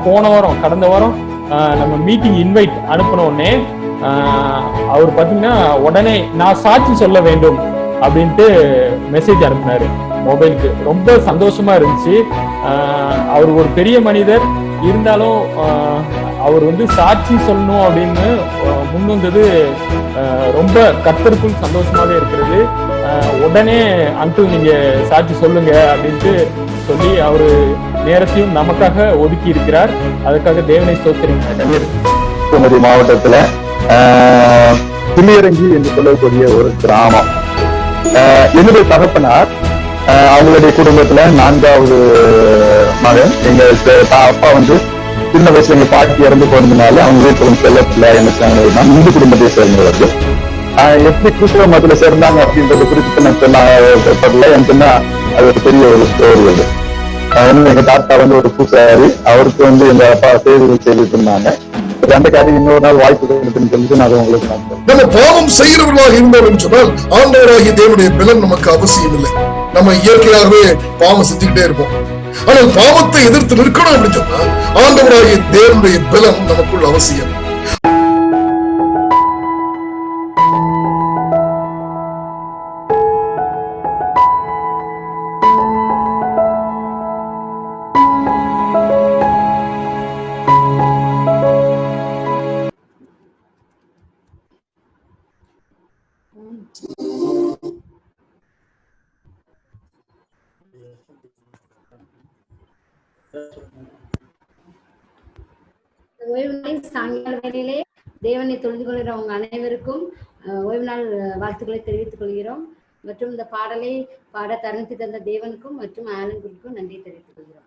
போன வாரம் கடந்த வாரம் நம்ம மீட்டிங் இன்வைட் அனுப்பின உடனே அவர் பார்த்தீங்கன்னா உடனே நான் சாட்சி சொல்ல வேண்டும் அப்படின்ட்டு மெசேஜ் அனுப்பினாரு மொபைலுக்கு. ரொம்ப சந்தோஷமா இருந்துச்சு. அவர் ஒரு பெரிய மனிதர் இருந்தாலும் அவர் சாட்சி சொல்லணும் அப்படின்னு முன் வந்தது ரொம்ப கர்த்தருக்குள் சந்தோஷமாவே இருக்கிறது. உடனே அங்கிள் நீங்க சாட்சி சொல்லுங்க அப்படின்ட்டு சொல்லி அவரு நேரத்தையும் நமக்காக ஒதுக்கி இருக்கிறார். அதுக்காக தேவனை ஸ்தோத்திரிக்கிறேன். மாவட்டத்துல புலியரங்கி என்று சொல்லக்கூடிய ஒரு கிராமம். என்னுடைய தகப்பனார் அவங்களுடைய குடும்பத்துல 4வது மகன். எங்க அப்பா சின்ன வயசுல எங்க பாட்டி இறந்து போனதுனால அவங்க வீட்டுல செல்லத்துல என்ன செய்யறாங்க, இந்து குடும்பத்தை சேர்ந்தவர்கள். எப்படி கிறிஸ்தவ மதத்துல சேர்ந்தாங்க அப்படின்றத குறித்து நான் சொல்லல. எனக்கு அது ஒரு பெரிய ஒரு ஸ்டோரி. அது எங்க தாத்தா ஒரு பூசாரி. அவருக்கு எங்க அப்பா செய்திகள் செய்துட்டு இருந்தாங்க. அந்த காரியம் இன்னொரு நாள் வாய்ப்பு சொல்லிட்டு நான் உங்களுக்கு நம்ம பாவம் செய்கிறவர்களாக இருந்தோம் சொன்னால் ஆண்டவராகிய தேவனுடைய பலன் நமக்கு அவசியம் இல்லை. நம்ம இயற்கையாகவே பாவம் செஞ்சுக்கிட்டே இருப்போம். ஆனால் பாவத்தை எதிர்த்து நிற்கணும் அப்படின்னு சொன்னா ஆண்டவராகிய தேவனுடைய பலன் நமக்குள் அவசியம். ஓய்வு நாள் சாயங்கால வேளையிலே தேவனை தொழுது கொள்கிற அவங்க அனைவருக்கும் ஓய்வு நாள் வாழ்த்துக்களை தெரிவித்துக் கொள்கிறோம். மற்றும் இந்த பாடலை பாட தருணத்தை தந்த தேவனுக்கும் மற்றும் ஆலங்குக்கும் நன்றி தெரிவித்துக் கொள்கிறோம்.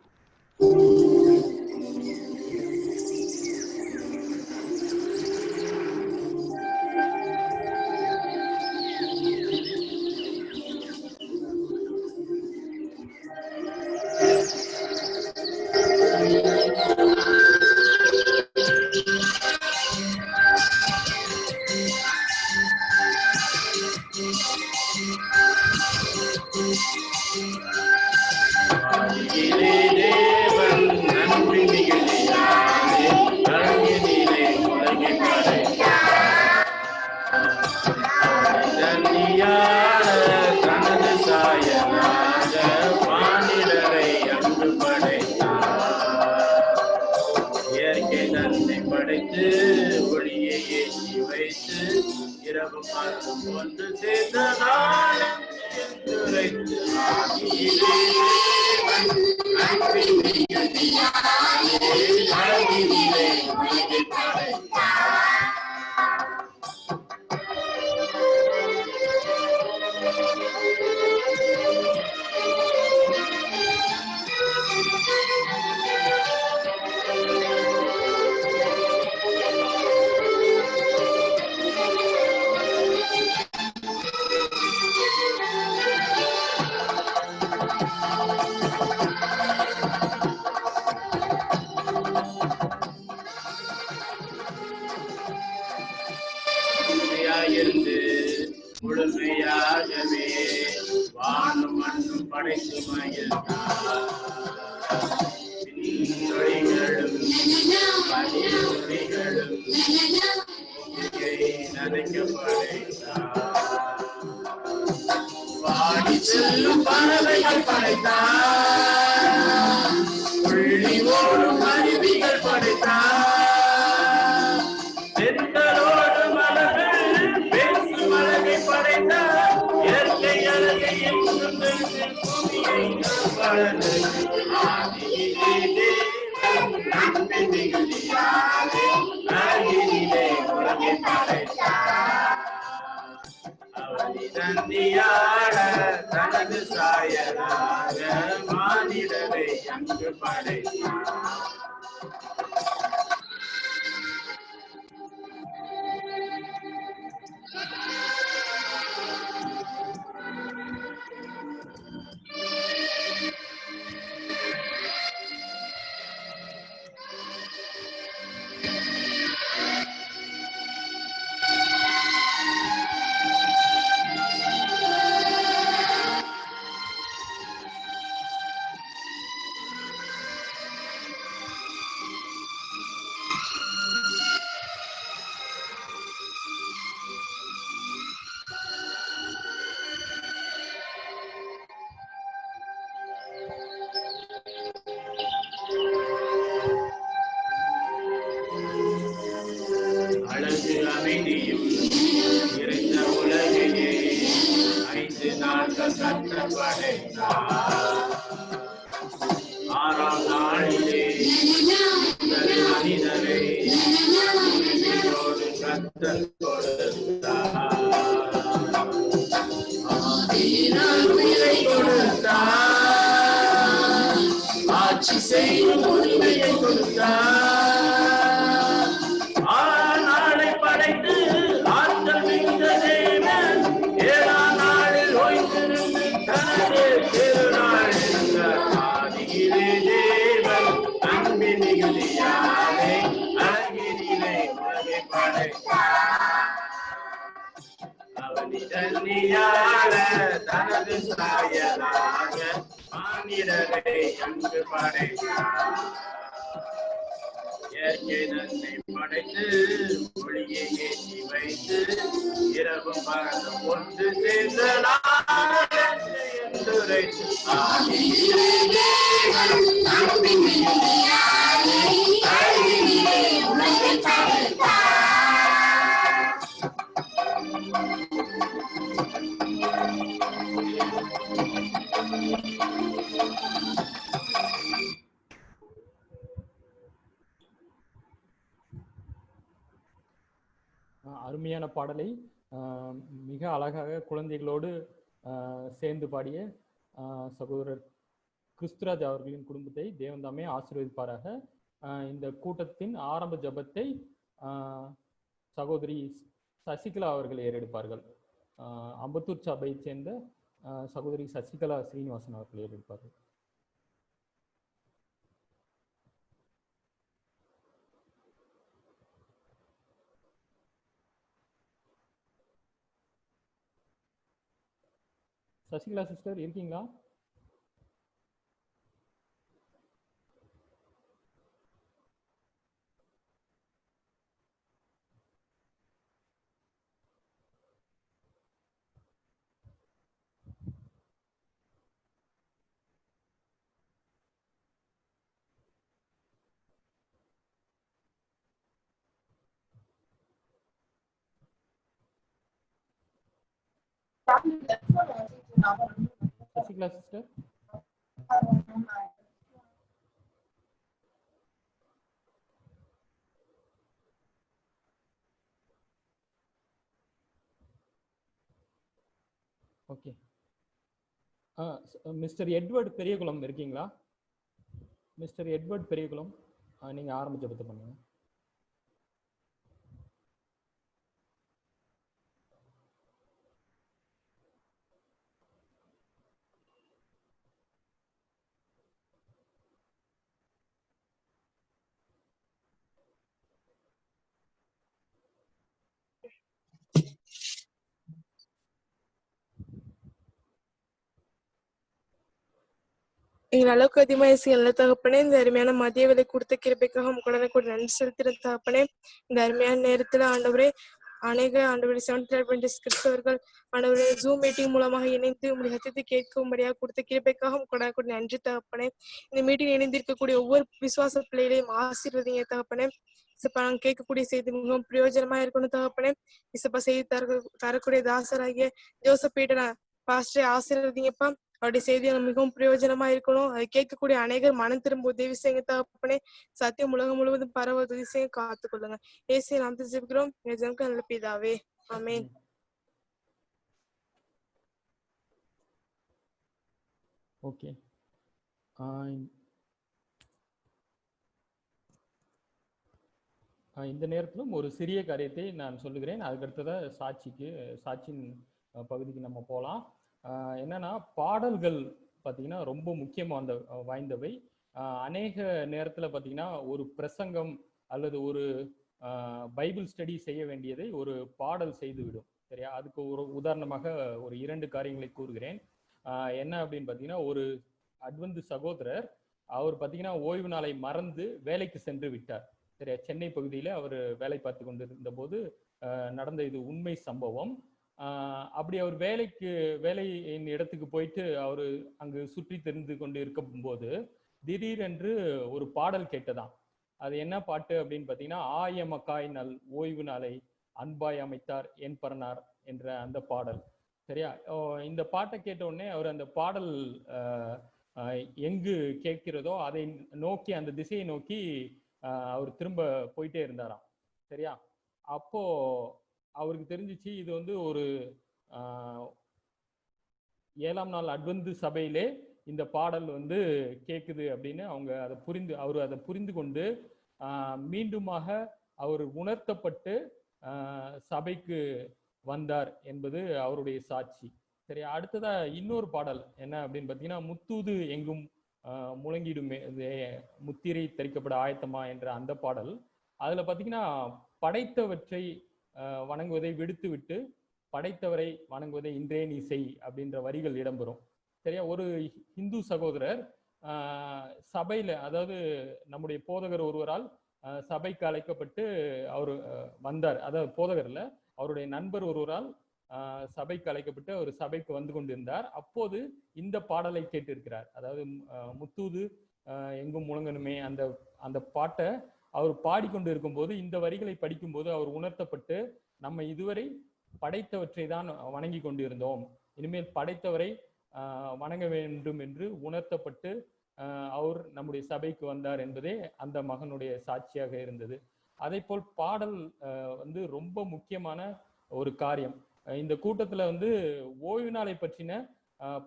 முழுமையாகவே வானும் மண்ணும் படைத்து மகிழ்ந்தார். பனிமொழிகளும் நனைக்கப்படைத்தார். பாடி செல்லும் பறவைகள் படைத்தார். புள்ளி ஓடும் அருவிகள் படைத்தார். தென்றலோடு மலர்கள் பேசும் அழகை படைத்தார். இயற்கை அழகை எங்கும் பூமியை வளர்ந்து தனது சாயலாக மானிடரை அங்கு படைத்தார். படைத்தார். ஆறாம் நாளிலே மனிதரை உயிரோடு கர்த்தர் கொடுத்தார். உயிரை கொடுத்தார், ஆட்சி செய்யும் உரிமையை கொடுத்தார். நாளை படைத்து ஆற்றல் மிகுந்த தேவன் ஏழாம் நாளில் ஓய்ந்திருந்து தனது திருநாள் ஆதியிலே தேவன் அன்பின் மிகுதியாலே அழகினிலே உலகை படைத்தார். அவனிதன்னியால தனது சாயலாக மானிடரை அங்கு படைத்தார். இயற்கை தன்னை படைத்து ஒளியை ஏற்றி வைத்து இரவும் பகலும் ஒன்று சேர்ந்த என்றுரைத்து ஆதியிலே தேவன் அன்பின் மிகுதியாலே அழகினிலே உலகை படைத்தார். அருமையான பாடலை மிக அழகாக குழந்தைகளோடு சேர்ந்து பாடிய சகோதரர் கிறிஸ்துராஜ் அவர்களின் குடும்பத்தை தேவன் தாமே ஆசீர்வதிப்பாராக. இந்த கூட்டத்தின் ஆரம்ப ஜெபத்தை சகோதரி சசிகலா அவர்கள் ஏறெடுப்பார்கள். அம்பத்தூர் சபையைச் சேர்ந்த சகோதரி சசிகலா ஸ்ரீனிவாசன் அவர்கள் ஏறெடுப்பார்கள். சசிகலா சிஸ்டர் இருக்கீங்களா? Sasikala sister okay. Mister Edward Periyakulam இருக்கீங்களா? மிஸ்டர் எட்வர்ட் பெரியகுளம் நீங்க ஆரம்ப ஜெபத்தை பண்ணுங்க. எங்கள் அளவுக்கு அதிகமாக நல்ல தகப்பனே, இந்த அருமையான மதிய வேலை கொடுத்த கிருபைக்காக உங்களுடனே கூட நன்றி செலுத்துகிற தகப்பனே. இந்த அருமையான நேரத்துல ஆண்டவரே அநேக ஆண்டவரே 70 அட்வென்டிஸ்ட் கிறிஸ்தவர்கள் ஆண்டவரே ஜூம் மீட்டிங் மூலமாக இணைந்து உங்களுடைய சத்தியத்தை கேட்கும்படியாக கொடுத்த கிருபைக்காக உங்களுடனே கூட நன்றி தகப்பனே. இந்த மீட்டிங் இணைந்திருக்கக்கூடிய ஒவ்வொரு விசுவாச பிள்ளைகளையும் ஆசீர்வதிங்க தகப்பனே. இசப்பா நாங்கள் கேட்கக்கூடிய செய்தி மிகவும் பிரயோஜனமா இருக்கணும் தகப்பனே. இசப்பா செய்தி தரக்கூடிய தாசராகிய ஜோசப் பீட்டர் பாஸ்டரை ஆசீர்வதிங்கப்பா. அவருடைய செய்திகள் மிகவும் பிரயோஜனமா இருக்கணும். அதை கேட்கக்கூடிய அநேகர் மனம் திரும்ப உதவி செய்யுங்க தகப்பனே. சத்தியம் உலகம் முழுவதும் பரவ உதவி செய்ய காத்துக்கொள்ளுங்க. இயேசுவை நாமத்தில் ஜெபிக்கிறோம் எங்களுக்கு நல்ல பிதாவே, ஆமென். ஓகே. இந்த நேரத்திலும் ஒரு சிறிய காரியத்தை நான் சொல்லுகிறேன். அதுக்கடுத்தத சாட்சியின் பகுதிக்கு நம்ம போகலாம். என்னன்னா பாடல்கள் பார்த்தீங்கன்னா ரொம்ப முக்கியமாக வாய்ந்தவை. அநேக நேரத்தில் பார்த்தீங்கன்னா ஒரு பிரசங்கம் அல்லது ஒரு பைபிள் ஸ்டடி செய்ய வேண்டியதை ஒரு பாடல் செய்துவிடும். சரியா? அதுக்கு ஒரு உதாரணமாக ஒரு 2 காரியங்களை கூறுகிறேன். என்ன அப்படின்னு பார்த்தீங்கன்னா, ஒரு அட்வென்ட் சகோதரர் அவர் பார்த்தீங்கன்னா ஓய்வு நாளை மறந்து வேலைக்கு சென்று விட்டார். சரியா? சென்னை பகுதியில் அவர் வேலை பார்த்து கொண்டிருந்த போது நடந்த இது உண்மை சம்பவம். அப்படி அவர் வேலையின் இடத்துக்கு போயிட்டு அவர் அங்கு சுற்றி தெரிந்து கொண்டு இருக்கும் போது திடீரென்று ஒரு பாடல் கேட்டதாம். அது என்ன பாட்டு அப்படின்னு பார்த்தீங்கன்னா, ஆயமக்காய் நல் ஓய்வு நாளை அன்பாய் அமைத்தார் என் பரனார் என்ற அந்த பாடல். சரியா? இந்த பாட்டை கேட்ட உடனே அவர் அந்த பாடல் எங்கு கேட்கிறதோ அதை நோக்கி, அந்த திசையை நோக்கி அவர் திரும்ப போயிட்டே இருந்தாராம். சரியா? அப்போ அவருக்கு தெரிஞ்சிச்சு இது வந்து ஒரு 7ஆம் நாள் அட்வென்ட் சபையிலே இந்த பாடல் வந்து கேக்குது அப்படின்னு அவர் அதை புரிந்து கொண்டு மீண்டுமாக அவர் உணர்த்தப்பட்டு சபைக்கு வந்தார் என்பது அவருடைய சாட்சி. சரி, அடுத்ததா இன்னொரு பாடல் என்ன அப்படின்னு பார்த்தீங்கன்னா, முத்தூது எங்கும் முழங்கிடுமே முத்திரை தரிக்கப்பட ஆயத்தமா என்ற அந்த பாடல். அதுல பார்த்தீங்கன்னா, படைத்தவற்றை வணங்குவதை விடுத்து விட்டு படைத்தவரை வணங்குவதை இன்றே நீ செய் அப்படின்ற வரிகள் இடம்பெறும். சரியா? ஒரு இந்து சகோதரர் சபையில, அதாவது நம்முடைய போதகர் ஒருவரால் சபைக்கு அழைக்கப்பட்டு அவர் வந்தார். அதாவது போதகர்ல அவருடைய நண்பர் ஒருவரால் சபைக்கு அழைக்கப்பட்டு அவர் சபைக்கு வந்து கொண்டிருந்தார். அப்போது இந்த பாடலை கேட்டிருக்கிறார். அதாவது முத்தூது எங்கும் முழங்கணுமே அந்த பாட்டை அவர் பாடிக்கொண்டு இருக்கும்போது இந்த வரிகளை படிக்கும்போது அவர் உணர்த்தப்பட்டு, நம்ம இதுவரை படைத்தவற்றை தான் வணங்கி கொண்டிருந்தோம், இனிமேல் படைத்தவரை வணங்க வேண்டும் என்று உணர்த்தப்பட்டு அவர் நம்முடைய சபைக்கு வந்தார் என்பதே அந்த மகனுடைய சாட்சியாக இருந்தது. அதே போல் பாடல் வந்து ரொம்ப முக்கியமான ஒரு காரியம். இந்த கூட்டத்துல வந்து ஓய்வு நாளை பற்றின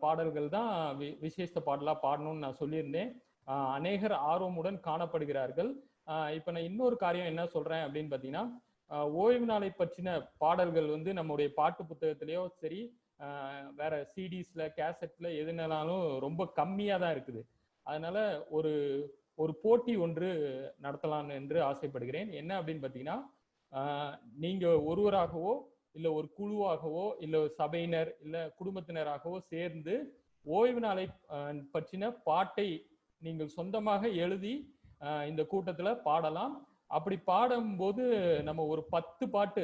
பாடல்கள் தான் விசேஷ பாடலா பாடணும்னு நான் சொல்லியிருந்தேன். அநேகர் ஆர்வமுடன் காணப்படுகிறார்கள். இப்ப நான் இன்னொரு காரியம் என்ன சொல்றேன் அப்படின்னு பாத்தீங்கன்னா, ஓய்வு நாளை பற்றின பாடல்கள் வந்து நம்முடைய பாட்டு புத்தகத்திலேயோ சரி, வேற சிடிஸ்ல கேசட்ல எதுனாலும் ரொம்ப கம்மியா தான் இருக்குது. அதனால ஒரு போட்டி ஒன்று நடத்தலாம் என்று ஆசைப்படுகிறேன். என்ன அப்படின்னு பாத்தீங்கன்னா, நீங்க ஒருவராகவோ இல்ல ஒரு குழுவாகவோ இல்ல சபையினர் இல்ல குடும்பத்தினராகவோ சேர்ந்து ஓய்வு நாளை பற்றின பாட்டை நீங்கள் சொந்தமாக எழுதி இந்த கூட்டத்துல பாடலாம். அப்படி பாடும்போது நம்ம ஒரு 10 பாட்டு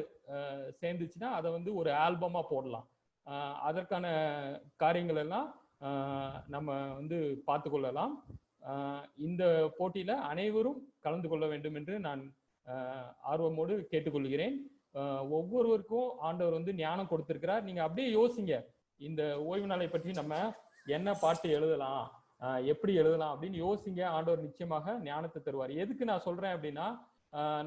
சேர்ந்துச்சுன்னா அதை வந்து ஒரு ஆல்பமா போடலாம். அதற்கான காரியங்கள் எல்லாம் நம்ம வந்து பார்த்து கொள்ளலாம். இந்த போட்டியில அனைவரும் கலந்து கொள்ள வேண்டும் என்று நான் ஆர்வமோடு கேட்டுக்கொள்கிறேன். ஒவ்வொருவருக்கும் ஆண்டவர் வந்து ஞானம் கொடுத்திருக்கிறார். நீங்க அப்படியே யோசிங்க, இந்த ஓய்வு நாளை பற்றி நம்ம என்ன பாட்டு எழுதலாம், எப்படி எழுதலாம் அப்படின்னு யோசிங்க. ஆண்டவர் நிச்சயமாக ஞானத்தை தருவார். எதுக்கு நான் சொல்றேன் அப்படின்னா,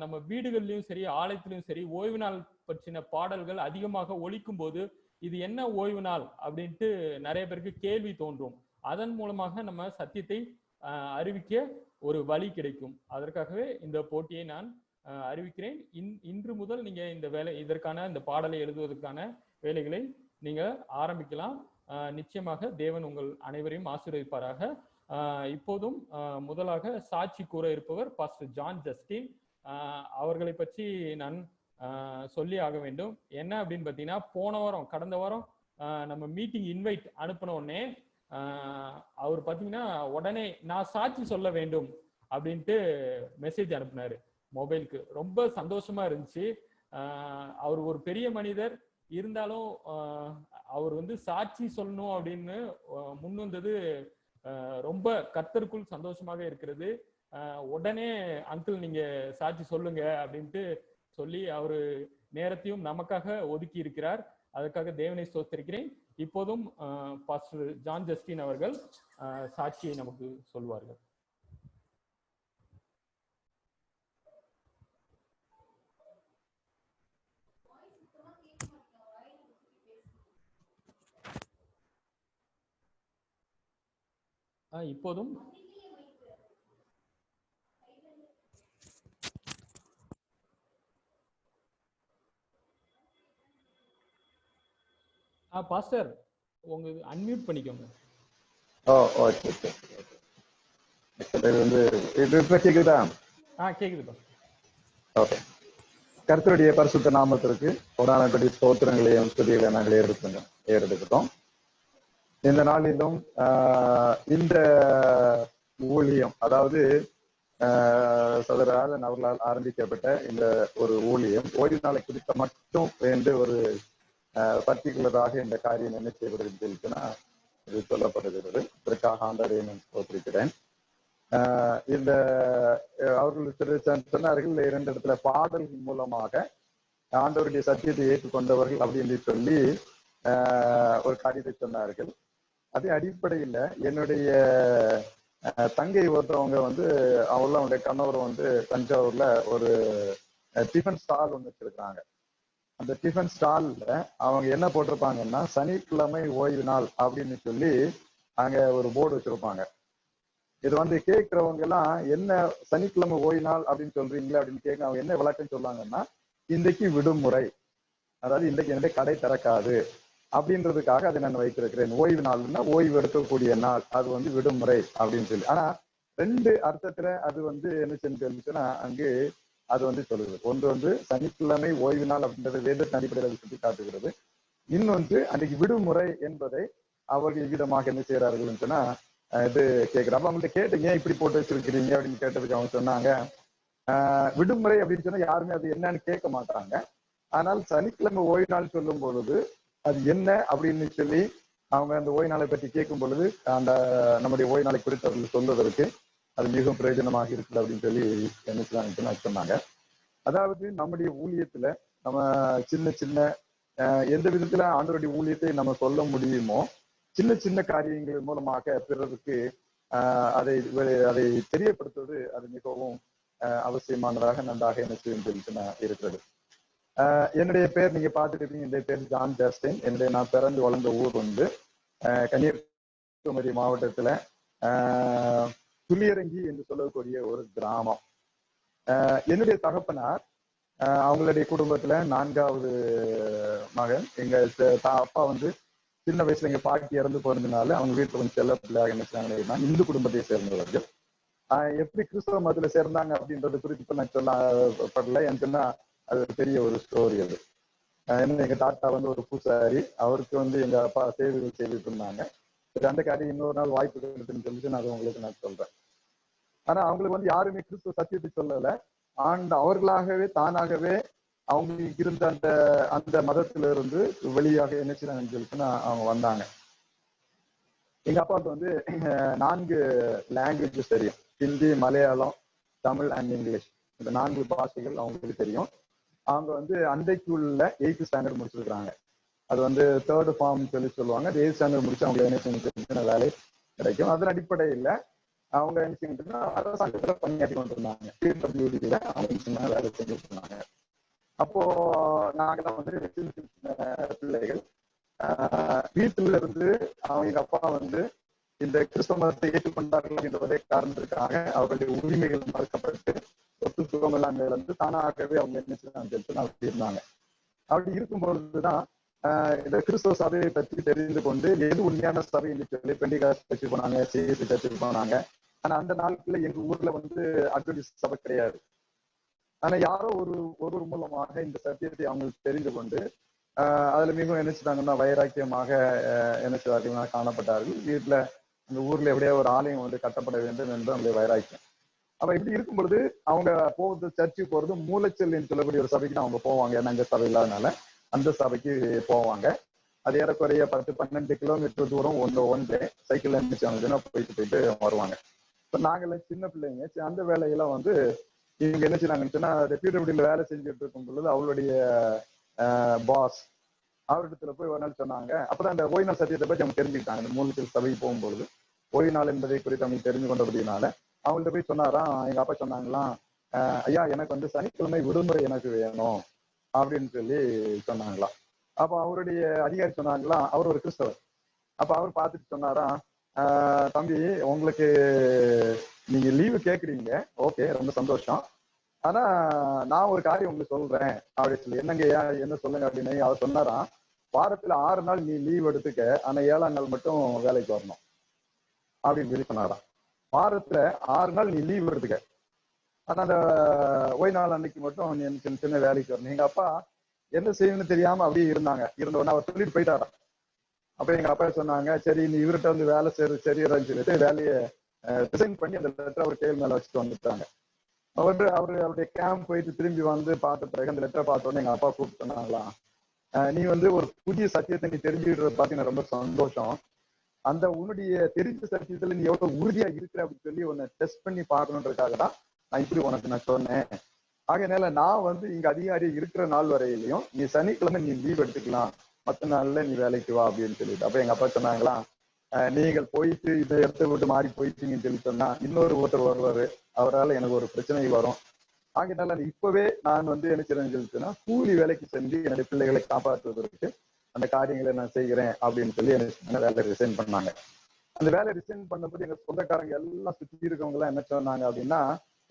நம்ம வீடுகள்லயும் சரி ஆலயத்திலும் சரி ஓய்வு நாள் பற்றின பாடல்கள் அதிகமாக ஒலிக்கும் போது இது என்ன ஓய்வு நாள் அப்படின்ட்டு நிறைய பேருக்கு கேள்வி தோன்றும். அதன் மூலமாக நம்ம சத்தியத்தை அறிவிக்க ஒரு வழி கிடைக்கும். அதற்காகவே இந்த போட்டியை நான் அறிவிக்கிறேன். இன்று முதல் நீங்க இதற்கான இந்த பாடலை எழுதுவதற்கான வேலைகளை நீங்க ஆரம்பிக்கலாம். நிச்சயமாக தேவன் உங்கள் அனைவரையும் ஆசீர்வதிப்பாராக. இப்போதும் முதலாக சாட்சி கூற இருப்பவர் பாஸ்டர் ஜான் ஜஸ்டின். அவர்களை பற்றி நான் சொல்லி ஆக வேண்டும். என்ன அப்படின்னு பார்த்தீங்கன்னா, கடந்த வாரம் நம்ம மீட்டிங் இன்வைட் அனுப்பின உடனே அவர் பார்த்தீங்கன்னா உடனே நான் சாட்சி சொல்ல வேண்டும் அப்படின்ட்டு மெசேஜ் அனுப்பினாரு மொபைலுக்கு. ரொம்ப சந்தோஷமா இருந்துச்சு. அவர் ஒரு பெரிய மனிதர் இருந்தாலும் அவர் வந்து சாட்சி சொல்லணும் அப்படின்னு முன் வந்தது ரொம்ப கர்த்தருக்குள் சந்தோஷமாக இருக்கிறது. உடனே அங்கிள் நீங்க சாட்சி சொல்லுங்க அப்படின்ட்டு சொல்லி அவரு நேரத்தையும் நமக்காக ஒதுக்கி இருக்கிறார். அதற்காக தேவனை ஸ்தோத்திரிக்கிறேன். இப்போதும் பாஸ்டர் ஜான் ஜஸ்டின் அவர்கள் சாட்சியை நமக்கு சொல்வார்கள். இப்போதும் பாஸ்டர் உங்க அன்மியூட் பண்ணிக்கோங்க. ஓகே. இது வந்து இது கேக்குதா? கேக்குது. ஓகே. கர்த்தருடைய பரிசுத்த நாமத்திற்கு கொடானபடி ஸ்தோத்திரங்களையும் ஸ்துதிகளையும் நாங்கள் ஏறெடுக்கிறோம். இந்த நாளிலும் இந்த ஊழியம், அதாவது சகோதரர் அவர்களால் ஆரம்பிக்கப்பட்ட இந்த ஒரு ஊழியம் ஓய்வு நாளை குறித்த மட்டும் வேண்டு ஒரு பர்டிகுலராக இந்த காரியம் என்ன செய்வதற்குன்னா இது சொல்லப்படுகிறது. இதற்காக ஆண்டவரை நான் ஸ்தோத்திரிக்கிறேன். இந்த அவர்கள் சொன்னார்கள் 2 இடத்துல பாடல்கள் மூலமாக ஆண்டவருடைய சத்தியத்தை ஏற்றுக்கொண்டவர்கள் அப்படின்னு சொல்லி ஒரு காரியத்தை சொன்னார்கள். அதே அடிப்படையில என்னுடைய தங்கை ஒருத்தவங்க வந்து அவங்களுடைய கணவர் வந்து தஞ்சாவூர்ல ஒரு டிஃபன் ஸ்டால் ஒன்று வச்சிருக்காங்க. அந்த டிஃபன் ஸ்டால்ல அவங்க என்ன போட்டிருப்பாங்கன்னா சனிக்கிழமை ஓய்வு நாள் அப்படின்னு சொல்லி அங்க ஒரு போர்டு வச்சிருப்பாங்க. இது வந்து கேட்கிறவங்க எல்லாம் என்ன சனிக்கிழமை ஓய்வு நாள் அப்படின்னு சொல்றீங்களே அப்படின்னு கேட்க அவங்க என்ன விளக்கம் சொல்லாங்கன்னா இன்றைக்கு விடுமுறை, அதாவது இன்றைக்கு என்னுடைய கடை திறக்காது அப்படின்றதுக்காக அதை நான் வைத்திருக்கிறேன். ஓய்வு நாள்னா ஓய்வு எடுக்கக்கூடிய நாள், அது வந்து விடுமுறை அப்படின்னு சொல்லி. ஆனா 2 அர்த்தத்துல அது வந்து என்ன செஞ்சுன்னா அங்கு அது வந்து சொல்லுது. ஒன்று வந்து சனிக்கிழமை ஓய்வு நாள் அப்படின்றது வேதத்தின் அடிப்படையில் சுட்டி காட்டுகிறது. இன்னொன்று அன்றைக்கு விடுமுறை என்பதை அவர்கள் விதமாக என்ன செய்யறார்கள் சொன்னா இது கேட்கிறேன். அப்ப அவங்கள்ட்ட கேட்டீங்க இப்படி போட்டு வச்சிருக்கிறீங்க அப்படின்னு கேட்டதுக்கு அவங்க சொன்னாங்க விடுமுறை அப்படின்னு சொன்னா யாருமே அது என்னன்னு கேட்க மாட்டாங்க. ஆனால் சனிக்கிழமை ஓய்வு நாள் சொல்லும் பொழுது அது என்ன அப்படின்னு சொல்லி அவங்க அந்த ஓய்வு நாளை பற்றி கேட்கும் பொழுது அந்த நம்முடைய ஓய்வு நாளை குறித்து அவர்கள் சொல்வதற்கு அது மிகவும் பிரயோஜனமாக இருக்குது அப்படின்னு சொல்லி என்ன சொன்னாங்க. அதாவது நம்முடைய ஊழியத்துல நம்ம சின்ன சின்ன எந்த விதத்துல ஆண்டவருடைய ஊழியத்தை நம்ம சொல்ல முடியுமோ சின்ன சின்ன காரியங்கள் மூலமாக பிறருக்கு அதை தெரியப்படுத்துவது அது மிகவும் அவசியமானதாக நன்றாக என்ன செய்யும் இருக்கிறது. என்னுடைய பேர் நீங்க பார்த்துட்டு இருக்கீங்க. என்னுடைய பேர் ஜான் ஜஸ்டின். நான் பிறந்து வளர்ந்த ஊர் வந்து கன்னியாகுமரி மாவட்டத்துல துளியரங்கி என்று சொல்லக்கூடிய ஒரு கிராமம். என்னுடைய தகப்பனார் அவங்களுடைய குடும்பத்துல 4வது மகன். எங்க அப்பா வந்து சின்ன வயசுல எங்க பாட்டி இறந்து போறதுனால அவங்க வீட்டுல கொஞ்சம் செல்ல பிள்ளையாக என்ன செய்றாங்கன்னா இந்து குடும்பத்தை சேர்ந்தவர்கள். எப்படி கிறிஸ்தவ மதத்துல சேர்ந்தாங்க அப்படின்றது குறித்து நான் சொல்லப்படல. எனக்கு அது ஒரு பெரிய ஒரு ஸ்டோரி. அது என்ன எங்க தாத்தா வந்து ஒரு பூசாரி, அவருக்கு வந்து எங்க அப்பா சேவைகள் செய்துட்டு இருந்தாங்க. அந்த காரியம் இன்னொரு நாள் வாய்ப்பு கிடைக்குன்னு சொல்லிட்டு நான் உங்களுக்கு நான் சொல்றேன். ஆனா அவங்களுக்கு வந்து யாருமே கிறிஸ்துவ சத்தியத்தை சொல்லல. அவர்களாகவே தானாகவே அவங்களுக்கு இருந்த அந்த மதத்துல இருந்து வெளியாக என்ன செய்யறாங்கன்னு சொல்லிட்டு அவங்க வந்தாங்க. எங்க அப்பாவுக்கு வந்து 4 லாங்குவேஜஸ் தெரியும். Hindi, Malayalam, Tamil and English. இந்த 4 பாஷைகள் அவங்களுக்கு தெரியும். அவங்க வந்து அன்றைக்கு உள்ள 8th ஸ்டாண்டர்ட் முடிச்சிருக்காங்க. அது வந்து 3rd ஃபார்ம் சொல்லி சொல்லுவாங்க. 8th ஸ்டாண்டர்ட் முடிச்சு அவங்க என்ன செஞ்சு வேலை கிடைக்கும். அதன் அடிப்படையில் அவங்க என்ன செஞ்சுன்னா அரசாங்கத்துல பணியாற்றி கொண்டிருந்தாங்க. PWDல அவங்க வேலை செஞ்சுட்டு இருந்தாங்க. அப்போ நாங்கெல்லாம் வந்து சின்ன பிள்ளைகள் வீட்டுல இருந்து அவங்க அப்பா வந்து இந்த கிறிஸ்தவ மதத்தை ஏற்றுக்கொண்டார்கள் என்ற ஒரே காரணத்திற்காக அவர்களுடைய உரிமைகள் மறுக்கப்பட்டு சொத்து சுகம் எல்லாம் இழந்து தானாகவே அவங்க என்ன செய்யறாங்க இருந்தாங்க. அப்படி இருக்கும்பொழுதுதான் இந்த கிறிஸ்தவ சபையை பற்றி தெரிந்து கொண்டு எது உண்மையான சபை என்று சொல்லி பெண்டிகாஸ்ட் சர்ச்சுக்கு போனாங்க, சிஎஸ்சி சர்ச்சுக்கு போனாங்க. ஆனா அந்த நாட்கள்ல எங்க ஊர்ல வந்து அட்வென்டிஸ்ட் சபை கிடையாது. ஆனா யாரோ ஒருவர் மூலமாக இந்த சத்தியத்தை அவங்களுக்கு தெரிந்து கொண்டு அதுல மிகவும் என்ன செய்தாங்கன்னா வைராக்கியமாக என்ன செய்தார்கள் காணப்பட்டார்கள். வீட்டுல அந்த ஊர்ல எப்படியா ஒரு ஆலயம் வந்து கட்டப்பட வேண்டும் என்று அவங்களுடைய வைராக்கியம். அப்ப இப்படி இருக்கும் பொழுது அவங்க போவது சர்ச்சுக்கு போறது மூலச்சல் என்று சொல்லக்கூடிய ஒரு சபைக்கு தான் அவங்க போவாங்க. ஏன்னா அங்க சபை இல்லாதனால அந்த சபைக்கு போவாங்க. அது ஏறக்குறைய 10-12 கிலோமீட்டர் தூரம் ஒன்று சைக்கிள்ல இருந்துச்சு போயிட்டு வருவாங்க. இப்ப நாங்கெல்லாம் சின்ன பிள்ளைங்க. அந்த வேலையில வந்து இவங்க என்ன செய்றாங்கன்னு சொன்னா PWDல வேலை செஞ்சுட்டு இருக்கும் பொழுது அவளுடைய பாஸ் அவரிடத்துல போய் ஒரு நாள் சொன்னாங்க. அப்பதான் அந்த ஓய்வு நாள் சத்தியத்தை பற்றி அவங்க தெரிஞ்சுக்கிட்டாங்க. அந்த மூலச்சல் சபைக்கு போகும்பொழுது ஓய்வு நாள் என்பதை குறித்து அவங்க தெரிஞ்சு கொண்டபடினால அவங்கள்ட்ட போய் சொன்னாராம். எங்க அப்பா சொன்னாங்களாம், ஐயா எனக்கு வந்து சனிக்கிழமை விடுமுறை எனக்கு வேணும் அப்படின்னு சொல்லி சொன்னாங்களாம். அப்ப அவருடைய அதிகாரி சொன்னாங்களாம், அவர் ஒரு கிறிஸ்தவர். அப்ப அவர் பார்த்துட்டு சொன்னாராம், தம்பி உங்களுக்கு நீங்க லீவு கேக்குறீங்க, ஓகே ரொம்ப சந்தோஷம். ஆனா நான் ஒரு காரியம் உங்களுக்கு சொல்றேன் அப்படின்னு சொல்லி. என்னங்க என்ன சொல்லுங்க அப்படின்னு அவர் சொன்னாராம், வாரத்துல 6 நாள் நீ லீவ் எடுத்துக்க, ஆனா 7ஆம் நாள் மட்டும் வேலைக்கு வரணும் அப்படின்னு சொல்லி சொன்னாராம். வாரத்துல 6 நாள் நீ லீவ் எடுத்துக்க, ஆனா அந்த ஓய்வு நாள் அன்னைக்கு மட்டும் நீ சின்ன சின்ன வேலைக்கு வரணும். எங்க அப்பா என்ன செய்யணும்னு தெரியாம அப்படியே இருந்தவொடனே அவர் சொல்லிட்டு போயிட்டாராம். அப்ப எங்க அப்பா சொன்னாங்க, சரி நீ இவர்கிட்ட வந்து வேலை செய்யறது சரியான்னு சொல்லிட்டு வேலையை ரிசைன் பண்ணி அந்த லெட்டர் அவர் கையில் மேல வச்சுட்டு வந்துட்டாங்க. அவருடைய கேம்ப் போயிட்டு திரும்பி வந்து பார்த்த பிறகு அந்த லெட்டரை பார்த்தோன்னே எங்க அப்பா கூப்பிட்டு சொன்னாங்களாம், நீ வந்து ஒரு புதிய சத்தியத்தை நீ தெரிஞ்சுக்கிட்டு பார்த்தீங்கன்னா ரொம்ப சந்தோஷம். அந்த உன்னுடைய தெரிஞ்ச சத்தியத்துல நீ எவ்வளவு உறுதியா இருக்கிற அப்படின்னு சொல்லி உன்னை டெஸ்ட் பண்ணி பார்க்கணுன்றதுக்காக தான் நான் இப்படி உனக்கு நான் சொன்னேன். ஆகையினால நான் வந்து இங்க அதிகாரி இருக்கிற நாள் வரையிலையும் நீ சனிக்கிழமை நீ லீவ் எடுத்துக்கலாம் மத்த நாள்ல நீ வேலைக்கு வா அப்படின்னு சொல்லிட்டு. அப்ப எங்க அப்பா சொன்னாங்களா, நீங்கள் போயிட்டு இந்த இடத்த விட்டு மாறி போயிட்டீங்கன்னு சொல்லி சொன்னா ஒருத்தர் வருவாரு, அவரால் எனக்கு ஒரு பிரச்சனை வரும். ஆகினால இப்பவே நான் என்ன செய்யறேன்னு சொல்லிட்டுன்னா, கூலி வேலைக்கு செஞ்சு என்னுடைய பிள்ளைகளை காப்பாற்றுவதற்கு அந்த காரியங்களை நான் செய்கிறேன் அப்படின்னு சொல்லி எனக்கு வேலை ரிசைன் பண்ணாங்க. அந்த வேலை ரிசைன் பண்ணபோது எங்க சொந்தக்காரங்க எல்லாம் சுற்றி இருக்கவங்க எல்லாம் என்ன சொன்னாங்க அப்படின்னா,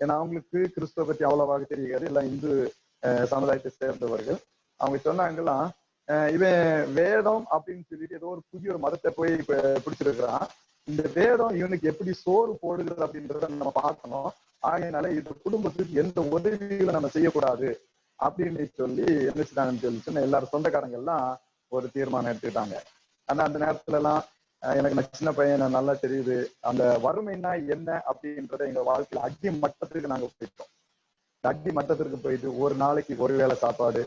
ஏன்னா அவங்களுக்கு கிறிஸ்துவ பத்தி அவ்வளவாக தெரியாது, எல்லாம் இந்து சமுதாயத்தை சேர்ந்தவர்கள். அவங்க சொன்னாங்கலாம், இவன் வேதம் அப்படின்னு சொல்லிட்டு ஏதோ ஒரு புதிய ஒரு மதத்தை போய் பிடிச்சிருக்கிறான், இந்த வேதம் இவனுக்கு எப்படி சோறு போடுகிறது அப்படின்றத நம்ம பார்க்கணும், ஆகையினால இந்த குடும்பத்துக்கு எந்த உதவிகளை நம்ம செய்யக்கூடாது அப்படின்னு சொல்லி என்ன செஞ்சாங்கன்னு சொல்லி எல்லாரும் சொந்தக்காரங்க எல்லாம் ஒரு தீர்மானம் எடுத்துக்கிட்டாங்க. ஆனா அந்த நேரத்துல எல்லாம் எனக்கு சின்ன பையன் நல்லா தெரியுது, அந்த வறுமைன்னா என்ன அப்படின்றத எங்க வாழ்க்கையில அடி மட்டத்துக்கு நாங்க போயிட்டோம். அடி மட்டத்திற்கு போயிட்டு ஒரு நாளைக்கு ஒரு வேளை சாப்பாடு,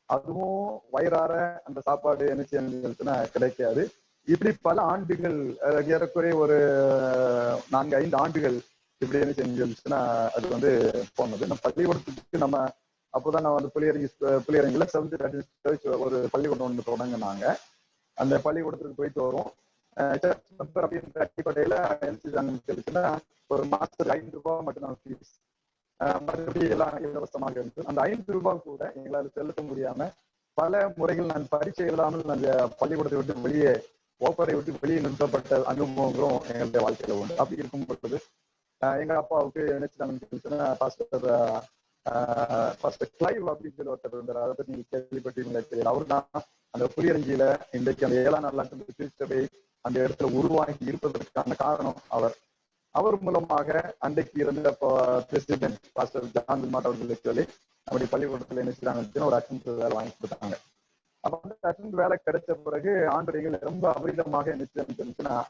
அதுவும் வயிறார அந்த சாப்பாடு என்ன செய்யணும்னா கிடைக்காது. இப்படி பல ஆண்டுகள், ஏறக்குறைய ஒரு 4-5 ஆண்டுகள் இப்படி என்ன செஞ்சுன்னா அது போனது. நம்ம பள்ளிக்கூடத்துக்கு நம்ம அப்போதான் நான் புளியரங்கில 7th சர்ச் ஒரு பள்ளிக்கூடம் ஒன்று தொடங்கினாங்க. அந்த பள்ளிக்கூடத்துக்கு போயிட்டு வரும். சர்ச் மெம்பர் அப்படின்ற அடிப்படையில ஒரு மாசத்துக்கு 5 ரூபாய் மட்டும்தான் ஃபீஸ், மறுபடியும் எல்லாம் இலவசமாக இருந்தது. அந்த 5 ரூபாய் கூட எங்களால் செலுத்த முடியாம பல முறைகள் நான் பரீட்சை எழுதாமல் அந்த பள்ளிக்கூடத்தை விட்டு வெளியே, ஓப்பரை விட்டு வெளியே நிறுத்தப்பட்ட அனுபவங்களும் எங்களுடைய வாழ்க்கையில உண்டு. அப்படி இருக்கும் பொழுது எங்க அப்பாவுக்கு நினைச்சுட்டாங்க, பாஸ்டர் கிளைவ் அப்படின்னு சொல்லி ஒருத்தர் இருந்தார், அதை பத்தி நீங்க கேள்விப்பட்டீங்களா தெரியல. அவரு தான் அந்த புளியரஞ்சியில இன்றைக்கு அந்த 7ஆம் நாள் திருச்சபை அந்த இடத்துல உருவாக்கி இருப்பதற்கான காரணம் அவர் மூலமாக அன்றைக்கு இருந்த பிரசிடென்ட் பாஸ்டர் ஜான் வில்மாட் அவர்களுக்கு சொல்லி நம்முடைய பள்ளிக்கூடத்துல நினைச்சாங்க ஒரு அட்டெண்ட் வேலை வாங்கி கொடுத்தாங்க. அப்ப வந்து அட்டெண்ட் வேலை கிடைச்ச பிறகு ஆண்டுகள் ரொம்ப அபரிதமாக நினைச்சு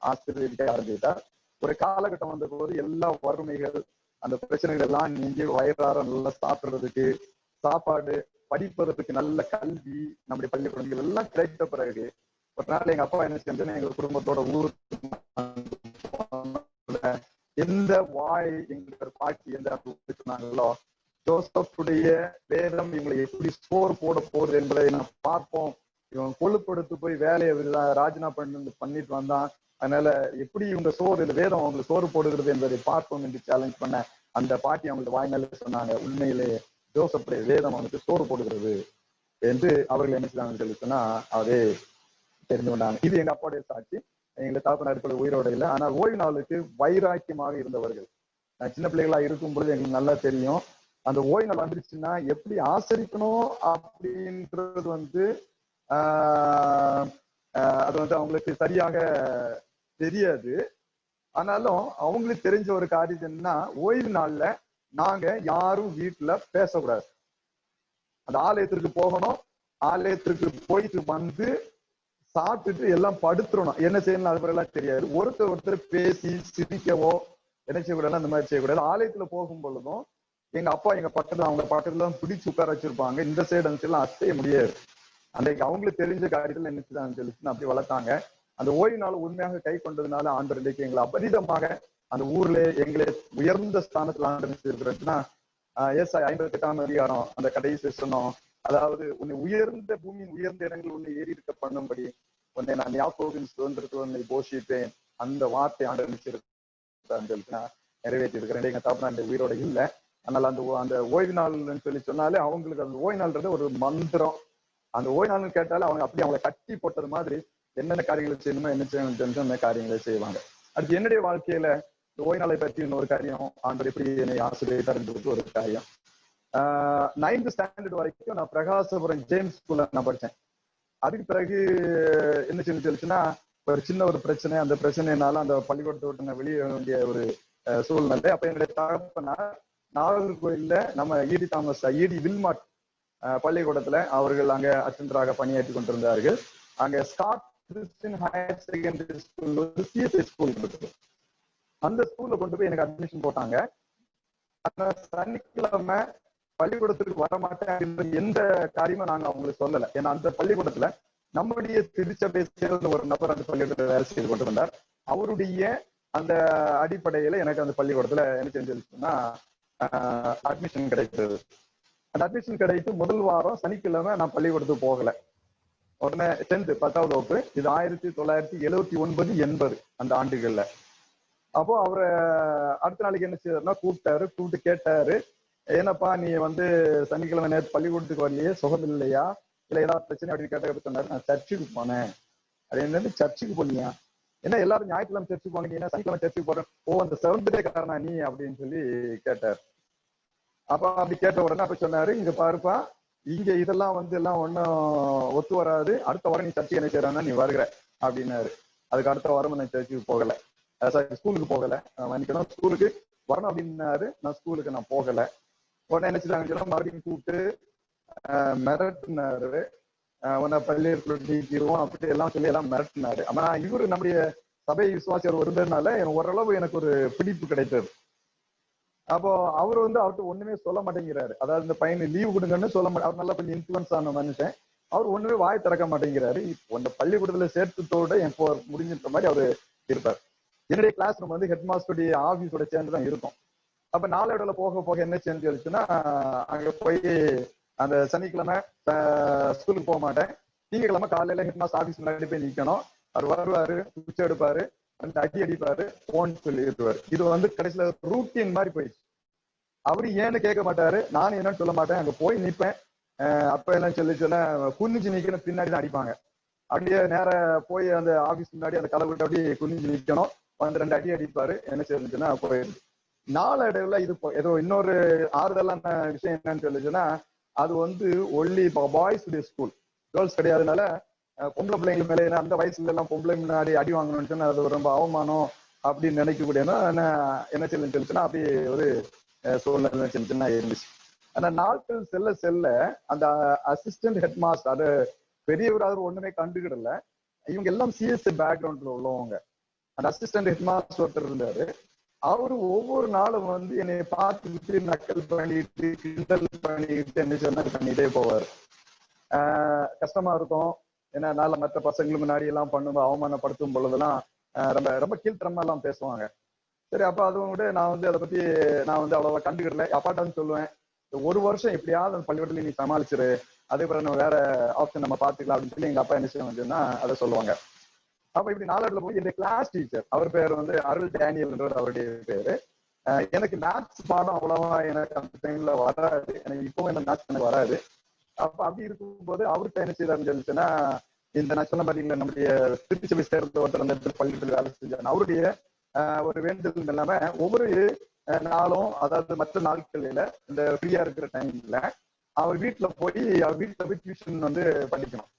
ஆசிரியர்கிட்ட ஆரம்பித்தார். ஒரு காலகட்டம் வந்த போது எல்லா வறுமைகள், அந்த பிரச்சனைகள் எல்லாம் நீங்க வயிறார நல்லா சாப்பிடுறதுக்கு சாப்பாடு, படிப்பதற்கு நல்ல கல்வி நம்முடைய பள்ளிக்கூடங்கள் எல்லாம் கிடைத்த பிறகு ஒரு நாள் எங்க அப்பா என்ன செஞ்சு எங்க குடும்பத்தோட ஊருக்கு எந்த வாய் எங்களுக்கு பாட்டி எந்த சொன்னாங்களோ, ஜோசப்புடைய வேதம் இவங்களை எப்படி ஸ்கோர் போட போகுது என்பதை நான் பார்ப்போம், இவன் கொழுப்படுத்து போய் வேலையை ராஜினா பண்ணிட்டு வந்தான், அதனால எப்படி இவங்க இந்த வேதம் அவங்களுக்கு சோறு போடுகிறது என்பதை பார்ப்போம் என்று சேலஞ்ச் பண்ண அந்த பாட்டி அவங்களுக்கு வாய்மையில சொன்னாங்க, உண்மையிலே ஜோசப்புடைய வேதம் அவனுக்கு சோறு போடுகிறது என்று அவர்கள் என்ன செய்தாங்கன்னு சொல்லி சொன்னா அதே தெரிஞ்சு கொண்டாங்க. இது எங்க அப்பாவுடைய சாட்சி. எங்களை தாப்பனார் உயிரோட இல்லை, ஆனால் ஓய்வு நாளுக்கு வைராக்கியமாக இருந்தவர்கள். சின்ன பிள்ளைகளா இருக்கும் பொழுது எங்களுக்கு நல்லா தெரியும், அந்த ஓய்வு நாள் வந்துருச்சுன்னா எப்படி ஆசரிக்கணும் அப்படின்றது அது அவங்களுக்கு சரியாக தெரியாது. ஆனாலும் அவங்களுக்கு தெரிஞ்ச ஒரு காரியம் என்னன்னா, ஓய்வு நாள்ல நாங்க யாரும் வீட்டுல பேசக்கூடாது, அந்த ஆலயத்திற்கு போகணும், ஆலயத்திற்கு போயிட்டு வந்து சாப்பிட்டுட்டு எல்லாம் படுத்துறணும், என்ன செய்யணும் அது எல்லாம் தெரியாது. ஒருத்தர் பேசி சிரிக்கவோ என்ன செய்யக்கூடாது, அந்த மாதிரி செய்யக்கூடாது. ஆலயத்துல போகும் பொழுதும் எங்க அப்பா எங்க பக்கத்துல அவங்க பக்கத்துல பிடிச்சு உட்கார வச்சிருப்பாங்க, இந்த சைடு அந்த சைடுலாம் அசைய முடியாது. அன்றைக்கு அவங்களுக்கு தெரிஞ்ச காரியத்துல என்ன சொல்லிச்சு அப்படி வளர்த்தாங்க. அந்த ஓய்வு நாள் உண்மையாக கை கொண்டதுனால ஆண்டவர் இன்றைக்கு எங்களை அபரிதமாக அந்த ஊர்ல எங்களை உயர்ந்த ஸ்தானத்துல ஆண்டு இருக்கிறதுன்னா, ஏசாயா 58ஆம் அதிகாரம் அந்த கடைசி சொன்னோம், அதாவது உன்னை உயர்ந்த பூமியின் உயர்ந்த இடங்கள் உன்னை ஏறி இருக்க பண்ணும்படி உன்னை நான் யாக்கோபின் சுதந்திரத்தை உன்னை போஷிப்பேன், அந்த வார்த்தை ஆண்டு நிறைவேற்றி இருக்கிறேன். எங்க தாப்பனா இந்த உயிரோட இல்லை, அதனால அந்த ஓய்வு நாள்னு சொல்லி சொன்னாலே அவங்களுக்கு அந்த ஓய்வு நாள்ன்றது ஒரு மந்திரம். அந்த ஓய்வு நாள்னு கேட்டாலே அவங்க அப்படி அவங்களை கட்டி போட்டது மாதிரி என்னென்ன காரியங்களை செய்யணுமோ என்ன செய்யணும் அந்த காரியங்களை செய்வாங்க. அடுத்து என்னுடைய வாழ்க்கையில இந்த ஓய்வு நாளை பற்றி இன்னொரு காரியம், ஆண்டவர் எப்படி என்னை ஆசிரியர் இருந்தது ஒரு காரியம். 9th ஸ்டாண்டர்ட் வரைக்கும் நான் பிரகாசபுரம் ஜேம்ஸ் ஸ்கூல்ல நான் படித்தேன். அதுக்கு பிறகு என்ன சொல்லிச்சுன்னா ஒரு சின்ன ஒரு பிரச்சனை, அந்த பிரச்சனைனால அந்த பள்ளிக்கூடத்தை விட்டு நான் வெளியே வேண்டிய ஒரு சூழ்நிலை. அப்ப என்னுடைய தகப்பனார் நாகர்கோயில்ல நம்ம இடி வில்மாட் பள்ளிக்கூடத்துல அவர்கள் அங்க அட்டெண்டராக பணியாற்றி கொண்டிருந்தார்கள். அங்க Scott Christian higher secondary school CSI school இருக்குது, அந்த ஸ்கூல்ல கொண்டு போய் எனக்கு அட்மிஷன் போட்டாங்க. ஆனா சனிக்கிழமை பள்ளிக்கூடத்துக்கு வரமாட்டேன் எந்த காரியமும் நாங்க அவங்களுக்கு சொல்லலை. ஏன்னா அந்த பள்ளிக்கூடத்துல நம்முடைய திருச்சபை சேர்ந்த ஒரு நபர் அந்த பள்ளிக்கூடத்துல வேலை செய்து கொண்டு வந்தார். அவருடைய அந்த அடிப்படையில எனக்கு அந்த பள்ளிக்கூடத்துல என்ன செஞ்சுன்னா அட்மிஷன் கிடைக்கிறது. அந்த அட்மிஷன் கிடைத்து முதல் வாரம் சனிக்கிழமை நான் பள்ளிக்கூடத்துக்கு போகல. உடனே 10th 10வது வகுப்பு. இது 1979 80 அந்த ஆண்டுகள்ல. அப்போ அவரை அடுத்த நாளைக்கு என்ன செய்யறாருன்னா கூப்பிட்டு கேட்டாரு, ஏன்னப்பா நீ வந்து சனிக்கிழமை நேரத்து பள்ளிக்கூடத்துக்கு வரலையே, சுகம் இல்லையா, இல்ல ஏதாவது பிரச்சனை அப்படின்னு கேட்ட சொன்னாரு, நான் சர்ச்சுக்கு போனேன். அது என்னன்னு சர்ச்சுக்கு போனியா, ஏன்னா எல்லாரும் ஞாயிற்றுக்கிழமை சர்ச்சுக்கு போனீங்க, ஏன்னா சனிக்கிழமை சர்ச்சுக்கு போறேன், ஓ அந்த 7th டே காரணா நீ அப்படின்னு சொல்லி கேட்டார். அப்ப அப்படி கேட்ட உடனே அப்ப சொன்னாரு, இங்க பாருப்பா, இங்க இதெல்லாம் வந்து எல்லாம் ஒன்னும் ஒத்து வராது, அடுத்த வாரம் நீ சர்ச்சுக்கு என்ன செய்யறான்னா நீ வருகிற அப்படின்னாரு. அதுக்கு அடுத்த வாரம் நான் சர்ச்சுக்கு போகல, சாரி ஸ்கூலுக்கு போகல, மன்னிக்கணும், ஸ்கூலுக்கு வரணும் அப்படின்னாரு. நான் ஸ்கூலுக்கு நான் போகல. உடனே என்ன செய்தாங்க, மறுபடியும் கூப்பிட்டு மிரட்டினாரு, உன்னை பள்ளியிடத்துல நீக்கிடுவோம் அப்படி எல்லாம் சொல்லி எல்லாம் மிரட்டினாரு. ஆனா இவரு நம்முடைய சபை விசுவாசியர் இருந்ததுனால ஓரளவு எனக்கு ஒரு பிடிப்பு கிடைத்தது. அப்போ அவரு வந்து அவர்கிட்ட ஒண்ணுமே சொல்ல மாட்டேங்கிறாரு. அதாவது இந்த பையனை லீவு கொடுங்கன்னு சொல்ல மாட்டேன். அவர் நல்லா கொஞ்சம் இன்ஃபுளுன்ஸ் ஆன மனுஷன். அவர் ஒண்ணுமே வாய் திறக்க மாட்டேங்கிறாரு. உன்னை பள்ளிக்கூடத்துல சேர்த்ததோட என் முடிஞ்சிருக்க மாதிரி அவரு இருப்பார். என்னுடைய கிளாஸ் ரூம் வந்து ஹெட் மாஸ்டருடைய ஆபீஸோட சேர்ந்துதான் இருக்கும். அப்ப நாளோட போக போக என்ன சேஞ்ச் ஆயிடுச்சுன்னா, அங்க போய் அந்த சனிக்கிழமை ஸ்கூலுக்கு போக மாட்டேன். திங்கக்கிழமை காலையில ஹெட் மாஸ்டர் ஆபீஸ் முன்னாடி போய் நிக்கணும். அவர் வருவாரு, குச்சி எடுப்பாரு, அந்த அடி அடிப்பாரு, போன்னு சொல்லிடுவாரு. இது வந்து கடைசியில ரூட்டீன் மாதிரி போயிடுச்சு. அவரு ஏன்னு கேட்க மாட்டாரு, நானும் என்னன்னு சொல்ல மாட்டேன், அங்க போய் நிப்பேன். அப்ப என்ன சொல்லிச்சுன்னா குனிஞ்சு நிக்கணும், பின்னாடி தான் அடிப்பாங்க. அப்படியே நேர போய் அந்த ஆபீஸ் முன்னாடி அந்த கதை விட்டு அப்படியே குனிஞ்சு நிக்கணும், வந்து 2 அடி அடிப்பாரு. என்ன சொல்லிச்சுன்னா போயிடுது. நாளடைவுல இது ஏதோ இன்னொரு ஆறுதலான விஷயம் என்னன்னு சொல்லிச்சுன்னா, அது வந்து ஒன்லி பாய்ஸ் ஸ்கூல், கேர்ள்ஸ் கிடையாதுனால பொம்பளை பிள்ளைங்க மேலே அந்த வயசுல எல்லாம் பொம்பளை முன்னாடி அடி வாங்கணும்னு சொன்னா அது ரொம்ப அவமானம் அப்படின்னு நினைக்கக்கூடியனா என்ன சொல்லிச்சுன்னா அப்படியே ஒரு சூழ்நிலை சொல்லிச்சுன்னா இருந்துச்சு. ஆனா நாட்கள் செல்ல செல்ல அந்த அசிஸ்டன்ட் ஹெட் மாஸ்டர், அது பெரியவராக ஒண்ணுமே கண்டுக்கிடல. இவங்க எல்லாம் சிஎஸ்சி பேக்ரவுண்ட்ல உள்ளவங்க. அந்த அசிஸ்டன்ட் ஹெட் மாஸ்டர் ஒருத்தர் இருந்தாரு. அவரு ஒவ்வொரு நாளும் வந்து என்னை பார்த்துக்கிட்டு நக்கல் பண்ணிட்டு கிண்டல் பண்ணிட்டு என்ன சொன்னா பண்ணிட்டே போவாரு. கஷ்டமா இருக்கும். ஏன்னா நாள மற்ற பசங்களுக்கு முன்னாடி எல்லாம் பண்ணும்போது அவமானப்படுத்தும் பொழுதெல்லாம் ரொம்ப ரொம்ப கீழ்த்தரமா எல்லாம் பேசுவாங்க. சரி, அப்ப அதுவும் கூட நான் வந்து அதை பத்தி நான் வந்து அவ்வளவா கண்டுக்கிடல. அப்பாட்டான்னு சொல்லுவேன், ஒரு வருஷம் எப்படியாவது அந்த பள்ளிக்கூடத்துல நீ சமாளிச்சிரு, அதே பிறகு நம்ம வேற ஆப்ஷன் நம்ம பாத்துக்கலாம் அப்படின்னு சொல்லி எங்க அப்பா என்ன செய்வாங்கன்னா அதை சொல்லுவாங்க. அப்ப இப்படி நாளத்துல போய் என்னுடைய கிளாஸ் டீச்சர், அவர் பேர் வந்து அருள் டேனியல்ன்றது அவருடைய பேரு. எனக்கு மேத்ஸ் பாடம் அவ்வளவா எனக்கு அந்த டைம்ல வராது, எனக்கு இப்பவும் என்ன மேத்ஸ் எனக்கு வராது. அப்ப அப்படி இருக்கும்போது அவருக்கு என்ன செய்யறாருன்னு சொல்லிச்சுன்னா, இந்த நான் சொன்ன பாத்தீங்களா நம்முடைய திருச்சி சேர்ந்த ஒருத்தர் அந்த இடத்துல பள்ளிக்கூடத்தில் வேலை செஞ்சாரு. அவருடைய ஒரு வேண்டுதல் இல்லாம ஒவ்வொரு நாளும், அதாவது மற்ற நாட்களில இந்த ஃப்ரீயா இருக்கிற டைம்ல அவர் வீட்டுல போய் டியூஷன் வந்து படிக்கணும்.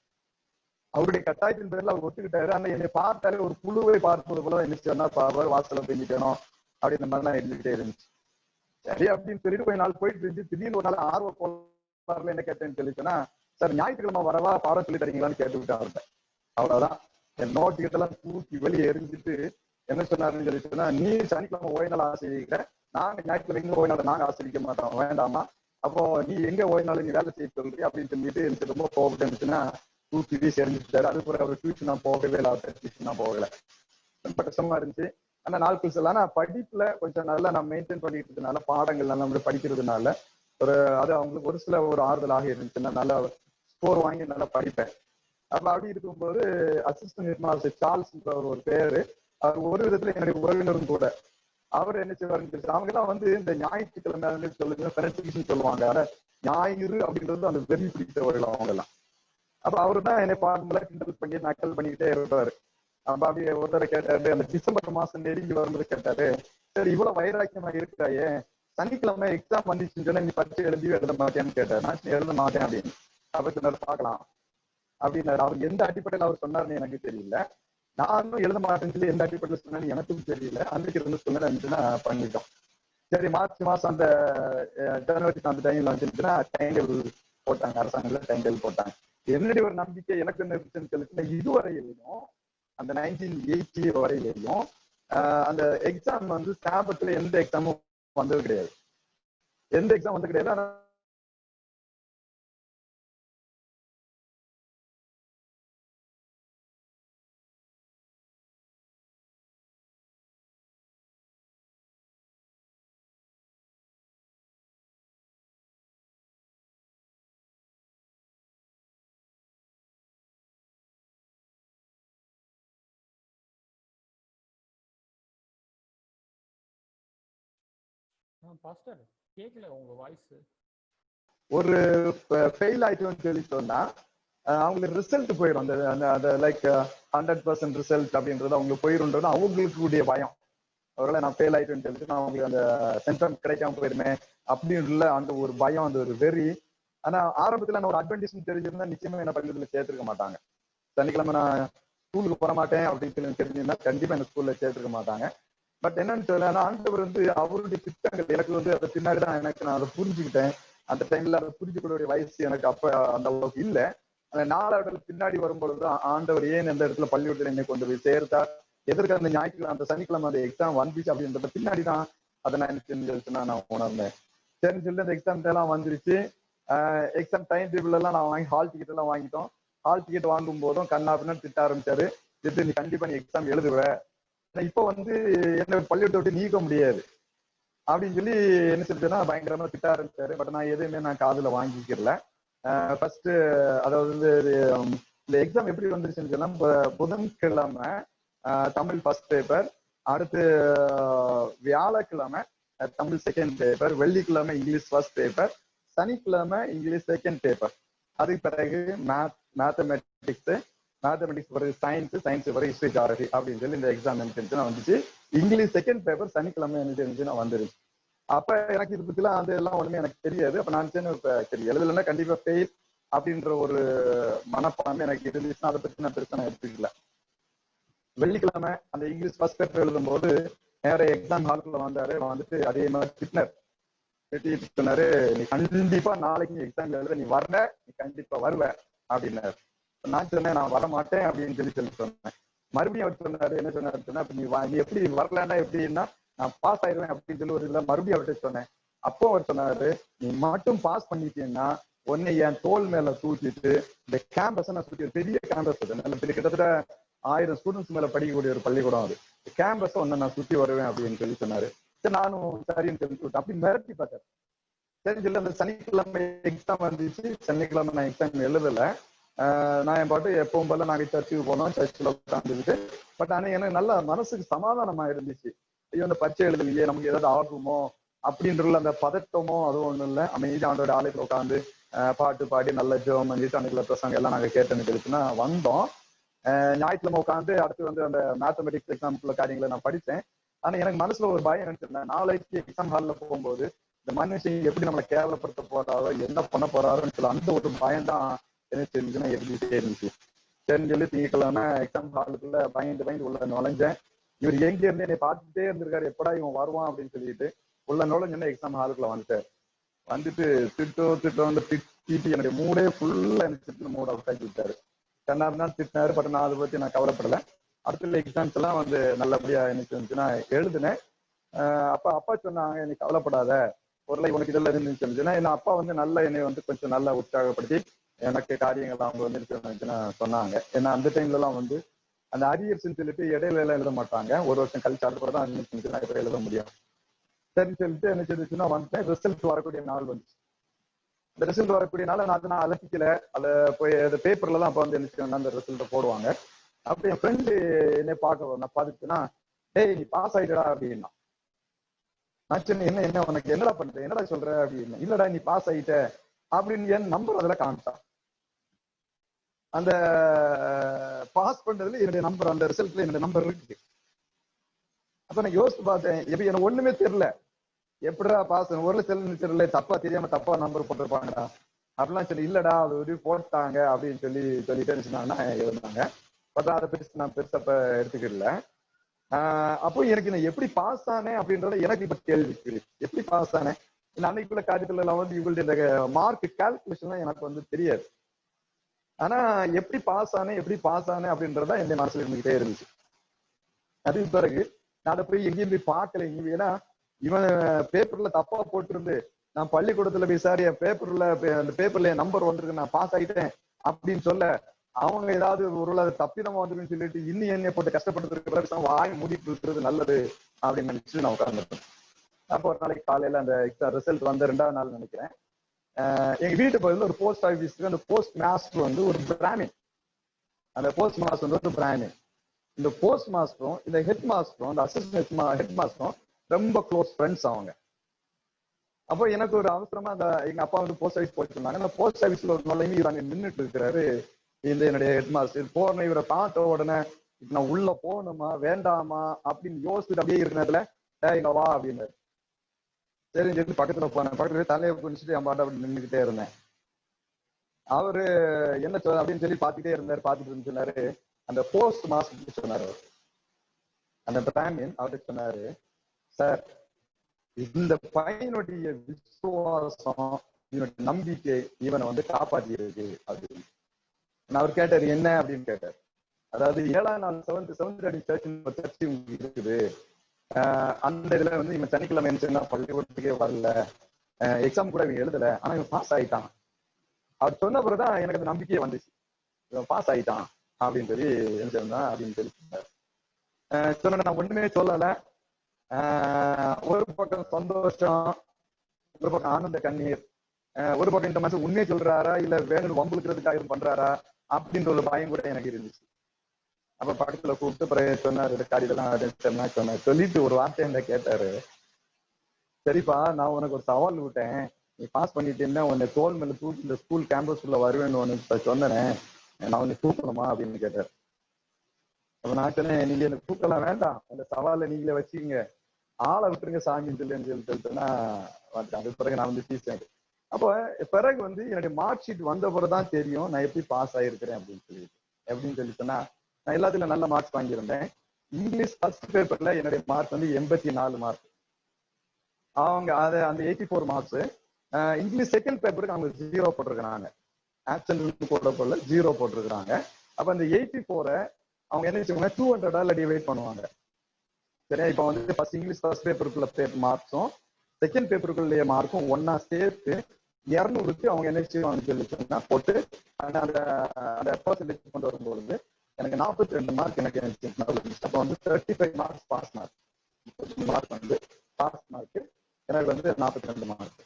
அவருடைய கட்டாயத்தின் பேர்ல அவர் ஒத்துக்கிட்டாரு. ஆனா என்னை பார்த்தாலே ஒரு புழுவை பார்ப்பது போல என்ன வாசல போய் நிக்கணும் அப்படின்ற மாதிரிலாம் இருந்துகிட்டே இருந்துச்சு. சரி அப்படின்னு சொல்லிட்டு கொஞ்ச நாள் போயிட்டு இருந்துச்சு. திடீர்னு ஒரு நாள் ஆர்வ போல என்ன கேட்டேன்னு சொல்லிச்சுன்னா, சார் ஞாயிற்றுக்கிழமை வரவா பாடம் சொல்லி தரீங்களான்னு கேட்டுக்கிட்டு அவர்கிட்ட. அவ்வளவுதான். என் நோட்டுக்கிட்டெல்லாம் தூக்கி வெளியே எரிஞ்சிட்டு என்ன சொன்னாருன்னு சொல்லிச்சுன்னா, நீ சனிக்கிழமை ஓய்வு நாள் ஆசிரியக்கிற, நாங்க ஞாயிற்றுக்கிழமை ஓய்வு நாள் நாங்க ஆசிரிக்க மாட்டோம், வேண்டாமா, அப்போ நீ எங்க ஓய்வு நாள் நீ வேலை செய்ய சொல்றீ அப்படின்னு சொல்லிட்டு எனக்கு ரொம்ப கோபம் இருந்துச்சுன்னா தூக்கி வீசி எரிஞ்சிட்டாரு. அது கூட அவர் டியூஷன் நான் போகவே இல்லை, அவர் டியூஷன் நான் போகல. ரொம்ப கஷ்டமா இருந்துச்சு. ஆனா நாட்கள் செல்ல, ஆனா படிப்புல கொஞ்சம் நல்லா நான் மெயின்டைன் பண்ணிட்டு இருக்கனால, பாடங்கள் நல்லா நம்ம படிக்கிறதுனால அது அவங்களுக்கு ஒரு சில ஒரு ஆறுதலாக இருந்துச்சுன்னா நல்லா ஸ்கோர் வாங்கி நல்லா படிப்பேன். அப்ப அப்படி இருக்கும்போது அசிஸ்டன்ட் ஹெட் மாஸ்டர் சார்ல்ஸ் ஒரு பேரு, அவர் ஒரு விதத்துல என்னுடைய உறவினரும் கூட. அவர் என்ன செய்வாருன்னு அவங்க எல்லாம் வந்து இந்த ஞாயிற்றுக்கிழமை சொல்லுங்க சொல்லுவாங்க. ஆனா ஞாயிறு அப்படின்றது அந்த வெறி பிடித்தவர்கள் அவங்க எல்லாம். அப்ப அவரு தான் என்னை பார்க்கும்போது கிண்டல் பண்ணி நக்கல் பண்ணிக்கிட்டே இருப்பாரு. அப்ப அப்படியே ஒருத்தரை கேட்டாரு, அந்த டிசம்பர் மாசம் நெருங்கி வரும்போது கேட்டாரு, சரி இவ்வளவு வைராக்கியமா இருக்காயே, சனிக்கிழமை எக்ஸாம் வந்துச்சுன்னு சொன்னா நீ பரீட்சை எழுத மாட்டேன்னு கேட்டாரு. நான் எழுத மாட்டேன் அப்படின்னு. அப்ப சொன்னாரு பார்க்கலாம் அப்படின்னாரு. அவர் எந்த அடிப்படையில் அவர் சொன்னாருன்னு எனக்கு தெரியல. நானும் எழுத மாட்டேன்னு சொல்லி எந்த அடிப்படையில் சொன்னாலும் எனக்கும் தெரியல. அன்னைக்கு இருந்து சொன்னதை இருந்துச்சுன்னா பண்ணிட்டோம். சரி, மார்ச் மாசம் அந்த ஜனவரி அந்த டைம்ல வந்துச்சுன்னா டைம் டேபிள் போட்டாங்க, அரசாங்கத்துல டைம் டேபிள் போட்டாங்க. என்னுடைய ஒரு நம்பிக்கை எனக்கு என்ன இருந்துச்சுன்னு சொல்லிச்சுன்னா, இதுவரையிலையும் அந்த 1980 வரையிலையும் அந்த எக்ஸாம் வந்து சாபத்துல எந்த எக்ஸாமும் வந்தது கிடையாது, எந்த எக்ஸாம் வந்து கிடையாது. ஆனா பாஸ்டர் கேட்கல உங்க வாய்ஸ். ஒரு ஃபெயில் ஆயிட்டோம்னு சொல்லி சொன்னா அவங்களுக்கு ரிசல்ட் போயிடும். அந்த லைக் 100% ரிசல்ட் அப்படின்றது அவங்களுக்கு போயிருன்றது அவங்களுக்கு கூடிய பயம். ஒருவேளை நான் ஃபெயில் ஆயிட்டேன்னு சொல்லிட்டு நான் அவங்களுக்கு அந்த சென்டம் கிடைக்காம போயிருமே அப்படின்னு அந்த ஒரு பயம், அந்த ஒரு வெறி. ஆனா ஆரம்பத்துல நான் ஒரு அட்வான்டேஜ் தெரிஞ்சிருந்தா நிச்சயமா என்ன பள்ளிக்கூடத்துல சேர்த்துருக்க மாட்டாங்க. சனிக்கிழமை நான் ஸ்கூலுக்கு போக மாட்டேன் அப்படின்னு சொல்லி தெரிஞ்சிருந்தா கண்டிப்பா என்ன ஸ்கூல்ல சேர்த்துருக்க மாட்டாங்க. பட் என்னன்னு தெரியல, ஆண்டவர் அவருடைய திட்டங்கள் எனக்கு அதை பின்னாடிதான் நான் அதை புரிஞ்சுக்கிட்டேன். அந்த டைம்ல அதை புரிஞ்சுக்கூடிய வயசு எனக்கு அப்ப அந்த அளவுக்கு இல்லை. அந்த நாளாடல் பின்னாடி வரும்பொழுதுதான் ஆண்டவர் ஏன் எந்த இடத்துல பள்ளிக்கூடத்துல என்னை கொண்டு போய் சேர்த்தா, எதற்கு அந்த ஞாயிற்றுக்கிழமை அந்த சனிக்கிழமை அந்த எக்ஸாம் வந்துச்சு அப்படின்றத பின்னாடிதான் அதை நான் எனக்கு நான் உணர்ந்தேன். சரின்னு சொல்லி அந்த எக்ஸாம் எல்லாம் வந்துருச்சு. எக்ஸாம் டைம் டேபிள் எல்லாம் நான் வாங்கி ஹால் டிக்கெட் எல்லாம் வாங்கிட்டோம். ஹால் டிக்கெட் வாங்கும் போதும் கண்ணாபின்னு திட்ட ஆரம்பிச்சாரு. திட்டு, நீ கண்டிப்பா நீ எக்ஸாம் எழுதுவ, இப்ப என்ன பள்ளிக்கூடத்தை விட்டு நீக்க முடியாது அப்படின்னு சொல்லி என்ன செஞ்சேன்னா பயங்கரமா திட்ட ஆரம்பிச்சாரு. பட் நான் எதுவுமே நான் காதுல வாங்கிக்கிறல. ஃபர்ஸ்ட் அதாவது இந்த எக்ஸாம் எப்படி வந்துருச்சுன்னு சொன்னா, புதன்கிழமை தமிழ் ஃபர்ஸ்ட் பேப்பர், அடுத்து வியாழக்கிழமை தமிழ் செகண்ட் பேப்பர், வெள்ளிக்கிழமை இங்கிலீஷ் ஃபர்ஸ்ட் பேப்பர், சனிக்கிழமை இங்கிலீஷ் செகண்ட் பேப்பர். அதுக்கு பிறகு மேத்தமெட்டிக்ஸ் பிறகு சயின்ஸ் பிறகு ஹிஸ்டரி ஜியாகிரபி அப்படின்னு சொல்லி இந்த எக்ஸாம் என்ன வந்துச்சு. இங்கிலீஷ் செகண்ட் பேப்பர் சனிக்கிழமை என்ன வந்துருச்சு. அப்ப எனக்கு இது பத்திலாம் அது எல்லாம் ஒண்ணுமே எனக்கு தெரியாது. அப்ப நான் சரி எழுதலைன்னா கண்டிப்பா ஃபெயில் அப்படின்ற ஒரு மனப்பான்மை எனக்கு இருந்துச்சுன்னா அதை பத்தி நான் பெருசா நான் எடுத்துக்கல. வெள்ளிக்கிழமை அந்த இங்கிலீஷ் ஃபர்ஸ்ட் பேப்பர் எழுதும் போது நேர எக்ஸாம் ஹாலுக்குள்ள வந்துட்டு அதே மாதிரி சொன்னாரு, நீ கண்டிப்பா நாளைக்கு எக்ஸாம் எழுத நீ வரல, நீ கண்டிப்பா வருவ அப்படின்னாரு. நான் சொன்னேன் நான் வரமாட்டேன் அப்படின்னு சொல்லி சொன்னேன். மறுபடியும் அவர் சொன்னாரு, என்ன சொன்னாரு, நீ எப்படி வரலன்னா எப்படின்னா நான் பாஸ் ஆயிடுவேன் அப்படின்னு சொல்லி ஒரு இதுல மறுபடியும் அவர்கிட்ட சொன்னேன். அப்போ அவர் சொன்னாரு, நீ மட்டும் பாஸ் பண்ணிட்டீங்கன்னா உன்னை என் தோல் மேல தூக்கிட்டு இந்த கேம்பஸ் நான் சுத்தி, பெரிய கேம்பஸ் நல்ல பெரிய கிட்டத்தட்ட 1000 ஸ்டூடெண்ட்ஸ் மேல படிக்கக்கூடிய ஒரு பள்ளிக்கூடம் அது, கேம்பஸ் ஒன்னு நான் சுத்தி வருவேன் அப்படின்னு சொல்லி சொன்னாரு. சரி நானும் சரின்னு தெரிஞ்சு விட்டேன். அப்படி மிரட்டி பார்த்தேன். சரி சொல்லி அந்த சனிக்கிழமை எக்ஸாம் வந்துச்சு. சனிக்கிழமை நான் எக்ஸாம் எழுதல. நான் என் பாட்டு எப்பவும் போல நாங்கள் சர்ச்சுக்கு போனோம், சர்ச்சில் உட்காந்துக்கிட்டு. பட் ஆனால் எனக்கு நல்ல மனசுக்கு சமாதானமா இருந்துச்சு. ஐயோ அந்த பச்சை எழுதலையே, நமக்கு ஏதாவது ஆகுமோ அப்படின்ற அந்த பதட்டமோ அதுவும் ஒன்றும் இல்லை. அமைதியானோட ஆலயத்தில் உட்காந்து பாட்டு பாடி நல்ல ஜெபம் பண்ணிட்டு அன்னைக்குள்ள பிரசங்க எல்லாம் நாங்கள் கேட்டு கழிச்சுன்னா வந்தோம். ஞாயிற்றுக்கிழமை உட்காந்து அடுத்து அந்த மேத்தமெட்டிக்ஸ் எக்ஸாம்குள்ள காரியங்களை நான் படித்தேன். ஆனால் எனக்கு மனசுல ஒரு பயம் நினைச்சிருந்தேன், நாளைக்கு எக்ஸாம் ஹாலில் போகும்போது இந்த மனுஷன் எப்படி நம்மளை கேவலப்படுத்த போறாரோ, என்ன பண்ண போறாரோன்னு சொல்லி அந்த ஒரு பயம் தான் என்ன தெரிஞ்சுன்னா இருந்துட்டே இருந்துச்சு. சரின்னு சொல்லி திங்கக்கிழமை எக்ஸாம் ஹாலுக்குள்ள பயந்து உள்ள நுழைஞ்சேன். இவர் எங்க இருந்து என்னை பார்த்துட்டே இருந்திருக்காரு, எப்படா இவன் வருவான் அப்படின்னு சொல்லிட்டு உள்ள நுழைஞ்சோன்னா எக்ஸாம் ஹாலுக்குள்ள வந்துட்டு திட்டம் திட்டி என்னுடைய மூடே ஃபுல்லா எனக்கு மூட உட்காந்து விட்டாரு. கண்ணாரு தான் திட்டினாரு. பட் நான் அதை பத்தி நான் கவலைப்படலை. அடுத்த எக்ஸாம்ஸ் எல்லாம் நல்லபடியா எனக்கு இருந்துச்சுன்னா எழுதுனேன். அப்பா சொன்னாங்க, எனக்கு கவலைப்படாத, ஒரு உனக்கு இதெல்லாம் இருந்துச்சுன்னா என்ன அப்பா நல்லா என்னை கொஞ்சம் நல்லா உற்சாகப்படுத்தி எனக்கு காரியங்கள் அவங்க சொன்னாங்க. ஏன்னா அந்த டைம்ல எல்லாம் அந்த அரியர்ஸ்ன்னு சொல்லிட்டு இடையில எல்லாம் எழுத மாட்டாங்க. ஒரு வருஷம் கழிச்சு அடுத்த தான் இருந்துச்சுன்னா எழுத முடியும். சரின்னு சொல்லிட்டு என்ன செஞ்சுச்சுன்னா வந்துட்டேன். ரிசல்ட் வரக்கூடிய நாள் வந்துச்சு. இந்த ரிசல்ட் வரக்கூடிய நாள் நான் அலசிக்கல. அதை போய் அந்த பேப்பர்ல தான் அப்ப என்ன அந்த ரிசல்ட்டை போடுவாங்க. அப்படி என் ஃப்ரெண்டு என்னை பார்க்க நான் பார்த்துச்சுன்னா, டேய் நீ பாஸ் ஆயிட்டடா அப்படின்னா. நான் சொன்னேன், என்ன உனக்கு என்னடா பண்ற, என்னடா சொல்ற அப்படின்னு. இல்லடா நீ பாஸ் ஆயிட்ட அப்படின்னு என் நம்பர் அதில் காமிச்சான். அந்த பாஸ் பண்றதுல என்னுடைய நம்பர், அந்த ரிசல்ட்ல என்னுடைய நம்பர் இருக்கு. அப்ப நான் யோசிச்சு பார்த்தேன், எப்படி எனக்கு ஒண்ணுமே தெரியல, எப்படிடா பாஸ், ஒரு தெரியல, தப்பா தெரியாம தப்பா நம்பர் போட்டிருப்பாங்கடா அப்படிலாம் சொல்லி. இல்லடா அது போட்டாங்க அப்படின்னு சொல்லிட்டு இருந்தாங்க. பட் அதை பெருசு நான் பெருசப்ப எடுத்துக்கிடல. அப்போ எனக்கு நான் எப்படி பாஸ் ஆனேன் அப்படின்றத எனக்கு இப்ப கேள்வி, எப்படி பாஸ் ஆனேன். அன்னைக்குள்ள காரியத்துல எல்லாம் இவங்களுடைய இந்த மார்க் கால்குலேஷன் எனக்கு தெரியாது. ஆனா எப்படி பாஸ் ஆனேன் அப்படின்றதான் என் மனசுல இருந்துகிட்டே இருந்துச்சு. அதுக்கு பிறகு நான் அதை போய் எங்கேயும் போய் பார்க்கல. ஏன்னா இவன் பேப்பர்ல தப்பா போட்டிருந்து நான் பள்ளிக்கூடத்துல விசாரிய பேப்பர்ல அந்த பேப்பர்ல என் நம்பர் வந்திருக்கு, நான் பாஸ் ஆயிட்டேன் அப்படின்னு சொல்ல, அவங்க ஏதாவது ஒரு தப்பிதமா வந்துருன்னு சொல்லிட்டு இன்னும் என்னை போட்டு கஷ்டப்பட்டு வாய் மூடிட்டு இருக்கிறது நல்லது அப்படின்னு நினைச்சு நான் உட்கார்ந்துருக்கேன். அப்போ ஒரு நாளைக்கு காலையில அந்த ரிசல்ட் வந்த 2வது நாள் நினைக்கிறேன், எங்க வீட்டு பகுதியில் ஒரு போஸ்ட் ஆபீஸ்க்கு அந்த போஸ்ட் மாஸ்டர் ஒரு பிராமின். அந்த போஸ்ட் மாஸ்டர் ஒரு பிராமின். இந்த போஸ்ட் மாஸ்டரும் இந்த ஹெட் மாஸ்டரும் அந்த அசிஸ்டன்ட் ஹெட் மாஸ்டரும் ரொம்ப க்ளோஸ் ஃப்ரெண்ட்ஸ் அவங்க. அப்போ எனக்கு ஒரு அவசரமா எங்க அப்பா வந்து போஸ்ட் ஆஃபீஸ் போயிட்டு இருந்தாங்க. நான் போஸ்ட் ஆஃபீஸ்ல ஒரு நாளைக்கு இவர் அங்க நின்றுட்டு இருக்கிறாரு. இந்த என்னுடைய ஹெட் மாஸ்டர் போன இவரை பார்த்த உடனே நான் உள்ள போகணுமா வேண்டாமா அப்படின்னு யோசிச்சுட்டு அப்படியே இருக்கிறதுல இங்க வா அப்படின்னு சரின்னு சொல்லி பக்கத்துல போனேன். பக்கத்துல தலையை குடிச்சிட்டு என் பாட்ட அப்படி நின்றுகிட்டே இருந்தேன். அவரு என்ன சொல் அப்படின்னு சொல்லி பார்த்துட்டே இருந்தாரு. பார்த்துட்டு சொன்னாரு, அந்த போஸ்ட் மாஸ்டர் சொன்னாரு, அந்த பிராமின் அவர்கிட்ட சொன்னாரு, சார் இந்த பையனுடைய விசுவாசம் இவனுடைய நம்பிக்கை இவனை வந்து காப்பாற்றி இருக்கு அப்படின்னு. அவர் கேட்டாரு என்ன அப்படின்னு கேட்டார். அதாவது 7ஆம் நாள் செவன்த் அடி சர்ச் இருக்குது. அந்த இதுல வந்து இவன் சனிக்கிழமை பள்ளிக்கூடத்துக்கே வரல, எக்ஸாம் கூட இவன் எழுதல, ஆனா இவன் பாஸ் ஆயிட்டான். அவர் சொன்ன பிறகுதான் எனக்கு அந்த நம்பிக்கையே வந்துச்சு, இவன் பாஸ் ஆயிட்டான் அப்படின்னு சொல்லி என்ன அப்படின்னு சொல்லி சொன்ன. நான் ஒண்ணுமே சொல்லல. ஒரு பக்கம் சந்தோஷம், ஒரு பக்கம் ஆனந்த கண்ணீர், ஒரு பக்கம் இந்த மனுஷன் உண்மையை சொல்றாரா இல்ல வேணும் வம்புக்கிறதுக்காக இது பண்றாரா அப்படின்ற ஒரு பயம் கூட எனக்கு இருந்துச்சு. அப்ப பக்கத்துல கூப்பிட்டு பிறகு சொன்னாரு, காரியெல்லாம் சொன்னார். சொல்லிட்டு ஒரு வார்த்தை என்ன கேட்டாரு, சரிப்பா நான் உனக்கு ஒரு சவால் விட்டேன், நீ பாஸ் பண்ணிட்டேன்னா உன்னை தோல் மேல தூக்கி இந்த ஸ்கூல் கேம்பஸ்குள்ள வருவேன்னு உனக்கு சொன்னேன், நான் உன்னை தூக்கணுமா அப்படின்னு கேட்டாரு. அப்ப நான் சொன்னேன், நீங்க எனக்கு தூக்கலாம் வேண்டாம், அந்த சவாலை நீங்களே வச்சுக்கீங்க, ஆளை விட்டுருங்க சாமின்னு சொல்லிட்டுன்னா அது பிறகு நான் வந்து ஃபீஸ். அப்போ பிறகு வந்து என்னுடைய மார்க் ஷீட் வந்த பிறகுதான் தெரியும் நான் எப்படி பாஸ் ஆகிருக்கிறேன் அப்படின்னு சொல்லிட்டு. எப்படின்னு சொல்லி சொன்னா, நான் எல்லாத்துலயும் நல்ல மார்க்ஸ் வாங்கியிருந்தேன். இங்கிலீஷ் ஃபர்ஸ்ட் பேப்பர்ல என்னுடைய மார்க் வந்து 84 மார்க். அவங்க அந்த 84 மார்க்ஸ். இங்கிலீஷ் செகண்ட் பேப்பருக்கு அவங்க 0 போட்டிருக்கிறாங்க, ஆப்சன்ட் போடல 0 போட்டிருக்கிறாங்க. அப்ப அந்த 84 அவங்க என்ன வச்சுக்கோங்க 200 டிவைட் பண்ணுவாங்க. சரியா? இப்ப வந்து ஃபர்ஸ்ட் இங்கிலீஷ் ஃபர்ஸ்ட் பேப்பருக்குள்ள மார்க்ஸும் செகண்ட் பேப்பருக்குள்ள மார்க்கும் ஒன்னா சேர்த்து 200க்கு அவங்க என்ன செய்வாங்க போட்டு அந்த பெர்சன்டேஜ் கொண்டு வரும்பொழுது எனக்கு 42 மார்க் எனக்கு அப்ப வந்து 35 மார்க்ஸ் பாஸ் மார்க் வந்து பாஸ் மார்க் எனக்கு வந்து 42 மார்க்.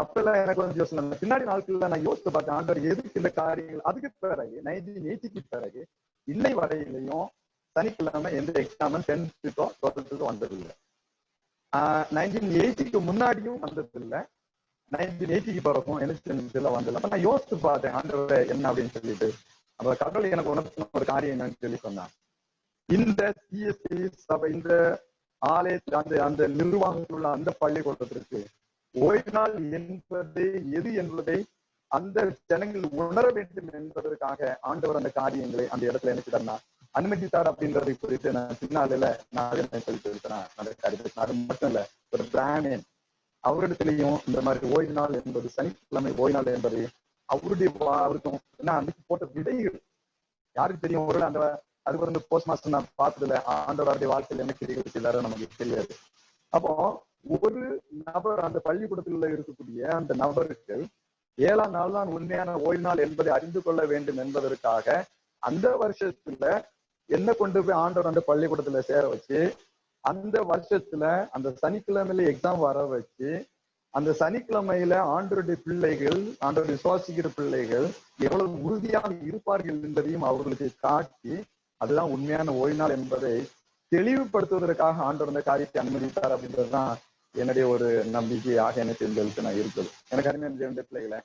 அப்பெல்லாம் எனக்கு வந்து யோசனை, பின்னாடி நாட்கள்ல நான் யோசித்து பார்த்தேன், ஆண்டவர் எதுக்கு இந்த காரியங்கள். அதுக்கு பிறகு 1980க்கு பிறகு இன்னை வரையிலையும் சனிக்கிழமை எந்த எக்ஸாம் 10th 12th வந்ததில்லை. 1980க்கு முன்னாடியும் வந்ததில்லை, 1980க்கு பிறகும் எனக்கு வந்ததில்லை. அப்ப நான் யோசித்து பார்த்தேன் ஆண்டவர் என்ன அப்படின்னு சொல்லிட்டு. அப்ப கடவுள் எனக்கு உணர்த்தின ஒரு காரியம் என்னன்னு சொல்லி சொன்னான், இந்த சிஎஸ்சி சபை இந்த ஆலயத்தில் அந்த நிர்வாகத்தில் உள்ள அந்த பள்ளிக்கூடத்திற்கு ஓய்வு நாள் என்பது எது என்பதை அந்த ஜனங்கள் உணர வேண்டும் என்பதற்காக ஆண்டவர் அந்த காரியங்களை அந்த இடத்துல எனக்கு தந்தார், அனுமதித்தார் அப்படின்றதை குறித்து நான் பின்னால நான் சொல்லிட்டு இருக்கிறேன். அது மட்டும் இல்ல, ஒரு பிராமின் அவரிடத்திலையும் இந்த மாதிரி ஓய்வு நாள் என்பது சனிக்கிழமை ஓய்வு நாள் என்பது அவருக்கும் அன்னைக்கு போட்ட விடைகள் யாருக்கு தெரியும். ஒரு அந்த அதுக்கு வந்து போஸ்ட் மாஸ்டர் நான் பார்த்ததுல ஆண்டவருடைய வாழ்க்கையில் என்ன கிரிகள் செய்தாரோ நமக்கு தெரியாது. அப்போ ஒரு நபர் அந்த பள்ளிக்கூடத்துல இருக்கக்கூடிய அந்த நபருக்கு 7ஆம் நாள் தான் உண்மையான ஓய்வு நாள் என்பதை அறிந்து கொள்ள வேண்டும் என்பதற்காக அந்த வருஷத்துல என்ன கொண்டு போய் ஆண்டவர் அந்த பள்ளிக்கூடத்துல சேர வச்சு, அந்த வருஷத்துல அந்த சனிக்கிழமையில எக்ஸாம் வர வச்சு, அந்த சனிக்கிழமையில ஆண்டவருடைய பிள்ளைகள் ஆண்டவருடைய விசுவாசிக்கிற பிள்ளைகள் எவ்வளவு உறுதியாக இருப்பார்கள் என்பதையும் அவர்களுக்கு காட்டி, அதுதான் உண்மையான ஓய்வு நாள் என்பதை தெளிவுபடுத்துவதற்காக ஆண்டவர் அந்த காரியத்தை அனுமதித்தார் அப்படின்றதுதான் என்னுடைய ஒரு நம்பிக்கையாக என்ன தெரிஞ்சதுக்கு நான் இருக்குது. எனக்கு அருமையான பிள்ளைகளை,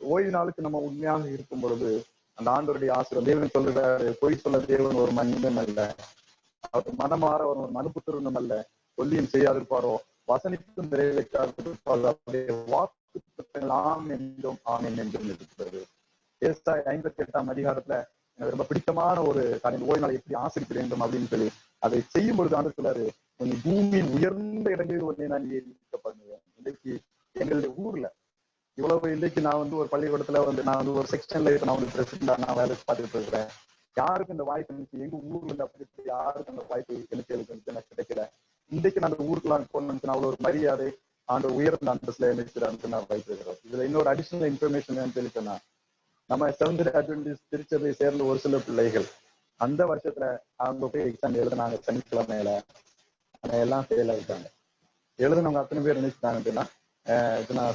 ஓய்வு நாளுக்கு நம்ம உண்மையாக இருக்கும் பொழுது அந்த ஆண்டவருடைய ஆசிரியர் தேவன் சொல்லுறாரு, பொய் சொல்ல தேவன் ஒரு மனிதன் அல்ல, அவர் மனமாற ஒரு மனுப்புத்திரனும் அல்ல, சொல்லியும் செய்யாதிருப்பாரோ வசனிக்கும் நிறைவேற்றாதிருப்பாரோ அவருடைய வாக்கு ஆம் என்றும் ஆமேன் என்றும் இருக்கிறது. ஏசாயா 58ஆம் அதிகாரத்துல எனக்கு ரொம்ப பிடித்தமான ஒரு காரியம், ஓய்வு நாளை எப்படி ஆசிரிக்க வேண்டும் அப்படின்னு சொல்லி அதை செய்யும் பொழுது ஆண்டு சொல்லாரு, உங்க பூமியின் உயர்ந்த இடங்களில் ஒன்னே நான் ஏற்படுவேன். இன்னைக்கு எங்களுடைய ஊர்ல இவ்வளவு இன்னைக்கு நான் வந்து ஒரு பள்ளிக்கூடத்துல வந்து நான் வந்து ஒரு செக்ஷன்ல நான் வந்து பிரசிடண்டா நான் வேலை பார்த்துட்டு இருக்கிறேன். யாருக்கும் இந்த வாய்ப்பு எனக்கு எங்க ஊர்ல இருந்து அப்படி யாருக்கும் அந்த வாய்ப்பு எனக்கு கிடைக்கல. இன்றைக்கு நான் அந்த ஊருக்குலாம் போனேன்னு அவ்வளவு ஒரு மரியாதை அந்த உயர்ந்த அந்தஸ்துல எனக்கு நான் வைத்திருக்கிறோம். இதுல இன்னொரு அடிஷனல் இன்ஃபர்மேஷன் சொல்லி சொன்னா, நம்ம செவன்த் அட்வென்டிஸ்ட் திருச்சபை சேர்ந்த ஒரு சில பிள்ளைகள் அந்த வருஷத்துல அவங்க போய் எக்ஸாம் எழுதுனாங்க சனிக்கிழமையில, எல்லாம் ஃபெயில் ஆயிட்டாங்க. எழுதுனவங்க அத்தனை பேர் நினைச்சிட்டாங்கன்னா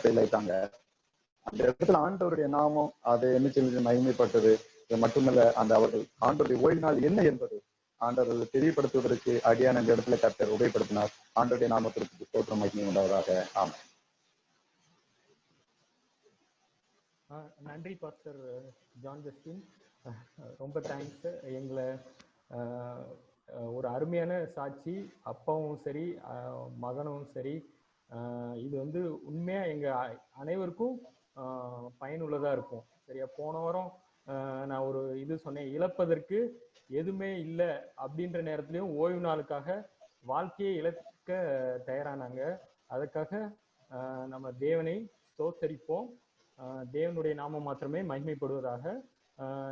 ஃபெயில் ஆயிட்டாங்க. அந்த இடத்துல ஆண்டவருடைய நாமம் அதை என்ன சொல்லி மகிமைப்பட்டது. இது மட்டுமல்ல, அந்த அவர்கள் ஆண்டவருடைய ஓய்வு நாள் என்ன என்பது ஆண்டவர்கள் தெரியப்படுத்துவதற்கு அடியான அந்த இடத்துல கர்த்தர் உபயோகப்படுத்தினார். ஆண்டவருடைய நாமத்திற்கு ஸ்தோத்திரம் மகிமை உண்டாவதாக. ஆமென். நன்றி பாஸ்டர் ஜான் ஜஸ்டின். ரொம்ப தேங்க்ஸ். எங்களை ஒரு அருமையான சாட்சி, அப்பாவும் சரி மகனும் சரி, இது வந்து உண்மையா எங்க அனைவருக்கும் பயனுள்ளதா இருக்கும். சரியா, போன வாரம் நான் ஒரு இது சொன்னேன், இழப்பதற்கு எதுவுமே இல்லை அப்படின்ற நேரத்திலையும் ஓய்வு நாளுக்காக வாழ்க்கையை இழக்க தயாரானாங்க. அதுக்காக நம்ம தேவனை ஸ்தோத்தரிப்போம். தேவனுடைய நாமம் மாத்திரமே மகிமைப்படுவதாக.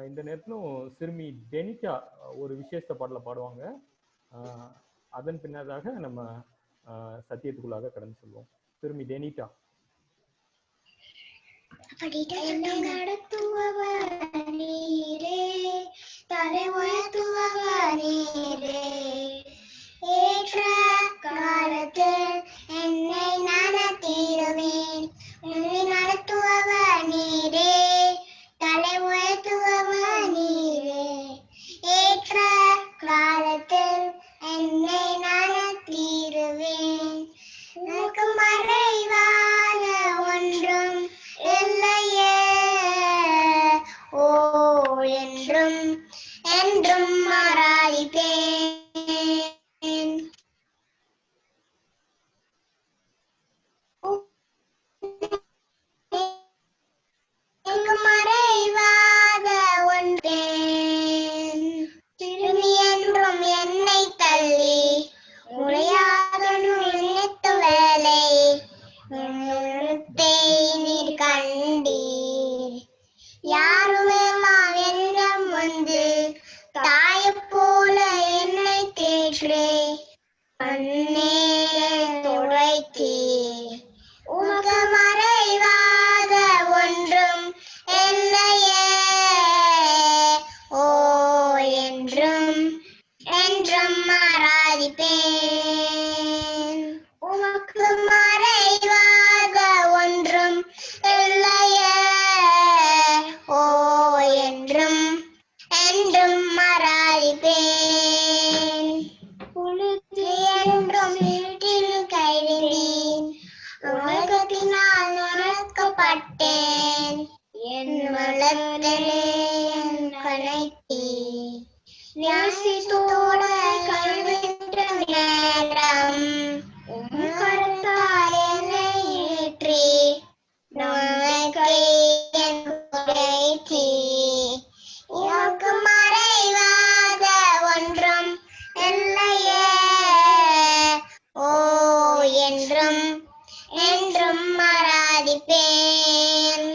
இந்த நேரத்திலும் சிறுமி டெனிகா ஒரு விசேஷ பாடல பாடுவாங்க. அதன் பின்னதாக நம்ம சத்தியத்துக்குள்ளாக கடந்து சொல்லுவோம். சிறுமி டெனிகா. ஏற்ற காலத்தில் என்னை நடத்திடுவேன். என்னை நடத்துபவர் நீரே, தலை உயர்த்துபவர் நீரே. ஏற்ற காலத்தில் என்னை நடத்திடுவேன். எனக்கு மறைவான ஒன்றும் இல்லையே, ஓ என்றும் என்றும் ஆராதிப்பேன். மறைவாத ஒன்றேன், திரும்பி என்றும் என்னை தள்ளி உரையாக நினைத்த வேலை நீர் கண்டீர். யாருமே மாவென்றம் வந்து தாய போல என்னை தேற்றே அன்னே துடைத்தீர். உமக்கு மறைவாத ஒன்றும் இல்லையே, ஓ என்றும் என்றும் ஆராதிப்பேன். உமக்கு மறைவாத ஒன்றும் இல்லையே, ஓ என்றும் என்றும் ஆராதிப்பேன். உனக்கு என்றும் வீட்டில் கைவிட்டேன், உலகத்தினால் நுழைக்கப்பட்டேன். என் வளர்த்தலே என் கணைத்தீ, நேசித்தோட கைவிட்ட நேரம் உம் கருத்தால் என்னை ஏற்றி என் குறைத்தீ. உமக்கு மறைவாத ஒன்றும் இல்லையே, ஓ என்றும் என்றும் ஆராதிப்பேன்.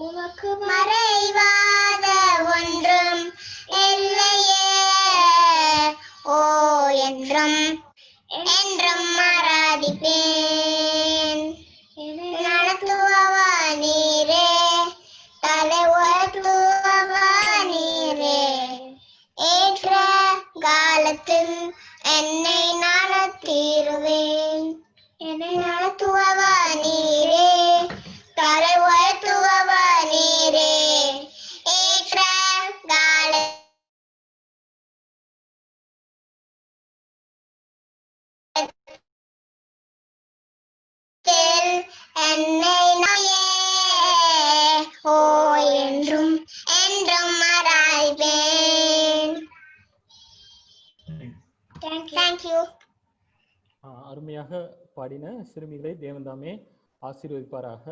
உமக்கு மறைவாத ஒன்றும் இல்லையே, ஓ என்றும் என்றும் ஆராதிப்பேன். நடத்துவவா நீரே, தலை உயர்த்துவவா நீரே. ஏற்ற காலத்தில் என்னை நடத்திடுவேன். என்னை நடத்துவவா நீரே, தலை உயர்த்துவவா நீரே. ஏற்ற காலத்தில் என்னை ஓ என்றும் என்றும் ஆராய்வேன். தேங்க்யூ. அருமையாக பாடின சிறுமிகளை தேவன்தாமே ஆசீர்வதிப்பாராக.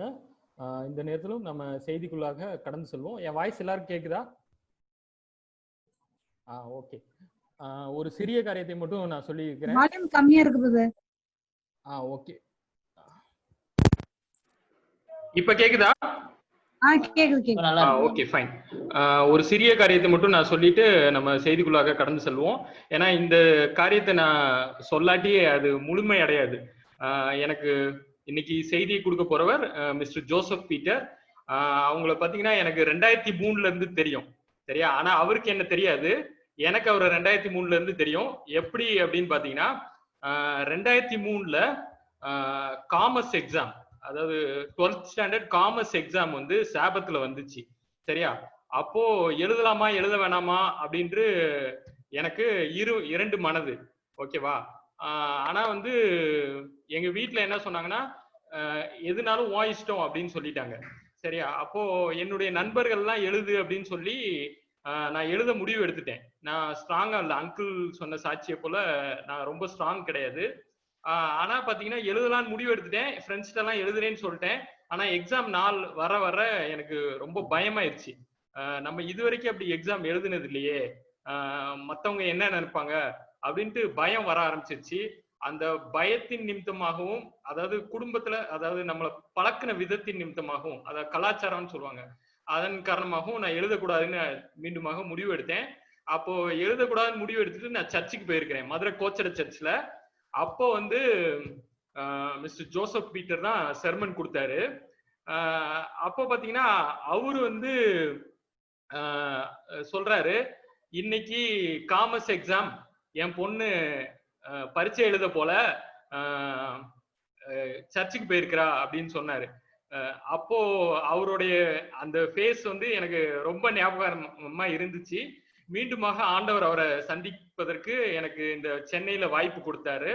இந்த நேரத்திலும் நம்ம செய்திக்குள்ளாக கடந்து செல்வோம். என் வாய்ஸ் எல்லாரும் கேக்குதா? ஓகே. ஒரு சிறிய காரியத்தை மட்டும் நான் சொல்லி இருக்கிறேன். வால்யூம் கம்மியா இருக்குது. ஓகே. இப்ப கேக்குதா? கேக்குது. Okay fine. ஒரு சிறிய காரியத்தை மட்டும் நான் சொல்லிட்டு நம்ம செய்திக்குள்ளாக கடந்து செல்வோம். ஏன்னா இந்த காரியத்தை நான் சொல்லாட்டி அது முழுமை அடையாது. எனக்கு இன்னைக்கு செய்தியை கொடுக்க போறவர் மிஸ்டர் ஜோசப் பீட்டர். அவங்கள பாத்தீங்கன்னா எனக்கு 2003 இருந்து தெரியும், சரியா? ஆனா அவருக்கு என்ன தெரியாது, எனக்கு அவர் 2003 இருந்து தெரியும். எப்படி அப்படின்னு பாத்தீங்கன்னா 2003 காமர்ஸ் எக்ஸாம், அதாவது 12th ஸ்டாண்டர்ட் காமர்ஸ் எக்ஸாம் வந்து சாபத்துல வந்துச்சு, சரியா? அப்போ எழுதலாமா எழுத வேணாமா அப்படின்ட்டு எனக்கு இரண்டு மனது, ஓகேவா? ஆனா வந்து எங்க வீட்டுல என்ன சொன்னாங்கன்னா, எதுனாலும் உன் இஷ்டம் அப்படின்னு சொல்லிட்டாங்க, சரியா? அப்போ என்னுடைய நண்பர்கள்லாம் எழுது அப்படின்னு சொல்லி நான் எழுத முடிவு எடுத்துட்டேன். நான் ஸ்ட்ராங்கா இல்லை, அங்கிள் சொன்ன சாட்சியை போல நான் ரொம்ப ஸ்ட்ராங் கிடையாது. ஆனா பாத்தீங்கன்னா எழுதலான்னு முடிவு எடுத்துட்டேன். ஃப்ரெண்ட்ஸ்கிட்ட எல்லாம் எழுதுறேன்னு சொல்லிட்டேன். ஆனா எக்ஸாம் நாள் வர வர எனக்கு ரொம்ப பயமாயிருச்சு. நம்ம இது வரைக்கும் அப்படி எக்ஸாம் எழுதுனது இல்லையே, மத்தவங்க என்ன நினைப்பாங்க அப்படின்ட்டு பயம் வர ஆரம்பிச்சிருச்சு. அந்த பயத்தின் நிமித்தமாகவும், அதாவது குடும்பத்துல, அதாவது நம்மளை பழக்கின விதத்தின் நிமித்தமாகவும், அதாவது கலாச்சாரம்னு சொல்லுவாங்க, அதன் காரணமாகவும் நான் எழுதக்கூடாதுன்னு மீண்டுமாக முடிவு எடுத்தேன். அப்போ எழுதக்கூடாதுன்னு முடிவு எடுத்துட்டு நான் சர்ச்சுக்கு போயிருக்கிறேன், மதுரை கோச்சட சர்ச்ல. அப்போ வந்து மிஸ்டர் ஜோசப் பீட்டர் தான் செர்மன் கொடுத்தாரு. அப்போ பாத்தீங்கன்னா அவரு வந்து சொல்றாரு, இன்னைக்கு காமர்ஸ் எக்ஸாம், என் பொண்ணு பரீட்சை எழுத போல சர்ச்சுக்கு போயிருக்கிறா அப்படின்னு சொன்னாரு. அப்போ அவருடைய அந்த ஃபேஸ் வந்து எனக்கு ரொம்ப ஞாபகமா இருந்துச்சு. மீண்டுமாக ஆண்டவர் அவரை சந்திப்பதற்கு எனக்கு இந்த சென்னையில வாய்ப்பு கொடுத்தாரு.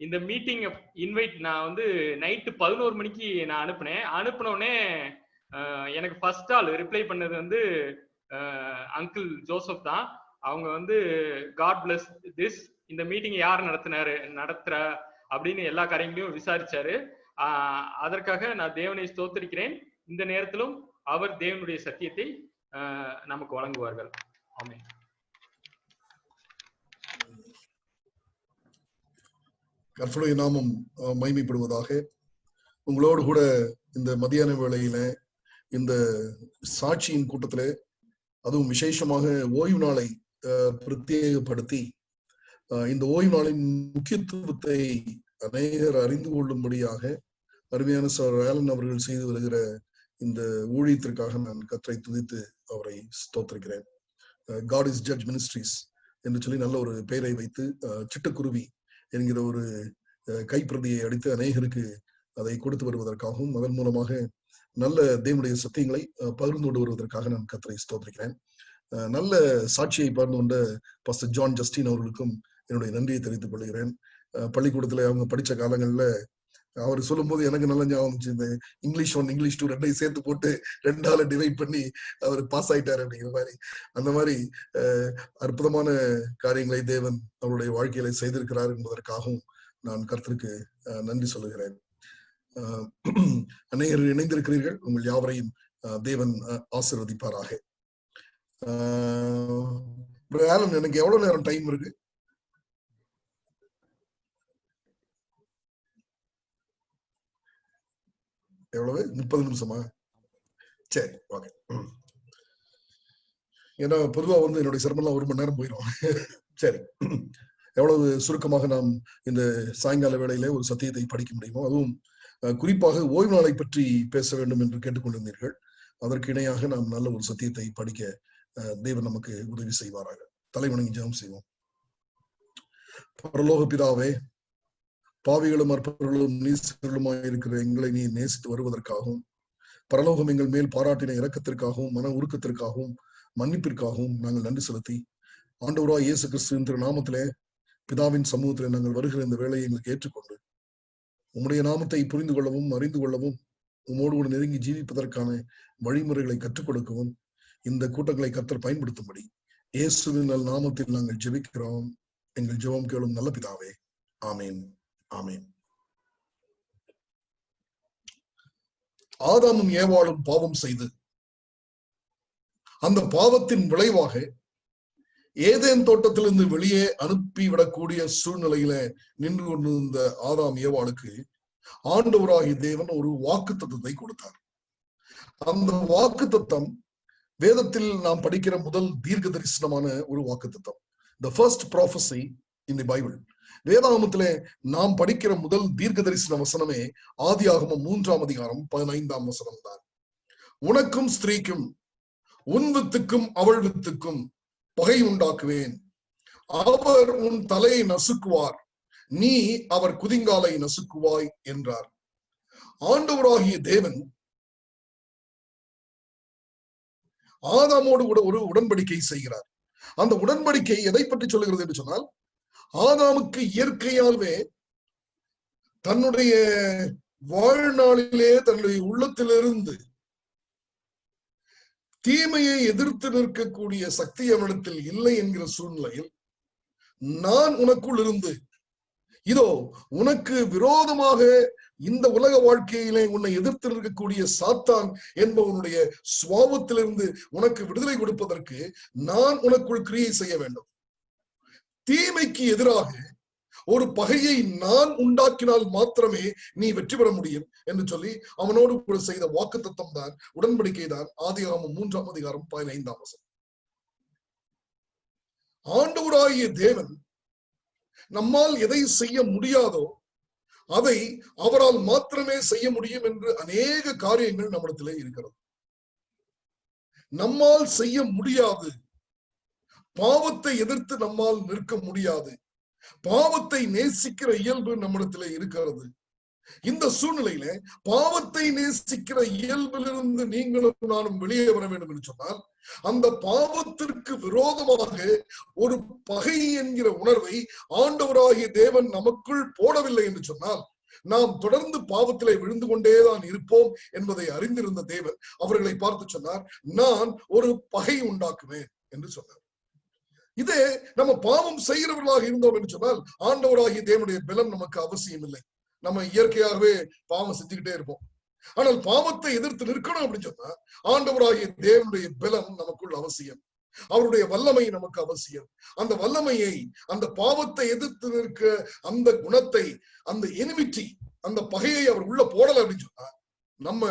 இந்த மீட்டிங் இன்வைட் நான் வந்து நைட்டு 11 மணிக்கு நான் அனுப்பினோடனே எனக்கு ஃபர்ஸ்ட் ஆள் ரிப்ளை பண்ணது வந்து அங்கிள் ஜோசப் தான். அவங்க வந்து காட் பிளஸ் திஸ், இந்த மீட்டிங் யார் நடத்துற அப்படின்னு எல்லா காரியங்களையும் விசாரிச்சாரு. அதற்காக நான் தேவனை ஸ்தோத்திரிக்கிறேன். இந்த நேரத்திலும் அவர் தேவனுடைய சத்தியத்தை நமக்கு வழங்குவார்கள். ஆமென். கர்த்தருடைய நாமம் மகிமைப்படுவதாக. உங்களோடு கூட இந்த மதியான வேளையில இந்த சாட்சியின் கூட்டத்திலே, அதுவும் விசேஷமாக ஓய்வு நாளை பிரத்யேகப்படுத்தி இந்த ஓய்வு நாளின் முக்கியத்துவத்தை அநேகர் அறிந்து கொள்ளும்படியாக அருமையான சார் ஆலன் அவர்கள் செய்து வருகிற இந்த ஊழியத்திற்காக நான் கர்த்தரை துதித்து அவரை ஸ்தோத்திரிக்கிறேன். காட் இஸ் ஜட்ஜ் மினிஸ்ட்ரிஸ் என்று சொல்லி நல்ல ஒரு பெயரை வைத்து சிட்டுக்குருவி என்கிற ஒரு கைப்பிரதியை அடித்து அநேகருக்கு அதை கொடுத்து வருவதற்காகவும் அதன் மூலமாக நல்ல தேவனுடைய சத்தியங்களை பகிர்ந்து கொண்டு வருவதற்காக நான் கர்த்தரை ஸ்தோத்திரிக்கிறேன். நல்ல சாட்சியை பகிர்ந்து கொண்ட பாஸ்டர் ஜான் ஜஸ்டின் அவர்களுக்கும் என்னுடைய நன்றியை தெரிவித்துக் கொள்கிறேன். பள்ளிக்கூடத்துல அவங்க படிச்ச காலங்கள்ல அவர் சொல்லும் போது எனக்கு நல்ல ஞாபகம், இந்த இங்கிலீஷ் 1 இங்கிலீஷ் 2 ரெண்டையும் சேர்த்து போட்டு 2ஆல டிவைட் பண்ணி அவர் பாஸ் ஆயிட்டாரு அப்படிங்கிற மாதிரி, அந்த மாதிரி அற்புதமான காரியங்களை தேவன் அவருடைய வாழ்க்கையில செய்திருக்கிறார் என்பதற்காகவும் நான் கர்த்தருக்கு நன்றி சொல்லுகிறேன். அநேகர் இணைந்திருக்கிறீர்கள். உங்கள் யாவரையும் தேவன் ஆசீர்வதிப்பாராக. ஆலன், எனக்கு எவ்வளவு நேரம் டைம் இருக்கு? எவ்வளவு? 30 நிமிஷமா? சரி, ஓகே. ஏன்னா பொதுவா வந்து என்னுடைய சிரமெல்லாம் 1 மணி நேரம் போயிடும். சரி, எவ்வளவு சுருக்கமாக நாம் இந்த சாயங்கால வேளையில ஒரு சத்தியத்தை படிக்க முடியுமோ, அதுவும் குறிப்பாக ஓய்வு நாளை பற்றி பேச வேண்டும் என்று கேட்டுக்கொண்டிருந்தீர்கள். அதற்கு இணையாக நாம் நல்ல ஒரு சத்தியத்தை படிக்க தேவன் நமக்கு உதவி செய்வாராக. தலைவணங்கி ஜெபம் செய்வோம். பரலோக பிதாவே, பாவிகளும் அற்பர்களும் நீசர்களுமாய் இருக்கிற எங்களை நீ நேசித்து வருவதற்காகவும், பரலோகம் எங்கள் மேல் பாராட்டின இரக்கத்திற்காகவும் மன உருக்கத்திற்காகவும் மன்னிப்பிற்காகவும் நாங்கள் நன்றி செலுத்தி, ஆண்டவராய் இயேசு கிறிஸ்துவின் திருநாமத்திலே பிதாவின் சமூகத்திலே நாங்கள் வருகிற இந்த வேலையை எங்களுக்கு ஏற்றுக்கொண்டு உம்முடைய நாமத்தை புரிந்து கொள்ளவும் அறிந்து கொள்ளவும் உம்மோடு கூட நெருங்கி ஜீவிப்பதற்கான வழிமுறைகளை கற்றுக் கொடுக்கவும் இந்த கூட்டங்களை கர்த்தர் பயன்படுத்தும்படி இயேசுவின் நாமத்தில் நாங்கள் ஜெபிக்கிறோம். எங்கள் ஜெபம் கேளும் நல்ல பிதாவே. ஆமேன், ஆமேன். ஆதாமும் ஏவாளும் பாவம் செய்து அந்த பாவத்தின் விளைவாக ஏதேன் தோட்டத்திலிருந்து வெளியே அனுப்பிவிடக்கூடிய சூழ்நிலையில நின்று கொண்டிருந்த ஆதாம் ஏவாளுக்கு ஆண்டவராகிய தேவன் ஒரு வாக்குத்தத்தத்தை கொடுத்தார். அந்த வாக்குத்தத்தம் வேதத்தில் நாம் படிக்கிற முதல் தீர்க்க தரிசனமான ஒரு வாக்குத்தத்தம். The first prophecy in the Bible. வேதாகமத்திலே நாம் படிக்கிற முதல் தீர்க்க தரிசன வசனமே ஆதியாகமம் 3ஆம் அதிகாரம் 15ஆம் வசனம் தான். உனக்கும் ஸ்திரீக்கும் உன் வித்துக்கும் அவள் வித்துக்கும் பகை உண்டாக்குவேன், அவர் உன் தலையை நசுக்குவார், நீ அவர் குதிங்காலை நசுக்குவாய் என்றார். ஆண்டவராகிய தேவன் ஆதாமோடு கூட ஒரு உடன்படிக்கை செய்கிறார். அந்த உடன்படிக்கை எதை பற்றி சொல்லுகிறது என்று சொன்னால், ஆதாமுக்கு இயற்கையாகவே தன்னுடைய வாழ்நாளிலே தன்னுடைய உள்ளத்திலிருந்து தீமையை எதிர்த்து நிற்கக்கூடிய சக்தி அவனிடத்தில் இல்லை என்கிற சூழ்நிலையில் நான் உனக்குள் இருந்து இதோ உனக்கு விரோதமாக இந்த உலக வாழ்க்கையிலே உன்னை எதிர்த்து நிற்கக்கூடிய சாத்தான் என்பவனுடைய சுவாபத்திலிருந்து உனக்கு விடுதலை கொடுப்பதற்கு நான் உனக்குள் கிரியை செய்ய வேண்டும். தீமைக்கு எதிராக ஒரு பகையை நான் உண்டாக்கினால் மாத்திரமே நீ வெற்றி பெற முடியும் என்று சொல்லி அவனோடு கூட செய்த வாக்குத்தத்தம் தான், உடன்படிக்கை தான். ஆதியாகமம் 3ஆம் அதிகாரம் 15ஆம் வசனம். ஆண்டவராகிய தேவன் நம்மால் எதை செய்ய முடியாதோ அதை அவரால் மாத்திரமே செய்ய முடியும் என்று அநேக காரியங்கள் நம்மிடத்திலே இருக்கிறது. நம்மால் செய்ய முடியாது, பாவத்தை எதிர்த்து நம்மால் நிற்க முடியாது, பாவத்தை நேசிக்கிற இயல்பு நம்மிடத்திலே இருக்கிறது. இந்த சூழ்நிலையில பாவத்தை நேசிக்கிற இயல்பிலிருந்து நீங்களும் நானும் வெளியே வர வேண்டும் என்று சொன்னால், அந்த பாவத்திற்கு விரோதமாக ஒரு பகை என்கிற உணர்வை ஆண்டவராகிய தேவன் நமக்குள் போடவில்லை என்று சொன்னால், நாம் தொடர்ந்து பாவத்திலே விழுந்து கொண்டேதான் இருப்போம் என்பதை அறிந்திருந்த தேவன் அவர்களை பார்த்து சொன்னார், நான் ஒரு பகை உண்டாக்குவேன் என்று சொன்னார். இதே நம்ம பாவம் செய்கிறவர்களாக இருந்தோம் என்று சொன்னால் ஆண்டவராகிய தேவனுடைய பலம் நமக்கு அவசியம் இல்லை. நம்ம இயற்கையாகவே பாவம் செஞ்சுக்கிட்டே இருப்போம். ஆனால் பாவத்தை எதிர்த்து நிற்கணும் அப்படின்னு சொன்னா ஆண்டவராகிய தேவனுடைய பலம் நமக்குள் அவசியம். அவருடைய வல்லமை நமக்கு அவசியம். அந்த வல்லமையை, அந்த பாவத்தை எதிர்த்து நிற்க அந்த குணத்தை, அந்த எனிமிட்டி, அந்த பகையை அவர் உள்ள போடல அப்படின்னு சொன்னா நம்ம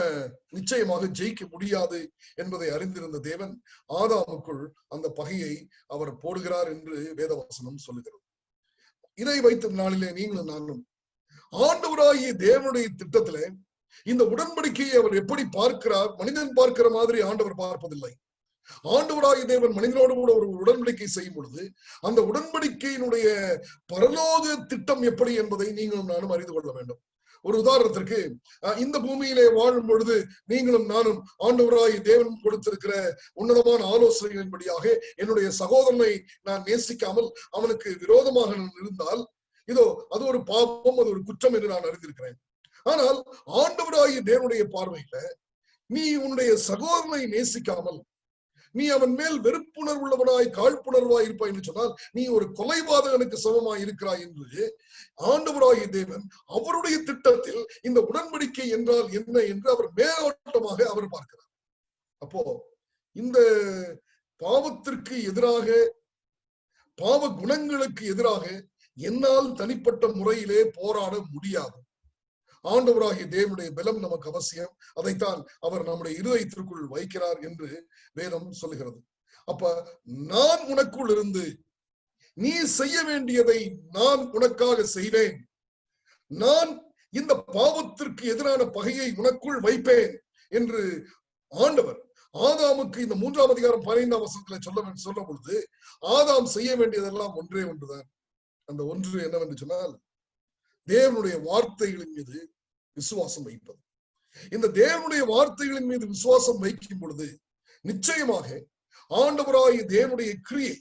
நிச்சயமாக ஜெயிக்க முடியாது என்பதை அறிந்திருந்த தேவன் ஆதாமுக்குள் அந்த பகையை அவர் போடுகிறார் என்று வேதவசனம் சொல்லுகிறது. இதை வைத்த நாளிலே நீங்களும் நானும் ஆண்டவராகிய தேவனுடைய திட்டத்துல இந்த உடன்படிக்கையை அவர் எப்படி பார்க்கிறார்? மனிதன் பார்க்கிற மாதிரி ஆண்டவர் பார்ப்பதில்லை. ஆண்டவராகிய தேவன் மனிதனோடு கூட ஒரு உடன்படிக்கை செய்யும் பொழுது அந்த உடன்படிக்கையினுடைய பரலோக திட்டம் எப்படி என்பதை நீங்களும் நானும் அறிந்து கொள்ள வேண்டும். ஒரு உதாரணத்திற்கு, இந்த பூமியிலே வாழும் பொழுது நீங்களும் நானும் ஆண்டவராகிய தேவன் கொடுத்திருக்கிற உன்னதமான ஆலோசனைகளின்படியாக என்னுடைய சகோதரனை நான் நேசிக்காமல் அவனுக்கு விரோதமாக நான் இருந்தால் இதோ அது ஒரு பாவம், அது ஒரு குற்றம் என்று நான் அறிந்திருக்கிறேன். ஆனால் ஆண்டவராகிய தேவனுடைய பார்வையில நீ உன்னுடைய சகோதரனை நேசிக்காமல் நீ அவன் மேல் வெறுப்புணர்வுள்ளவனாய் காழ்ப்புணர்வாய் இருப்பாய் என்று சொன்னால் நீ ஒரு கொலைபாதகனுக்கு சமமாய் இருக்கிறாய் என்று ஆண்டவராகிய தேவன் அவருடைய திட்டத்தில் இந்த உடன்படிக்கை என்றால் என்ன என்று அவர் மேலோட்டமாக அவர் பார்க்கிறார். அப்போ இந்த பாவத்திற்கு எதிராக, பாவ குணங்களுக்கு எதிராக என்னால் தனிப்பட்ட முறையிலே போராட முடியாது. ஆண்டவராகிய தேவனுடைய பலம் நமக்கு அவசியம். அதைத்தான் அவர் நம்முடைய இருதயத்திற்குள் வைக்கிறார் என்று வேதம் சொல்லுகிறது. அப்ப நான் உனக்குள் இருந்து நீ செய்ய வேண்டியதை நான் உனக்காக செய்வேன், நான் இந்த பாவத்திற்கு எதிரான பகையை உனக்குள் வைப்பேன் என்று ஆண்டவர் ஆதாமுக்கு இந்த 3ஆம் அதிகாரம் 15ஆம் வசனத்துல சொல்ல பொழுது ஆதாம் செய்ய வேண்டியதெல்லாம் ஒன்றே ஒன்றுதான். அந்த ஒன்று என்னவென்று சொன்னால் தேவனுடைய வார்த்தைகளின் மீது விசுவாசம் வைப்பது. இந்த தேவனுடைய வார்த்தைகளின் மீது விசுவாசம் வைக்கும் பொழுது நிச்சயமாக ஆண்டவராகிய தேவனுடைய கிரியை,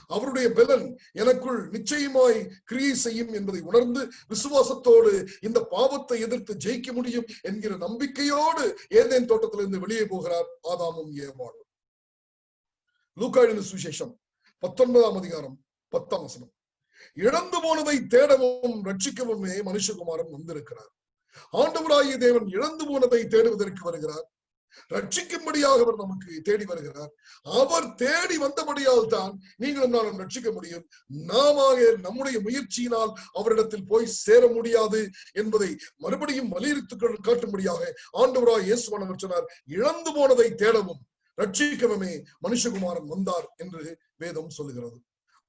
அவருடைய பலன் எனக்குள் நிச்சயமாய் கிரியை செய்யும் என்பதை உணர்ந்து விசுவாசத்தோடு இந்த பாவத்தை எதிர்த்து ஜெயிக்க முடியும் என்கிற நம்பிக்கையோடு ஏதேன் தோட்டத்திலிருந்து வெளியே போகிறார் ஆதாமும் ஏவாளும். லூக்கா எழுதின சுவிசேஷம் 19ஆம் அதிகாரம் 10ஆம் வசனம். இழந்து போனதை தேடவும் ரட்சிக்கவுமே மனுஷகுமாரன் வந்திருக்கிறார். ஆண்டவராகிய தேவன் இழந்து போனதை தேடுவதற்கு வருகிறார். ரட்சிக்கும்படியாக அவர் நமக்கு தேடி வருகிறார். அவர் தேடி வந்தபடியால் தான் நீங்களும் நானும் ரட்சிக்க முடியும். நாம நம்முடைய முயற்சியினால் அவரிடத்தில் போய் சேர முடியாது என்பதை மறுபடியும் வலியுறுத்தி காட்டும்படியாக ஆண்டவராய் இயேசுவானவர் சொன்னார், இழந்து போனதை தேடவும் ரட்சிக்கவுமே மனுஷகுமாரன் வந்தார் என்று வேதம் சொல்லுகிறது.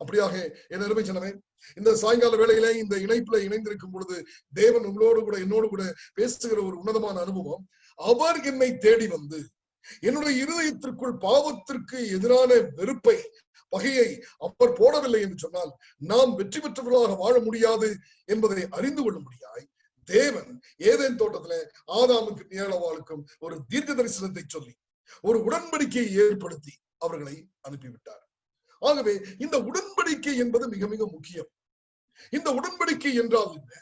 அப்படியாக என் அருமை ஜனமே, இந்த சாயங்கால வேளையில இந்த இணைப்புல இணைந்திருக்கும் பொழுது தேவன் உங்களோடு கூட என்னோடு கூட பேசுகிற ஒரு உன்னதமான அனுபவம். அவர் என்னை தேடி வந்து என்னுடைய இருதயத்திற்குள் பாவத்திற்கு எதிரான வெறுப்பை, பகையை அவர் போடவில்லை என்று சொன்னால் நாம் வெற்றி பெற்றவர்களாக வாழ முடியாது என்பதை அறிந்து கொள்ளும்படியாய் தேவன் ஏதேன் தோட்டத்துல ஆதாமுக்கு ஏவாளுக்கும் ஒரு தீர்க்க தரிசனத்தை சொல்லி ஒரு உடன்படிக்கையை ஏற்படுத்தி அவர்களை அனுப்பிவிட்டார். ஆகவே இந்த உடன்படிக்கை என்பது மிக மிக முக்கியம். இந்த உடன்படிக்கை என்றால் என்ன?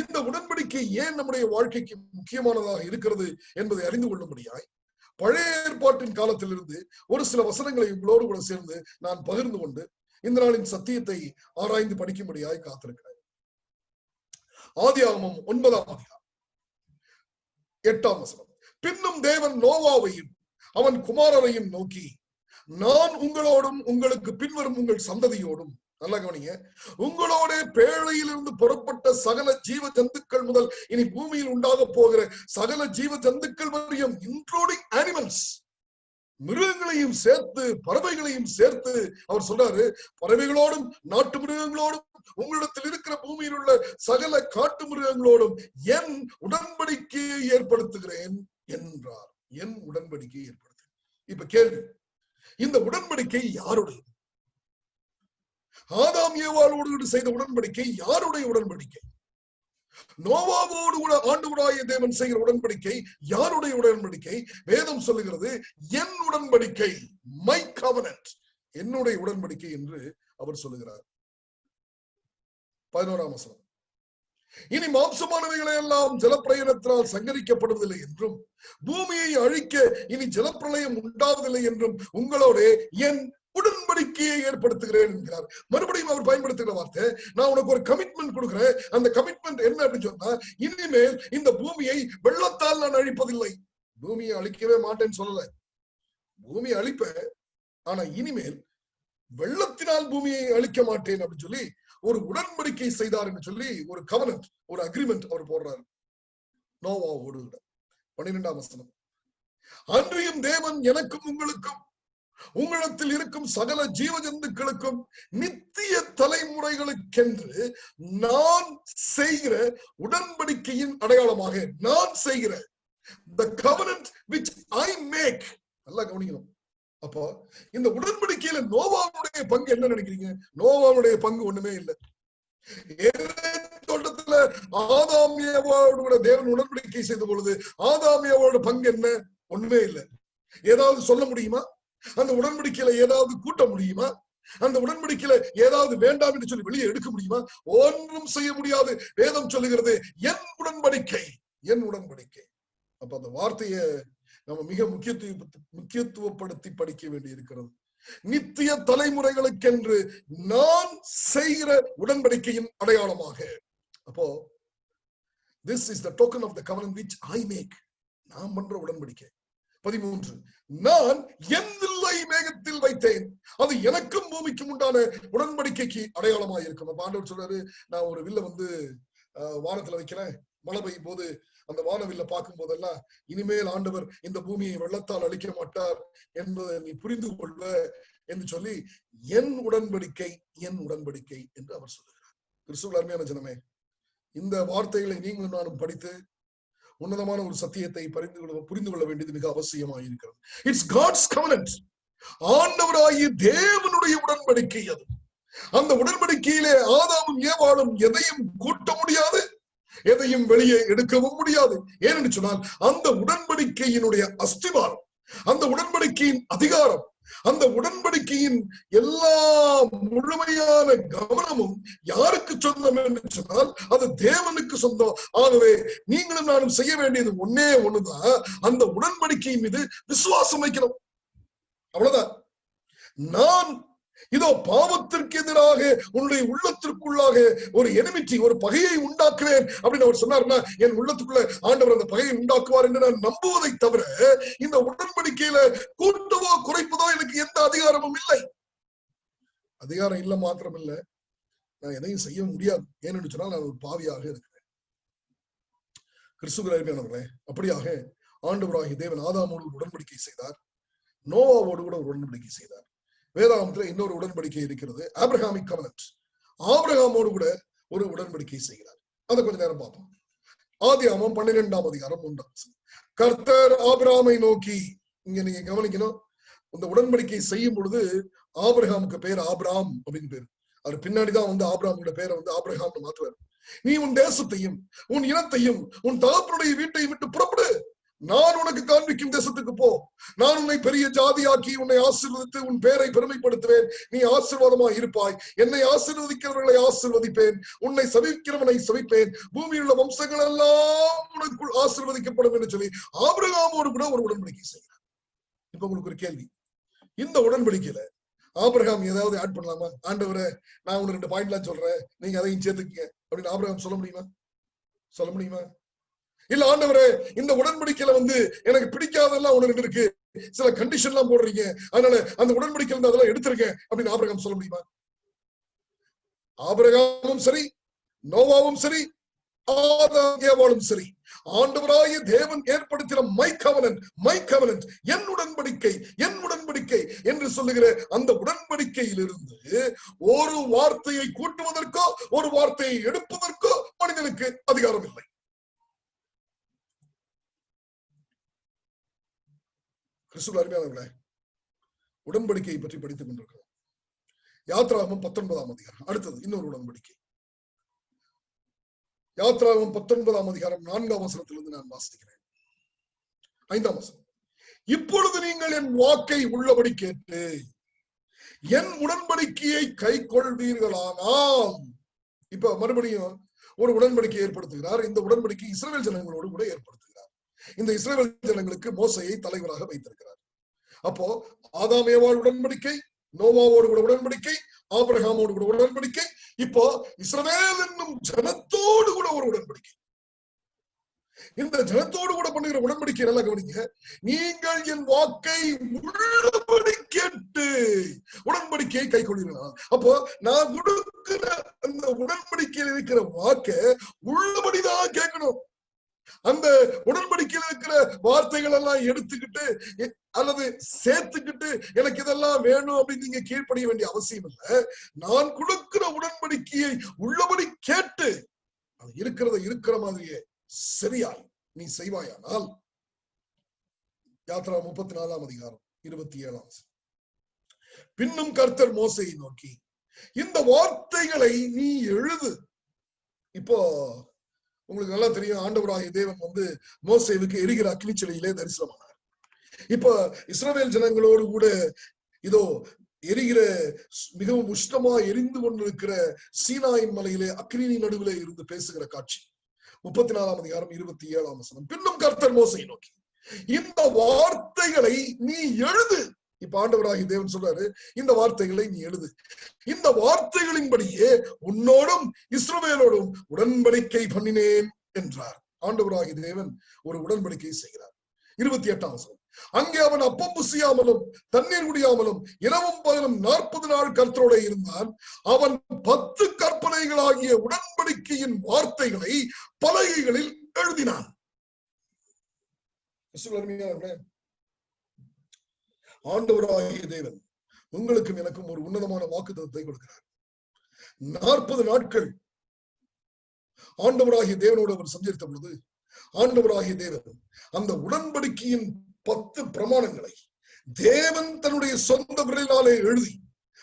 இந்த உடன்படிக்கை ஏன் நம்முடைய வாழ்க்கைக்கு முக்கியமானதாக இருக்கிறது என்பதை அறிந்து கொள்ளும்படியாய் பழைய ஏற்பாட்டின் காலத்திலிருந்து ஒரு சில வசனங்களை உங்களோடு கூட சேர்ந்து நான் பகிர்ந்து கொண்டு இந்த நாளின் சத்தியத்தை ஆராய்ந்து படிக்கும்படியாய் காத்திருக்கிறேன். ஆதியாகமம் 9ஆம் அதிகாரம் 8ஆம் வசனம். பின்னும் தேவன் நோவாவையும் அவன் குமாரரையும் நோக்கி, நான் உங்களோடும் உங்களுக்கு பின்வரும் உங்கள் சந்ததியோடும், நல்லா கவனிங்க, உங்களோட பேழையிலிருந்து புறப்பட்ட சகல ஜீவ ஜந்துக்கள் முதல் இனி பூமியில் உண்டாக போகிற சகல ஜீவ ஜந்துக்கள் வரையும், இன்க்ளூடிங் அனிமல்ஸ், மிருகங்களையும் சேர்த்து பறவைகளையும் சேர்த்து அவர் சொல்றாரு, பறவைகளோடும் நாட்டு மிருகங்களோடும் உங்களிடத்தில் இருக்கிற பூமியில் உள்ள சகல காட்டு மிருகங்களோடும் என் உடன்படிக்கையை ஏற்படுத்துகிறேன் என்றார். என் உடன்படிக்கையை ஏற்படுத்து. இப்ப கேள்வி, இந்த உடன்படிக்கை யாருடைய? ஆதாம் ஏவாளோடு செய்த உடன்படிக்கை யாருடைய உடன்படிக்கை? நோவாவோடு கூட ஆண்டவராகிய தேவன் செய்கிற உடன்படிக்கை யாருடைய உடன்படிக்கை? வேதம் சொல்லுகிறது என் உடன்படிக்கை, மை கவனன்ட், என்னுடைய உடன்படிக்கை என்று அவர் சொல்லுகிறார். 11ஆம் வசனம். இனி மாம்சமானவைகளை எல்லாம் ஜலப்பிரளயத்தினால் சங்கரிக்கப்படுவதில்லை என்றும் பூமியை அழிக்க இனி ஜலப்பிரளயம் உண்டாவதில்லை என்றும் உங்களோட என் உடன்படிக்கையை ஏற்படுத்துகிறேன் என்கிறார். மறுபடியும் அவர் பயன்படுத்துகிற வார்த்தை, நான் உனக்கு ஒரு கமிட்மெண்ட் கொடுக்கிறேன். அந்த கமிட்மெண்ட் என்ன அப்படின்னு சொன்னா, இனிமேல் இந்த பூமியை வெள்ளத்தால் நான் அழிப்பதில்லை. பூமியை அழிக்கவே மாட்டேன்னு சொல்லல, பூமியை அழிப்பேன், ஆனா இனிமேல் வெள்ளத்தினால் பூமியை அழிக்க மாட்டேன் அப்படின்னு சொல்லி ஒரு உடன்படிக்கை செய்தார் என்று சொல்லி ஒரு கவனன்ட், ஒரு அக்ரிமெண்ட் அவர் போடுறாரு நோவாவோடு. 12ஆம் வசனம். அன்றியும் தேவன் எனக்கும் உங்களுக்கும் உங்களிடத்தில் இருக்கும் சகல ஜீவ ஜந்துக்களுக்கும் நித்திய தலைமுறைகளுக்கென்று நான் செய்கிற உடன்படிக்கையின் அடையாளமாக, நான் செய்கிற the covenant which I make. நல்லா கவனிக்கணும். அப்போ இந்த உடன்படிக்கையில நோவாவுடைய பங்கு என்ன நினைக்கிறீங்க? நோவாவுடைய பங்கு ஒண்ணுமே இல்லை. தோட்டத்துல ஆதாம் ஏவாளோடு தேவன் உடன்படிக்கை செய்த பொழுது ஆதாம் ஏவாளோட பங்கு என்ன? ஒண்ணுமே இல்லை. ஏதாவது சொல்ல முடியுமா? அந்த உடன்படிக்கையில ஏதாவது கூட்ட முடியுமா? அந்த உடன்படிக்கையில ஏதாவது வேண்டாம் என்று சொல்லி வெளியே எடுக்க முடியுமா? ஒன்றும் செய்ய முடியாது. வேதம் சொல்லுகிறது என் உடன்படிக்கை, என் உடன்படிக்கை. அப்ப அந்த வார்த்தையை நம்ம மிக முக்கியத்துவப்படுத்தி படிக்க வேண்டி இருக்கிறது. நித்திய தலைமுறைகளுக்கென்று நான் செய்கிற உடன்படிக்கையின் அடையாளமாக. அப்போ this is the token of the covenant which I make. நான் பண்ற உடன்படிக்கை. 13. நான் என் வில்லை மேகத்தில் வைத்தேன், அது எனக்கும் பூமிக்கும் உண்டான உடன்படிக்கைக்கு அடையாளமாக இருக்கும். அப்ப ஆண்டவர் சொல்றாரு, நான் ஒரு வில்ல வானத்துல வைக்கிறேன், மழை பெய்யும் போது அந்த வானவில்ல பார்க்கும் போதெல்லாம் இனிமேல் ஆண்டவர் இந்த பூமியை வெள்ளத்தால் அழிக்க மாட்டார் என்பதை நீ புரிந்து கொள்வ என்று சொல்லி என் உடன்படிக்கை, என் உடன்படிக்கை என்று அவர் சொல்லுகிறார். கிறிஸ்துவுக்குள் அருமையான ஜனமே, இந்த வார்த்தைகளை நீங்களும் நானும் படித்து உன்னதமான ஒரு சத்தியத்தை புரிந்து கொள்ள வேண்டியது மிக அவசியமாக இருக்கிறது. It's God's covenant. ஆண்டவராகிய தேவனுடைய உடன்படிக்கை அது. அந்த உடன்படிக்கையிலே ஆதாமும் ஏவாளும் எதையும் கூட்ட முடியாது, எதையும் வெளியே எடுக்கவும் முடியாது. ஏனென்று சொன்னால் அந்த உடன்படிக்கையினுடைய அஸ்திவாரம், அந்த உடன்படிக்கையின் அதிகாரம், அந்த உடன்படிக்கையின் எல்லா முழுமையான கவனமும் யாருக்கு சொந்தம் என்று சொன்னால் அது தேவனுக்கு சொந்தம். ஆகவே நீங்களும் நானும் செய்ய வேண்டியது ஒன்னே ஒண்ணுதான், அந்த உடன்படிக்கையின் மீது விசுவாசம் வைக்கணும். அவ்வளவுதான். நான் இதோ பாவத்திற்கு எதிராக உன்னுடைய உள்ளத்திற்குள்ளாக ஒரு எனிமிட்டி, ஒரு பகையை உண்டாக்குவேன் அப்படின்னு அவர் சொன்னார்னா என் உள்ளத்துக்குள்ள ஆண்டவர் அந்த பகையை உண்டாக்குவார் என்று நான் நம்புவதை தவிர இந்த உடன்படிக்கையில கூட்டவோ குறைப்பதோ எனக்கு எந்த அதிகாரமும் இல்லை. அதிகாரம் இல்ல மாத்திரம் இல்ல, நான் எதையும் செய்ய முடியாது. ஏன்னு சொன்னால் நான் ஒரு பாவியாக இருக்கிறேன். கிறிஸ்துவுக்குள் அருமையானவர்களே, அப்படியாக ஆண்டவராகிய தேவன் ஆதாமோடு ஒரு உடன்படிக்கை செய்தார், நோவாவோடு கூட ஒரு உடன்படிக்கை செய்தார். வேதாகமத்துல இன்னொரு உடன்படிக்கை இருக்கிறது, ஆபிரகாமிக் கவனன்ட். ஆபிரகாமோடு கூட ஒரு உடன்படிக்கை செய்கிறார். அதை கொஞ்ச நேரம் பார்ப்போம். ஆதியாகமம் 12ஆம் அதிகாரம் 1. கர்த்தர் ஆபிரகாமை நோக்கி, இங்க நீங்க கவனிக்கணும், இந்த உடன்படிக்கை செய்யும் பொழுது ஆபிரகாமுக்கு பேர் ஆபிராம் அப்படின்னு பேரு. அது பின்னாடிதான் ஆபிரகாமுடைய பேரை ஆபிரகாம்னு மாற்றுவார். நீ உன் தேசத்தையும் உன் இனத்தையும் உன் தகப்பனுடைய வீட்டையும் விட்டு புறப்படு, நான் உனக்கு காண்பிக்கும் தேசத்துக்கு போ, நான் உன்னை பெரிய ஜாதியாக்கி உன்னை ஆசீர்வதித்து உன் பேரை பெருமைப்படுத்துவேன், நீ ஆசீர்வாதமாய் இருப்பாய், என்னை ஆசீர்வதிக்கிறவர்களை ஆசீர்வதிப்பேன், உன்னை சபிக்கிறவனை சபிப்பேன், பூமியில் உள்ள வம்சங்கள் எல்லாம் உனக்குள் ஆசீர்வதிக்கப்படும் என்று சொல்லி ஆபிரகாமோடு கூட ஒரு உடன்படிக்கை செய்கிறார். இப்ப உங்களுக்கு ஒரு கேள்வி, இந்த உடன்படிக்கையில ஆபிரகாம் ஏதாவது ஆட் பண்ணலாமா? ஆண்டவரே நான் உனக்கு 2 பாயிண்ட்லாம் சொல்றேன், நீங்க அதையும் சேர்த்துக்கீங்க அப்படின்னு ஆபிரகாம் சொல்ல முடியுமா? சொல்ல முடியுமா? இல்ல ஆண்டவரே இந்த உடன்படிக்கையில எனக்கு பிடிக்காதெல்லாம் ஒண்ணு இருக்கு, சில கண்டிஷன் எல்லாம் போடுறீங்க, அதனால அந்த உடன்படிக்கையில அதெல்லாம் எடுத்திருக்கேன் அப்படின்னு ஆபிரகாம் சொல்ல முடியுமா? ஆபிரகாமும் சரி, நோவாவும் சரி, ஆதாம் ஏவாளும் சரி, ஆண்டவராகிய தேவன் ஏற்படுத்தின மை கவனன்ட் என் உடன்படிக்கை என்று சொல்லுகிற அந்த உடன்படிக்கையிலிருந்து ஒரு வார்த்தையை கூட்டுவதற்கோ ஒரு வார்த்தையை எடுப்பதற்கோ மனிதனுக்கு அதிகாரம் இல்லை. கிறிஸ்துவுக்குள் அருமையானவர்களே, உடன்படிக்கையை பற்றி படித்துக் கொண்டிருக்கிறோம். யாத்ராகமம் 19ஆம் அதிகாரம். அடுத்தது இன்னொரு உடன்படிக்கை. யாத்ராகமம் 19ஆம் அதிகாரம் 4ஆம் வசனத்திலிருந்து நான் வாசிக்கிறேன். 5ஆம் வசனம். இப்பொழுது நீங்கள் என் வாக்கை உள்ளபடி கேட்டு என் உடன்படிக்கையை கை கொள்வீர்களானால், இப்ப மறுபடியும் ஒரு உடன்படிக்கை ஏற்படுத்துகிறார். இந்த உடன்படிக்கை இஸ்ரவேல் ஜனங்களோடு கூட ஏற்படுத்துகிறார். இந்த இஸ்ரவேல் ஜனங்களுக்கு மோசையை தலைவராக வைத்திருக்கிறார். அப்போ ஆதாம் ஏவாள் உடன்படிக்கை, நோவாவோடு கூட உடன்படிக்கை, ஆபிரகாமோடு கூட உடன்படிக்கை, இப்போ இஸ்ரவேல் என்னும் ஜனத்தோடு கூட ஒரு உடன்படிக்கை. இந்த ஜனத்தோடு கூட பண்ணுகிற உடன்படிக்கை நல்லா கவனிங்க. நீங்கள் என் வாக்கை உள்ளபடி கேட்டு உடன்படிக்கையை கை கொள்கிறீர்கள். அப்போ நான் கொடுக்கிற அந்த உடன்படிக்கையில் இருக்கிற வாக்க உள்ளபடிதான் கேட்கணும். அந்த உடன்படிக்கையில் இருக்கிற வார்த்தைகள் எல்லாம் எடுத்துக்கிட்டு அல்லது சேர்த்துக்கிட்டு எனக்கு இதெல்லாம் வேணும் அப்படின்னு நீங்க கீழ்ப்படிய வேண்டிய அவசியம் இல்லை. நான் கொடுக்கிற உடன்படிக்கையை உள்ளபடி கேட்டு அது இருக்கிற மாதிரியே சரியாய் நீ செய்வாயானால், யாத்ரா 34ஆம் அதிகாரம் 27ஆம். பின்னும் கர்த்தர் மோசையை நோக்கி இந்த வார்த்தைகளை நீ எழுது. இப்போ உங்களுக்கு நல்லா தெரியும், ஆண்டவராகிய தேவன் மோசேவுக்கு எரிகிற அக்னிச்சிலையிலே தரிசனமானார். இப்ப இஸ்ரவேல் ஜனங்களோடு கூட இதோ எரிகிற மிகவும் உஷ்ணமா எரிந்து கொண்டிருக்கிற சீனாயின் மலையிலே அக்னி நடுவிலே இருந்து பேசுகிற காட்சி. 34ஆம் அதிகாரம் 27ஆம் வசனம். பின்னும் கர்த்தர் மோசையை நோக்கி இந்த வார்த்தைகளை நீ எழுது. இப்ப ஆண்டவராகிய தேவன் சொல்றாரு, இந்த வார்த்தைகளை நீ எழுது. இந்த வார்த்தைகளின்படியே உன்னோடும் இஸ்ரவேலோடும் உடன்படிக்கை பண்ணினேன் என்றார். ஆண்டவராகிய தேவன் ஒரு உடன்படிக்கை செய்கிறார். 28ஆம் வசனம். அங்கே அவன் அப்பம் புசியாமலும் தண்ணீர் குடியாமலும் இரவும் பகலும் 40 நாள் கர்த்தரோட இருந்தான். அவன் 10 கற்பனைகளாகிய உடன்படிக்கையின் வார்த்தைகளை பலகைகளில் எழுதினான். ஆண்டவராகிய தேவன் உங்களுக்கும் எனக்கும் ஒரு உன்னதமான வாக்குத்தத்தத்தை கொடுக்கிறார். 40 நாட்கள் ஆண்டவராகிய தேவனோடு அவர் சஞ்சரித்த பொழுது ஆண்டவராகிய தேவன் அந்த உடன்படிக்கையின் 10 பிரமாணங்களை தேவன் தன்னுடைய சொந்த விரலினாலே எழுதி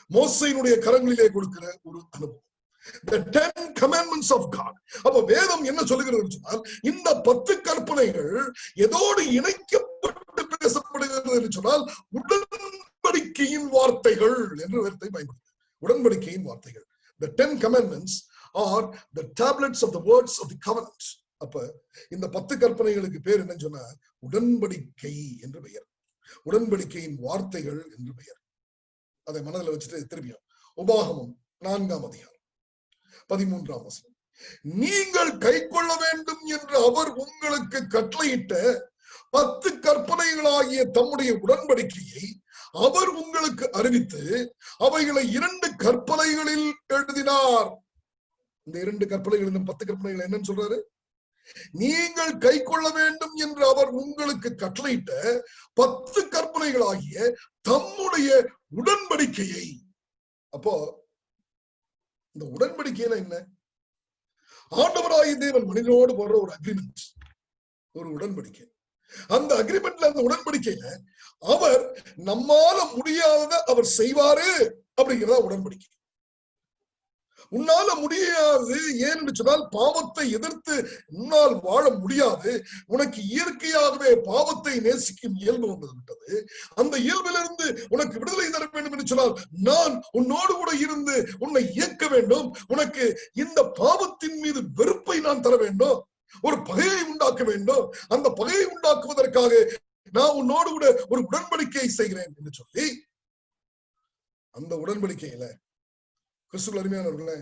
மோசேயினுடைய கரங்களிலே கொடுக்கிற ஒரு அனுபவம். The 10 commandments of God. அப்ப வேதம் என்ன சொல்லுகிறது சொன்னால், இந்த 10 கற்பனைகள் எதோடு இணைக்கப்பட்டு பேசப்படுகிறது என்று சொன்னால் உடன்படிக்கையின் வார்த்தைகள் என்று வேதத்தை பயன்படுத்து. உடன்படிக்கையின் வார்த்தைகள். The 10 commandments are the tablets of the words of the covenant. அப்ப இந்த 10 கற்பனைகளுக்கு பேர் என்ன சொன்னா உடன்படிக்கை என்று பெயர். உடன்படிக்கையின் வார்த்தைகள் என்று பெயர். அதை மனதில் வச்சுட்டு திரும்பியும் உபாகமம் 4ஆம் அதிகாரம் 13ஆம் வசனம். நீங்கள் கை கொள்ள வேண்டும் என்று அவர் உங்களுக்கு கட்டளையிட்ட 10 கற்பனைகளாகிய தம்முடைய உடன்படிக்கையை அவர் உங்களுக்கு அறிவித்து அவைகளை 2 கற்பனைகளில் எழுதினார். இந்த 2 கற்பனைகளிலும் 10 கற்பனைகள் என்னன்னு சொல்றாரு? நீங்கள் கை கொள்ள வேண்டும் என்று அவர் உங்களுக்கு கட்டளையிட்ட 10 கற்பனைகளாகிய தம்முடைய உடன்படிக்கையை. அப்போ இந்த உடன்படிக்கையில என்ன? ஆண்டவராகிய தேவன் மனிதனோடு போடுற ஒரு அக்ரிமெண்ட், ஒரு உடன்படிக்கை. அந்த அக்ரிமெண்ட்ல, அந்த உடன்படிக்கையில அவர் நம்மால முடியாததை அவர் செய்வாரு அப்படிங்கிறதா உடன்படிக்கை. உன்னால முடியாது. ஏன்னு சொன்னால் பாவத்தை எதிர்த்து உன்னால் வாழ முடியாது. உனக்கு இயற்கையாகவே பாவத்தை நேசிக்கும் இயல்பு வந்துவிட்டது. அந்த இயல்பிலிருந்து உனக்கு விடுதலை தர வேண்டும் என்று சொன்னால் நான் உன்னோடு கூட இருந்து உன்னை இயக்க வேண்டும். உனக்கு இந்த பாவத்தின் மீது வெறுப்பை நான் தர வேண்டும், ஒரு பகையை உண்டாக்க வேண்டும். அந்த பகையை உண்டாக்குவதற்காக நான் உன்னோடு கூட ஒரு உடன்படிக்கையை செய்கிறேன் என்று சொல்லி, அந்த உடன்படிக்கையில கிறிஸ்துவுக்குள் அருமையானவர்களே,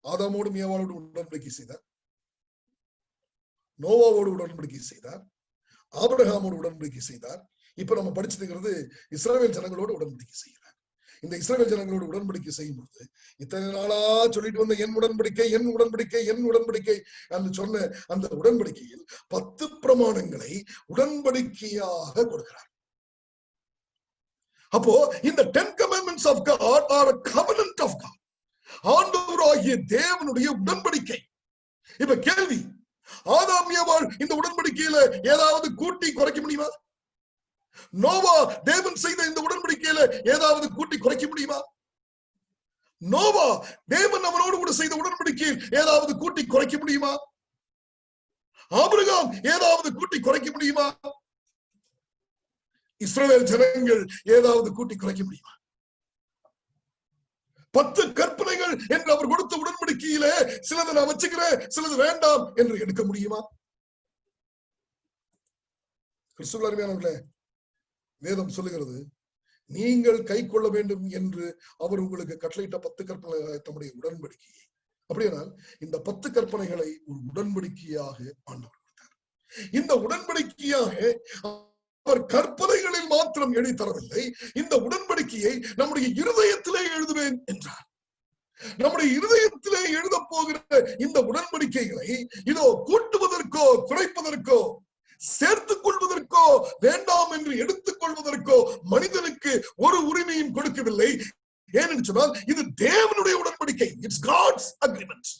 ஆதாமோடும் ஏவாளோடு உடன்படிக்கை செய்தார், நோவாவோடு உடன்படிக்கை செய்தார், ஆபிரகாமோடு உடன்படிக்கை செய்தார். இப்ப நம்ம படிச்சிருக்கிறது இஸ்ரவேல் ஜனங்களோடு உடன்படிக்கை செய்கிறார். இந்த இஸ்ரவேல் ஜனங்களோடு உடன்படிக்கை செய்யும் பொழுது இத்தனை நாளா சொல்லிட்டு வந்த என் உடன்படிக்கை என் உடன்படிக்கை என் உடன்படிக்கை என்று சொன்ன அந்த உடன்படிக்கையில் 10 பிரமாணங்களை உடன்படிக்கையாக கொடுக்கிறார். அப்போ இந்த 10 commandments of God are a covenant of God. ஆண்டவராகிய தேவனுடைய உடன்படிக்கை. இப்ப கேள்வி, ஆதாம் ஏவாள் இந்த உடன்படிக்கையில ஏதாவது கூட்டி குறைக்க முடியுமா? நோவா தேவன் செய்த இந்த உடன்படிக்கையில ஏதாவது கூட்டி குறைக்க முடியுமா? நோவா தேவன் அவனோடு கூட செய்த உடன்படிக்கையில் ஏதாவது கூட்டி குறைக்க முடியுமா? ஆபிரகாம் ஏதாவது கூட்டி குறைக்க முடியுமா? இஸ்ரவேல் ஜனங்கள் ஏதாவது கூட்டி குறைக்க முடியுமா? 10 கற்பனைகள் என்று அவர் கொடுத்த உடன்படிக்கையிலே சிலது நான் வச்சுக்கிறேன், சிலது வேண்டாம் என்று எடுக்க முடியுமா? கிறிஸ்துவுக்குள் அருமையானவர்களே, வேதம் சொல்லுகிறது, நீங்கள் கை கொள்ள வேண்டும் என்று அவர் உங்களுக்கு கட்டளையிட்ட 10 கற்பனைகளை தம்முடைய உடன்படிக்கையை. அப்படியானால் இந்த 10 கற்பனைகளை ஒரு உடன்படிக்கையாக ஆண்டவர் கொடுத்தார். இந்த உடன்படிக்கையாக அவர் கற்பனைகளில் மாத்திரம் எழுதி தரவில்லை, இந்த உடன்படிக்கையை நம்முடைய இருதயத்திலே எழுதுவேன் என்றார். நம்முடைய இருதயத்திலே எழுத போகிற இந்த உடன்படிக்கைகளை இதோ கூட்டுவதற்கோ குறைப்பதற்கோ சேர்த்துக் கொள்வதற்கோ வேண்டாம் என்று எடுத்துக் கொள்வதற்கோ மனிதனுக்கு ஒரு உரிமையும் கொடுக்கவில்லை. ஏனென்று சொன்னால் இது தேவனுடைய உடன்படிக்கை. It's God's agreement.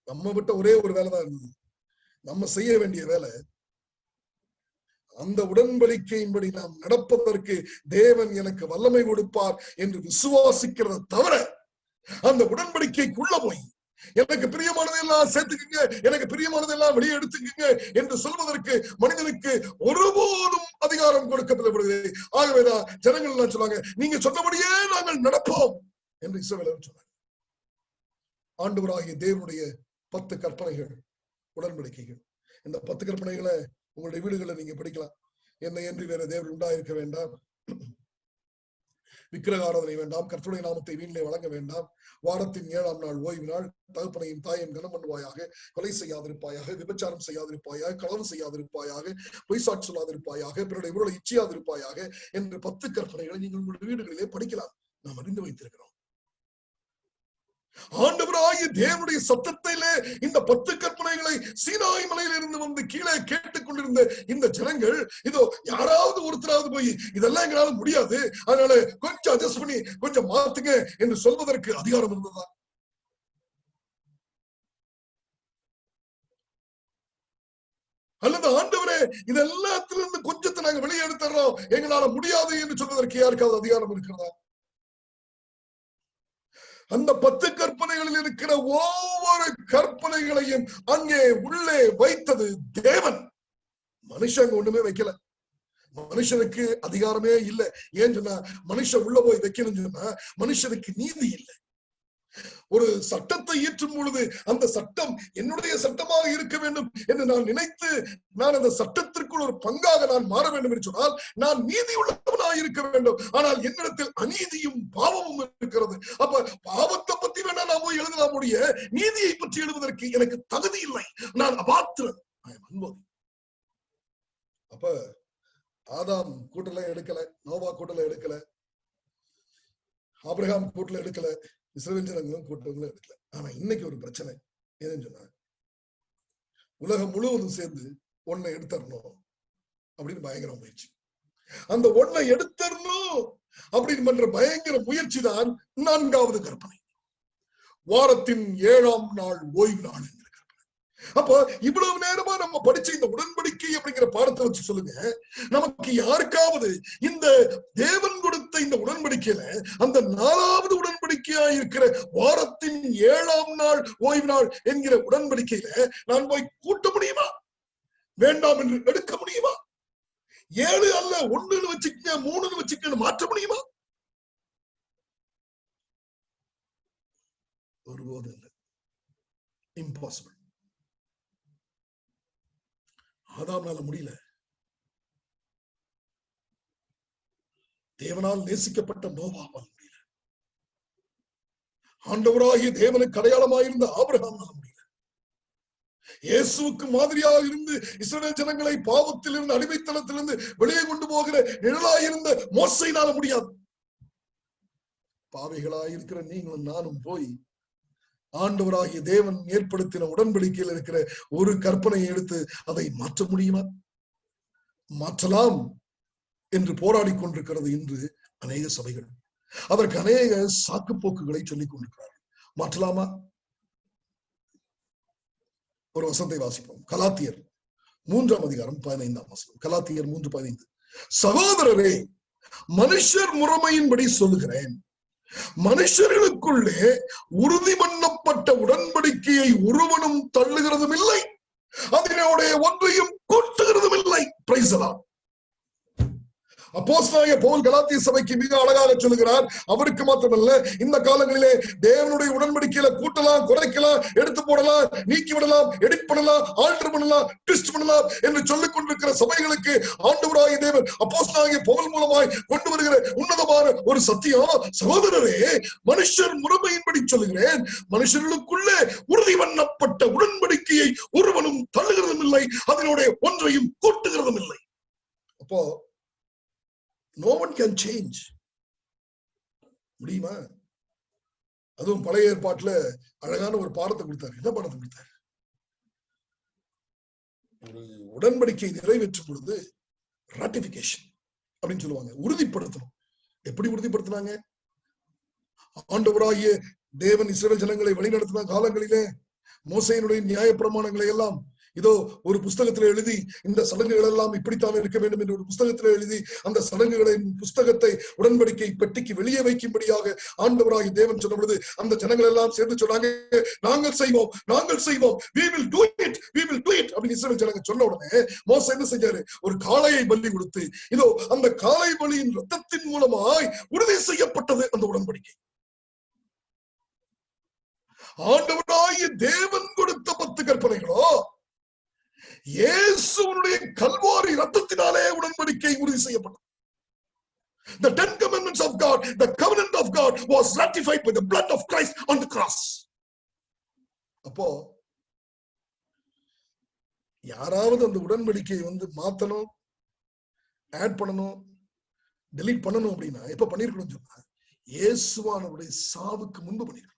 நம்ம விட்ட ஒரே ஒரு வேலை தான் இருந்தது, நம்ம செய்ய வேண்டிய வேலை. அந்த உடன்படிக்கையின்படி நாம் நடப்பதற்கு தேவன் எனக்கு வல்லமை கொடுப்பார் என்று விசுவாசிக்கிறத தவிர அந்த உடன்படிக்கைக்குள்ள போய் எனக்கு பிரியமானதெல்லாம் சேர்த்துக்குங்க, எனக்கு பிரியமானதெல்லாம் வெளியே எடுத்துக்குங்க என்று சொல்வதற்கு மனிதனுக்கு ஒருபோதும் அதிகாரம் கொடுக்கப்படுகிறது. ஆகவேதான் ஜனங்கள் எல்லாம் சொன்னாங்க, நீங்க சொன்னபடியே நாங்கள் நடப்போம் என்று இஸ்ரவேலர் சொன்னாங்க. ஆண்டவராகிய தேவனுடைய 10 கற்பனைகள், உடன்படிக்கைகள். இந்த 10 கற்பனைகளை உங்களுடைய வீடுகளை நீங்க படிக்கலாம். என்னை என்று வேற தேவன் உண்டாயிருக்க வேண்டாம், விக்கிரக ஆராதனை வேண்டாம், கர்த்தருடைய நாமத்தை வீணிலே வழங்க வேண்டாம், வாரத்தின் 7ஆம் நாள் ஓய்வு நாள், தகப்பனையும் தாயும் கனம் பண்ணுவாயாக, கொலை செய்யாதிருப்பாயாக, விபச்சாரம் செய்யாதிருப்பாயாக, களவு செய்யாதிருப்பாயாக, பொய் சாட்சி சொல்லாதிருப்பாயாக, பிறருடைய உடலை இச்சையாதிருப்பாயாக என்று 10 கற்பனைகளை நீங்கள் உங்களுடைய வீடுகளிலே படிக்கலாம். நாம் அறிந்து வைத்திருக்கிறோம். ஆண்டவராகிய தேவனுடைய சத்தத்திலே இந்த 10 கற்பனைகளை சீனாய் மலையில இருந்து வந்து கீழே கேட்டுக்கொண்டிருந்த இந்த ஜனங்கள், இதோ யாராவது ஒருத்தராவது போய் இதெல்லாம் எங்களால முடியாது, அதனால கொஞ்சம் அட்ஜஸ்ட் பண்ணி கொஞ்சம் மாத்துங்க என்று சொல்வதற்கு அதிகாரம் இருந்ததா? அல்லது ஆண்டவரே இதெல்லாத்திலிருந்து கொஞ்சத்தை நாங்க வெளியே எடுத்துறோம், எங்களால முடியாது என்று சொல்வதற்கு யாருக்காவது அதிகாரம் இருக்கிறதா? அந்த 10 கற்பனைகளில் இருக்கிற ஒவ்வொரு கற்பனைகளையும் அங்கே உள்ளே வைத்தது தேவன். மனுஷன் ஒண்ணுமே வைக்கல. மனுஷனுக்கு அதிகாரமே இல்லை. ஏன் சொன்னா, மனுஷன் உள்ள போய் வைக்கணும்னு சொன்னா மனுஷனுக்கு நீதி இல்லை. ஒரு சட்டத்தை இயற்றும் பொழுது அந்த சட்டம் என்னுடைய சட்டமாக இருக்க வேண்டும் என்று நான் நினைத்து நான் அந்த சட்டத்திற்குள் ஒரு பங்காக நான் மாற வேண்டும் என்று சொன்னால் நான் நீதி உள்ளவனாக இருக்க வேண்டும். ஆனால் என்னிடத்தில் அநீதியும் பாவமும் இருக்கிறது. அப்ப பாவத்தை பத்தி வேணா நான் போய் எழுதலாம், முடிய நீதியை பற்றி எழுதுவதற்கு எனக்கு தகுதி இல்லை. நான் அபாத்திரன். அப்ப ஆதாம் கூட்டல எடுக்கல, நோவா கூட்டல எடுக்கல, ஆபிரகாம் கூட்டல எடுக்கல, இஸ்ரவேல் ஜனங்களும் கூட்டங்களும் எடுக்கல. ஆனா இன்னைக்கு ஒரு பிரச்சனை ஏன்னு சொன்னா, உலகம் முழுவதும் சேர்ந்து ஒன்னை எடுத்துடணும் அப்படின்னு பயங்கர முயற்சி. அந்த ஒன்னை எடுத்துடணும் அப்படின்னு பண்ற பயங்கர முயற்சி தான் 4வது கற்பனை, வாரத்தின் 7ஆம் நாள் ஓய்வு நாள் என்கிற கற்பனை. அப்போ இவ்வளவு நேரமா நம்ம படிச்ச இந்த உடன்படிக்கை அப்படிங்கிற பாடத்தை வச்சு சொல்லுங்க, நமக்கு யாருக்காவது இந்த தேவன் கொடுத்த இந்த உடன்படிக்கையில அந்த 4வது உடன்படிக்கையா இருக்கிற வாரத்தின் 7ஆம் நாள் ஓய்வு நாள் என்கிற உடன்படிக்கையில நான் போய் கூட்ட முடியுமா? வேண்டாம் என்று எடுக்க முடியுமா? 7 அல்ல 1ன்னு வச்சுக்க 3ன்னு வச்சுக்க மாற்ற முடியுமா? ஒருபோதும் இல்லை. இம்பாசிபிள். ஆதாம்னால முடியல. தேவனால் நேசிக்கப்பட்ட நோவாவால் முடியல. ஆண்டவராகிய தேவனுக்கு அடையாளமாயிருந்த ஆபிரகாம்னால முடியல. இயேசுவுக்கு மாதிரியாக இருந்து இஸ்ரவேல் ஜனங்களை பாவத்திலிருந்து அடிமைத்தனத்திலிருந்து வெளியே கொண்டு போகிற நிழலாயிருந்த மோசையினால முடியாது. பாவிகளாயிருக்கிற நீங்களும் நானும் போய் ஆண்டவராகிய தேவன் ஏற்படுத்தின உடன்படிக்கையில் இருக்கிற ஒரு கற்பனையை எடுத்து அதை மாற்ற முடியுமா? மாற்றலாம் என்று போராடி கொண்டிருக்கிறது இன்று அநேக சபைகள். அதற்கு அநேக சாக்கு போக்குகளை சொல்லிக் கொண்டிருக்கிறார்கள். மாற்றலாமா? ஒரு வசனத்தை வாசிப்போம். கலாத்தியர் 3ஆம் அதிகாரம் 15ஆம் வசனம். கலாத்தியர் 3:15. சகோதரரே, மனுஷர் முறைமையின்படி சொல்லுகிறேன், மனுஷர்களுக்குள்ளே உறுதி பண்ணப்பட்ட உடன்படிக்கையை ஒருவனும் தள்ளுகிறதும் இல்லை, அதனுடைய ஒன்றையும் கூட்டுகிறதும் இல்லை. Praise the Lord. அப்போஸ்தலனாகிய பவுல் கலாத்திய சபைக்கு மிக அழகாக சொல்லுகிறார். அவருக்கு மாத்திரமல்ல, இந்த காலங்களிலே தேவனுடைய உடன்படிக்கையில கூட்டலாம், குறைக்கலாம், எடுத்து போடலாம், நீக்கி விடலாம், எடிட் பண்ணலாம், ஆல்டர் பண்ணலாம், ட்விஸ்ட் பண்ணலாம் என்று சொல்லிக் கொண்டிருக்கிற சபைகளுக்கு ஆண்டவராகிய தேவன் அப்போஸ்தலனாகிய பவுல் மூலமாய் கொண்டு வருகிற உன்னதமான ஒரு சத்தியம், சகோதரரே, மனுஷர் முறைமையின்படி சொல்லுகிறேன், மனுஷர்களுக்குள்ளே உறுதி பண்ணப்பட்ட உடன்படிக்கையை ஒருவனும் தள்ளுகிறதும் இல்லை, அதனுடைய ஒன்றையும் கூட்டுகிறதும் இல்லை. அப்போ no one can change. முடியுமா? அதுவும் பழைய ஏற்பாட்டுல அழகான ஒரு பாடத்தை கொடுத்தாரு. என்ன பாடத்தை கொடுத்தாரு? ஒரு உடன்படிக்கை நிறைவேற்றும் பொழுது ராட்டிபிகேஷன் அப்படின்னு சொல்லுவாங்க, உறுதிப்படுத்தணும். எப்படி உறுதிப்படுத்தினாங்க? ஆண்டவராகிய தேவன் இஸ்ரவேல் ஜனங்களை வழிநடத்தின காலங்களிலே மோசேயினுடைய நியாய பிரமாணங்களை எல்லாம் இதோ ஒரு புஸ்தகத்துல எழுதி, இந்த சடங்குகள் எல்லாம் இப்படித்தான் இருக்க வேண்டும் என்று ஒரு புஸ்தகத்துல எழுதி, அந்த சடங்குகளின் புஸ்தகத்தை உடன்படிக்கை பெட்டிக்கு வெளியே வைக்கும்படியாக ஆண்டவராகிய தேவன் சொன்ன பொழுது அந்த ஜனங்கள் எல்லாம் சேர்ந்து சொன்னாங்க, நாங்கள் செய்வோம், நாங்கள் செய்வோம், we will do it, we will do it அப்படின்னு இஸ்ரவேல் ஜனங்க சொன்ன உடனே மோசே என்ன செஞ்சாரு? ஒரு காளையை பலி கொடுத்து, இதோ அந்த காளை பலியின் ரத்தத்தின் மூலமாய் உறுதி செய்யப்பட்டது அந்த உடன்படிக்கை. ஆண்டவராகிய தேவன் கொடுத்த 10 கற்பனைகளோ இயேசுவுடைய கல்வாரி ரத்தத்தினாலே உடன்படிக்கை உறுதி செய்யப்பட்டது. The 10 commandments of God, the covenant of God was ratified by the blood of Christ on the cross. அப்போ யாராவது அந்த உடன்படிக்கையை மாத்தணும், ஆட் பண்ணணும், டெலீட் பண்ணணும் அப்படின்னா எப்ப பண்ணிருக்கணும் சொன்னா, இயேசுவானவருடைய சாவுக்கு முன்பு பண்ணிருக்கணும்.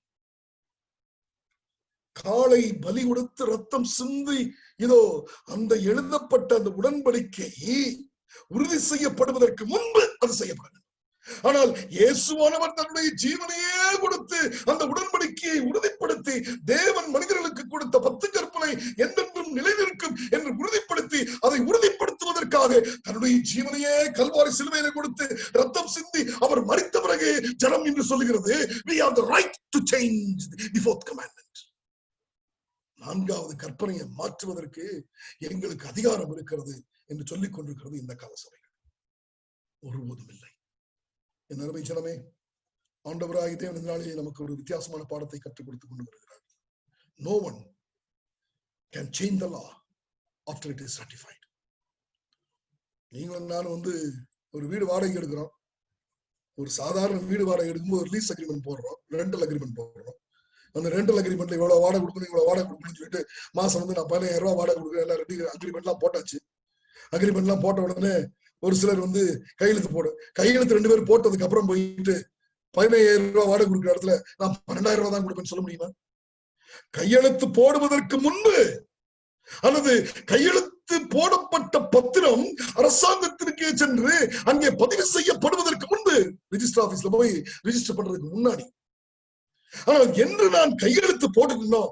காளை பலி கொடுத்து ரத்தம் சிந்தி இதோ அந்த எழுதப்பட்ட அந்த உடன்படிக்கை உறுதி செய்யப்படுவதற்கு முன்பு அது செய்யப்பட. ஆனால் இயேசுவானவர் தன்னுடைய ஜீவனையே கொடுத்து அந்த உடன்படிக்கையை உறுதிப்படுத்தி, தேவன் மனிதர்களுக்கு கொடுத்த 10 கற்பனை என்றென்றும் நிலைநிற்கும் என்று உறுதிப்படுத்தி, அதை உறுதிப்படுத்துவதற்காக தன்னுடைய ஜீவனையே கல்வாரி சிலுவையில கொடுத்து ரத்தம் சிந்தி அவர் மரித்த பிறகு ஜனம் என்று சொல்லுகிறது, we have the right to change the 4th commandment. 4வது கற்பனையை மாற்றுவதற்கு எங்களுக்கு அதிகாரம் இருக்கிறது என்று சொல்லிக் கொண்டிருக்கிறது இந்த கால சபைகள். ஒருபோதும் இல்லை. என் அருமை ஜனமே, ஆண்டவராகிய தேவன் இந்த நாளிலே நமக்கு ஒரு வித்தியாசமான பாடத்தை கற்றுக் கொடுத்துக் கொண்டு வருகிறார். No one can change the law after it is ratified. நீங்களும் நானும் ஒரு வீடு வாடகை எடுக்கிறோம். ஒரு சாதாரண வீடு வாடகை எடுக்கும்போது ஒரு லீஸ் அக்ரிமெண்ட் போடுறோம், ரெண்டல் அக்ரிமெண்ட் போடுறோம். அந்த ரெண்டல் அக்ரிமெண்ட்ல இவ்வளவு வாடகை கொடுக்கணும், இவ்வளவு வாடகை கொடுக்கணும்னு சொல்லிட்டு மாசம் நான் 15,000 ரூபாய் வாடகை கொடுக்குறேன். எல்லாம் ரெண்டு அக்ரிமெண்ட் எல்லாம் போட்டாச்சு. அக்ரிமெண்ட் எல்லாம் போட்ட உடனே ஒரு சிலர் கையெழுத்து போடும். கையெழுத்து 2 பேரும் போட்டதுக்கு அப்புறம் போயிட்டு 15,000 ரூபாய் வாடகை கொடுக்குற இடத்துல நான் 12,000 ரூபாய் தான் கொடுப்பேன்னு சொல்ல முடியுமா? கையெழுத்து போடுவதற்கு முன்பு அல்லது கையெழுத்து போடப்பட்ட பத்திரம் அரசாங்கத்திற்கு சென்று அங்கே பதிவு செய்யப்படுவதற்கு முன்பு ரிஜிஸ்டர் ஆபீஸ்ல போய் ரிஜிஸ்டர் பண்றதுக்கு முன்னாடி. ஆனால் என்று நான் கையெழுத்து போட்டுட்டோம்,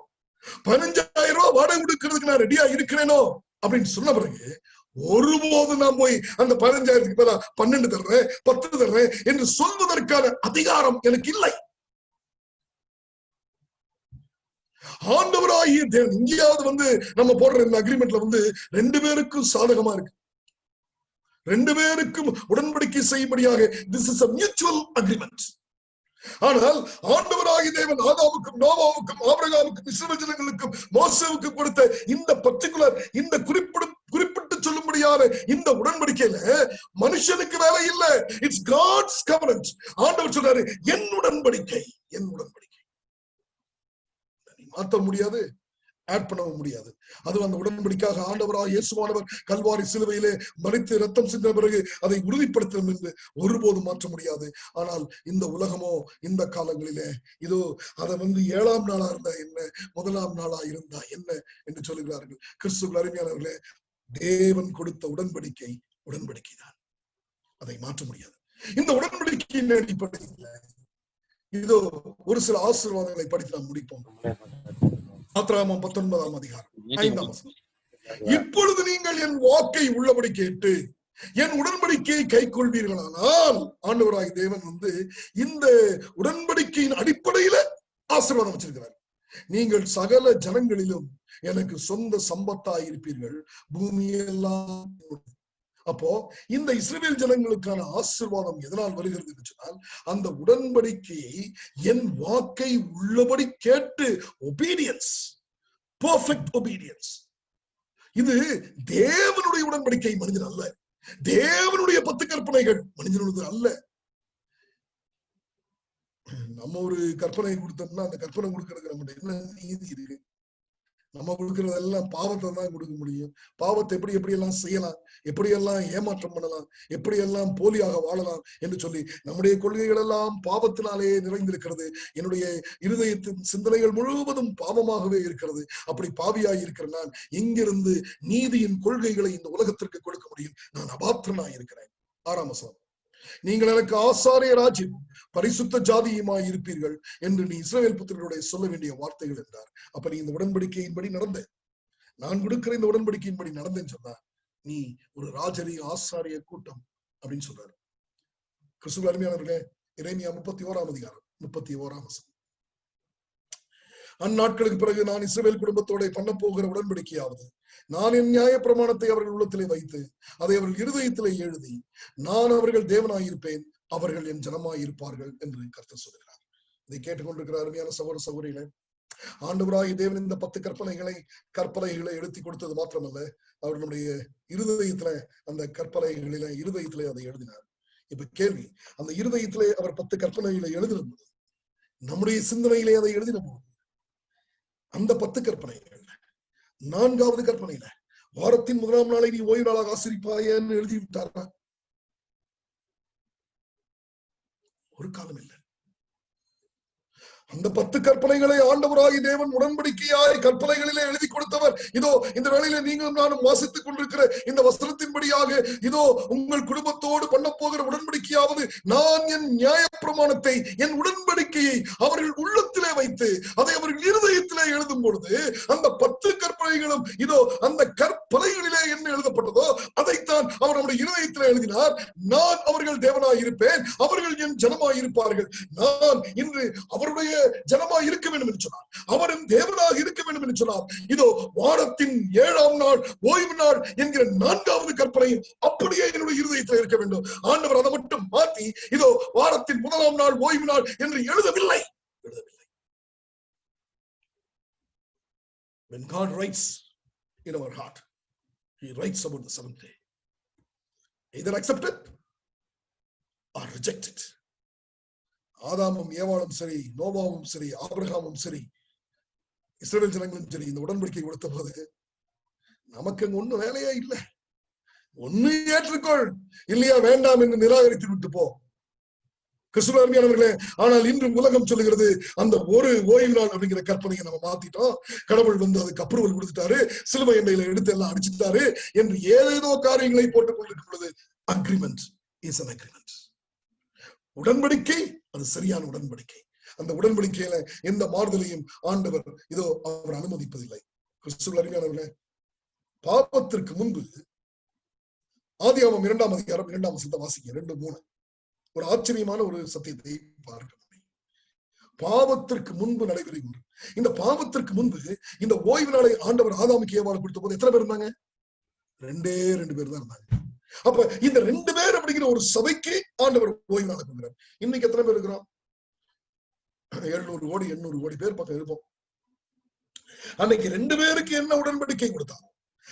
15,000 ரூபாய் வாடகை கொடுக்கிறதுக்கு நான் ரெடியா இருக்கிறேனோ அப்படின்னு சொன்ன பிறகு ஒருபோது நான் போய் அந்த 15,000க்கு மேல 12 தர்றேன் 10 தர்றேன் என்று சொல்வதற்கான அதிகாரம் எனக்கு இல்லை. ஆண்டவராகிய தேவன் இங்கேயாவது நம்ம போடுற இந்த அக்ரிமெண்ட்ல 2 பேருக்கும் சாதகமா இருக்கு. 2 பேருக்கும் உடன்படிக்கை செய்யும்படியாக this is a mutual agreement. ஆனால் ஆண்டவராகிய தேவன் ஆதாமுக்கும் நோவாவுக்கும் ஆபிரகாமுக்கும் இஸ்ரவேல் ஜனங்களுக்கும் மோசேவுக்கும் கொடுத்த இந்த பர்டிகுலர் இந்த குறிப்பிட்டு சொல்லும்படியான இந்த உடன்படிக்கையில மனுஷனுக்கு வேலை இல்லை. It's God's covenant. ஆண்டவர் சொல்றாரு என் உடன்படிக்கை மாற்ற முடியாது, ஆட் பண்ணவும் முடியாது. அது அந்த உடன்படிக்கையாக ஆண்டவராக இயேசுவானவர் கல்வாரி சிலுவையிலே மரித்து ரத்தம் சிந்தின பிறகு அதை உறுதிப்படுத்தும் என்று ஒருபோதும் மாற்ற முடியாது. ஆனால் இந்த உலகமோ இந்த காலங்களிலே இதோ அதை 7ஆம் நாளா இருந்தா என்ன, 1ஆம் நாளா இருந்தா என்ன என்று சொல்லுகிறார்கள். கிறிஸ்துவுக்குள் அருமையானவர்களே, தேவன் கொடுத்த உடன்படிக்கை தான், அதை மாற்ற முடியாது. இந்த உடன்படிக்கையின் அடிப்படையில் இதோ ஒரு சில ஆசீர்வாதங்களை படித்து நாம் முடிப்போம். ஆதியாகமம் 19ஆம் அதிகாரம் 5ஆம் வசனம். இப்பொழுது நீங்கள் என் வாக்கை உள்ளபடி கேட்டு என் உடன்படிக்கையை கை கொள்வீர்களானால், ஆண்டவராகிய தேவன் இந்த உடன்படிக்கையின் அடிப்படையில ஆசீர்வாதம் வச்சிருக்கிறார். நீங்கள் சகல ஜனங்களிலும் எனக்கு சொந்த சம்பத்தாய் இருப்பீர்கள், பூமியெல்லாம். அப்போ இந்த இஸ்ரவேல் ஜனங்களுக்கான ஆசீர்வாதம் எதனால் வருகிறது என்று சொன்னால், அந்த உடன்படிக்கையை என் வாக்கை உள்ளபடி கேட்டு ஒபீடியன்ஸ், பெர்ஃபெக்ட் ஒபீடியன்ஸ். இது தேவனுடைய உடன்படிக்கை, மனிதன் அல்ல. தேவனுடைய 10 கற்பனைகள் மனிதனுடைய அல்ல. நம்ம ஒரு கற்பனை கொடுத்தோம்னா அந்த கற்பனை கொடுக்கறதுக்கு நம்மகிட்ட என்ன நீதி இருக்கு? நம்ம கொடுக்கறதெல்லாம் பாவத்தை தான் கொடுக்க முடியும். பாவத்தை எப்படி எல்லாம் செய்யலாம், எப்படியெல்லாம் ஏமாற்றம் பண்ணலாம், எப்படியெல்லாம் போலியாக வாழலாம் என்று சொல்லி நம்முடைய கொள்கைகள் எல்லாம் பாவத்தினாலே நிறைந்திருக்கிறது. என்னுடைய இருதயத்தின் சிந்தனைகள் முழுவதும் பாவமாகவே இருக்கிறது. அப்படி பாவியாய் இருக்கிற நான் எங்கிருந்து நீதியின் கொள்கைகளை இந்த உலகத்திற்கு கொடுக்க முடியும்? நான் அபாத்திரனாய் இருக்கிறேன். 6ஆம் வசனம். நீங்கள் எனக்கு ஆசாரிய ராஜ்யம் பரிசுத்த ஜாதியுமாய் இருப்பீர்கள் என்று நீ இஸ்ரவேல் புத்திரர்களுடைய சொல்ல வேண்டிய வார்த்தைகள் என்றார். அப்ப நீ இந்த உடன்படிக்கையின்படி நடந்த, நான் கொடுக்கிற இந்த உடன்படிக்கையின்படி நடந்தேன்னு சொன்னா நீ ஒரு ராஜரிய ஆசாரிய கூட்டம் அப்படின்னு சொல்றாரு. கிறிஸ்துவுக்குள் அருமையானவர்களே, எரேமியா 31ஆம் அதிகாரம் 31ஆம் வசனம். அந்நாட்களுக்கு பிறகு நான் இஸ்ரவேல் குடும்பத்தோட பண்ண போகிற உடன்படிக்கையாவது, நான் என் நியாய பிரமாணத்தை அவர்கள் உள்ளத்திலே வைத்து அதை அவர்கள் இருதயத்திலே எழுதி, நான் அவர்கள் தேவனாயிருப்பேன், அவர்கள் என் ஜனமாயிருப்பார்கள் என்று கர்த்தர் சொல்கிறார். இதை கேட்டுக்கொண்டிருக்கிற அருமையான சகோதர சகோதரிகளே, ஆண்டவராகிய தேவன் இந்த 10 கற்பனைகளை எழுதி கொடுத்தது மாத்திரமல்ல, அவர் நம்முடைய இருதயத்துல அந்த கற்பனைகளில இருதயத்திலே அதை எழுதினார். இப்ப கேள்வி, அந்த இருதயத்திலே அவர் 10 கற்பனைகளை எழுதின போது, நம்முடைய சிந்தனையிலே அதை எழுதின போது, அந்த 10 கற்பனைகள் 4வது கற்பனையில வாரத்தின் 1ஆம் நாளை நீ ஓய்வு நாளாக ஆசரிப்பாயன்னு எழுதி விட்டாரா? ஒரு காலம் இல்லை. அந்த 10 கற்பனைகளை ஆண்டவராகிய தேவன் உடன்படிக்கையாய் கற்பனைகளிலே எழுதி கொடுத்தவர். இதோ இந்த வேளையில நீங்களும் நானும் வாசித்துக் கொண்டிருக்கிற இந்த வசனத்தின்படியாக இதோ உங்கள் குடும்பத்தோடு பண்ண போகிற உடன்படிக்கையாவது, நான் என் நியாய பிரமாணத்தை, என் உடன்படிக்கையை அவர்கள் உள்ளத்திலே வைத்து அதை அவர்கள் இருதயத்திலே எழுதும் பொழுது, அந்த 10 கற்பனைகளும் இதோ அந்த கற்பனைகளிலே என்ன எழுதப்பட்டதோ அதைத்தான் அவர் நம்முடைய இருதயத்திலே எழுதினார். நான் அவர்கள் தேவனாய் இருப்பேன், அவர்கள் என் ஜனமாய் இருப்பார்கள். நான் இன்று அவருடைய ஜனமாய் இருக்க வேண்டும் என்று சொன்னார், அவரின் தேவனாக இருக்க வேண்டும் என்று சொன்னார். இதோ வாரத்தின் 7ஆம் நாள் ஓய்வு நாள் என்கிற 4வது கற்பனை அப்படியே என்னுடைய இருதயத்தில் இருக்க வேண்டும். ஆண்டவர் அதை மட்டும் மாற்றி இதோ வாரத்தின் 1ஆம் நாள் ஓய்வு நாள் என்று எழுதவில்லை. When God writes in our heart, He writes about the 7th day. Either accept it or reject it. ஆதாமும் ஏவாளும் சரி, நோவாவும் சரி, ஆபிரகாமும் சரி, இஸ்ரவேல் ஜனங்களும் சரி, இந்த உடன்படிக்கை கொடுத்த போது நமக்கு அங்க ஒண்ணும் வேலையா இல்லை. ஒண்ணு ஏற்றுக்கொள், இல்லையா வேண்டாம் என்று நிராகரித்து விட்டு போ. கிறிஸ்துவுக்குள் அருமையானவர்களே, ஆனால் இன்று உலகம் சொல்லுகிறது அந்த ஒரு ஓய்வு நாள் அப்படிங்கிற கற்பனையை நம்ம மாத்திட்டோம். கடவுள் அதுக்கு அப்ரூவல் கொடுத்துட்டாரு, சிலுவை எண்ணெயில எடுத்து எல்லாம் அடிச்சுட்டாரு என்று ஏதேதோ காரியங்களை போட்டுக் கொண்டிருக்கும் பொழுது அக்ரிமெண்ட் இஸ் an agreement. உடன்படிக்கை அது சரியான உடன்படிக்கை. அந்த உடன்படிக்கையில எந்த மாறுதலையும் ஆண்டவர் இதோ அவர் அனுமதிப்பதில்லை. கிறிஸ்துவுக்குள் அருமையானவர்களே, பாவத்திற்கு முன்பு ஆதியாகமம் 2ஆம் அதிகாரம் 2ஆம் வசனத்தை வாசிங்க. 2:3 ஒரு ஆச்சரியமான ஒரு சத்தியத்தை பார்க்க முடியும். பாவத்திற்கு முன்பு நடைபெறுகிறது. இந்த பாவத்திற்கு முன்பு இந்த ஓய்வு நாளை ஆண்டவர் ஆதாமுக்கு ஏவாள் கொடுத்த போது எத்தனை பேர் இருந்தாங்க? 2 பேர் தான் இருந்தாங்க. அப்ப இந்த 2 பேர் அப்படிங்கிற ஒரு சபைக்கு ஆண்டவர் ஓய்வு நாளை கொடுக்கிறார். இன்னைக்கு எத்தனை பேர் இருக்கிறோம்? 700 கோடி 800 கோடி பேர் பக்கம் இருப்போம். அன்னைக்கு 2 பேருக்கு என்ன உடன்படிக்கை கொடுத்தாங்க,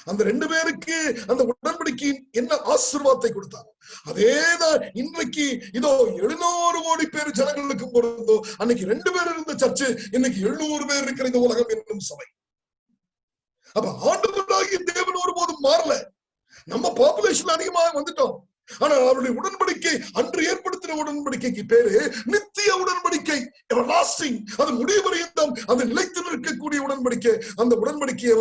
அந்த 2 பேருக்கு அந்த உடன்படிக்கையின் என்ன ஆசீர்வாதத்தை கொடுத்தாங்க, அதேதான் இன்றைக்கு இதோ 700 கோடி பேர் ஜனங்களுக்கும் பொருந்தோ. அன்னைக்கு 2 பேர் இருந்த சர்ச்சு இன்னைக்கு 700 பேர் இருக்கிற இந்த உலகம் என்னும் சபை. அப்ப ஆண்டவராகிய தேவன் ஒருபோதும் மாறல. நம்ம பாப்புலேஷன் அதிகமாக வந்துட்டோம். ஆனா அவருடைய உடன்படிக்கை அன்று ஏற்படுத்தின உடன்படிக்கைக்கு பேரு நித்திய உடன்படிக்கை, எவர்லாஸ்டிங். அது முடிவரையும் அது நிலைத்து நிற்கக்கூடிய உடன்படிக்கை. அந்த உடன்படிக்கையை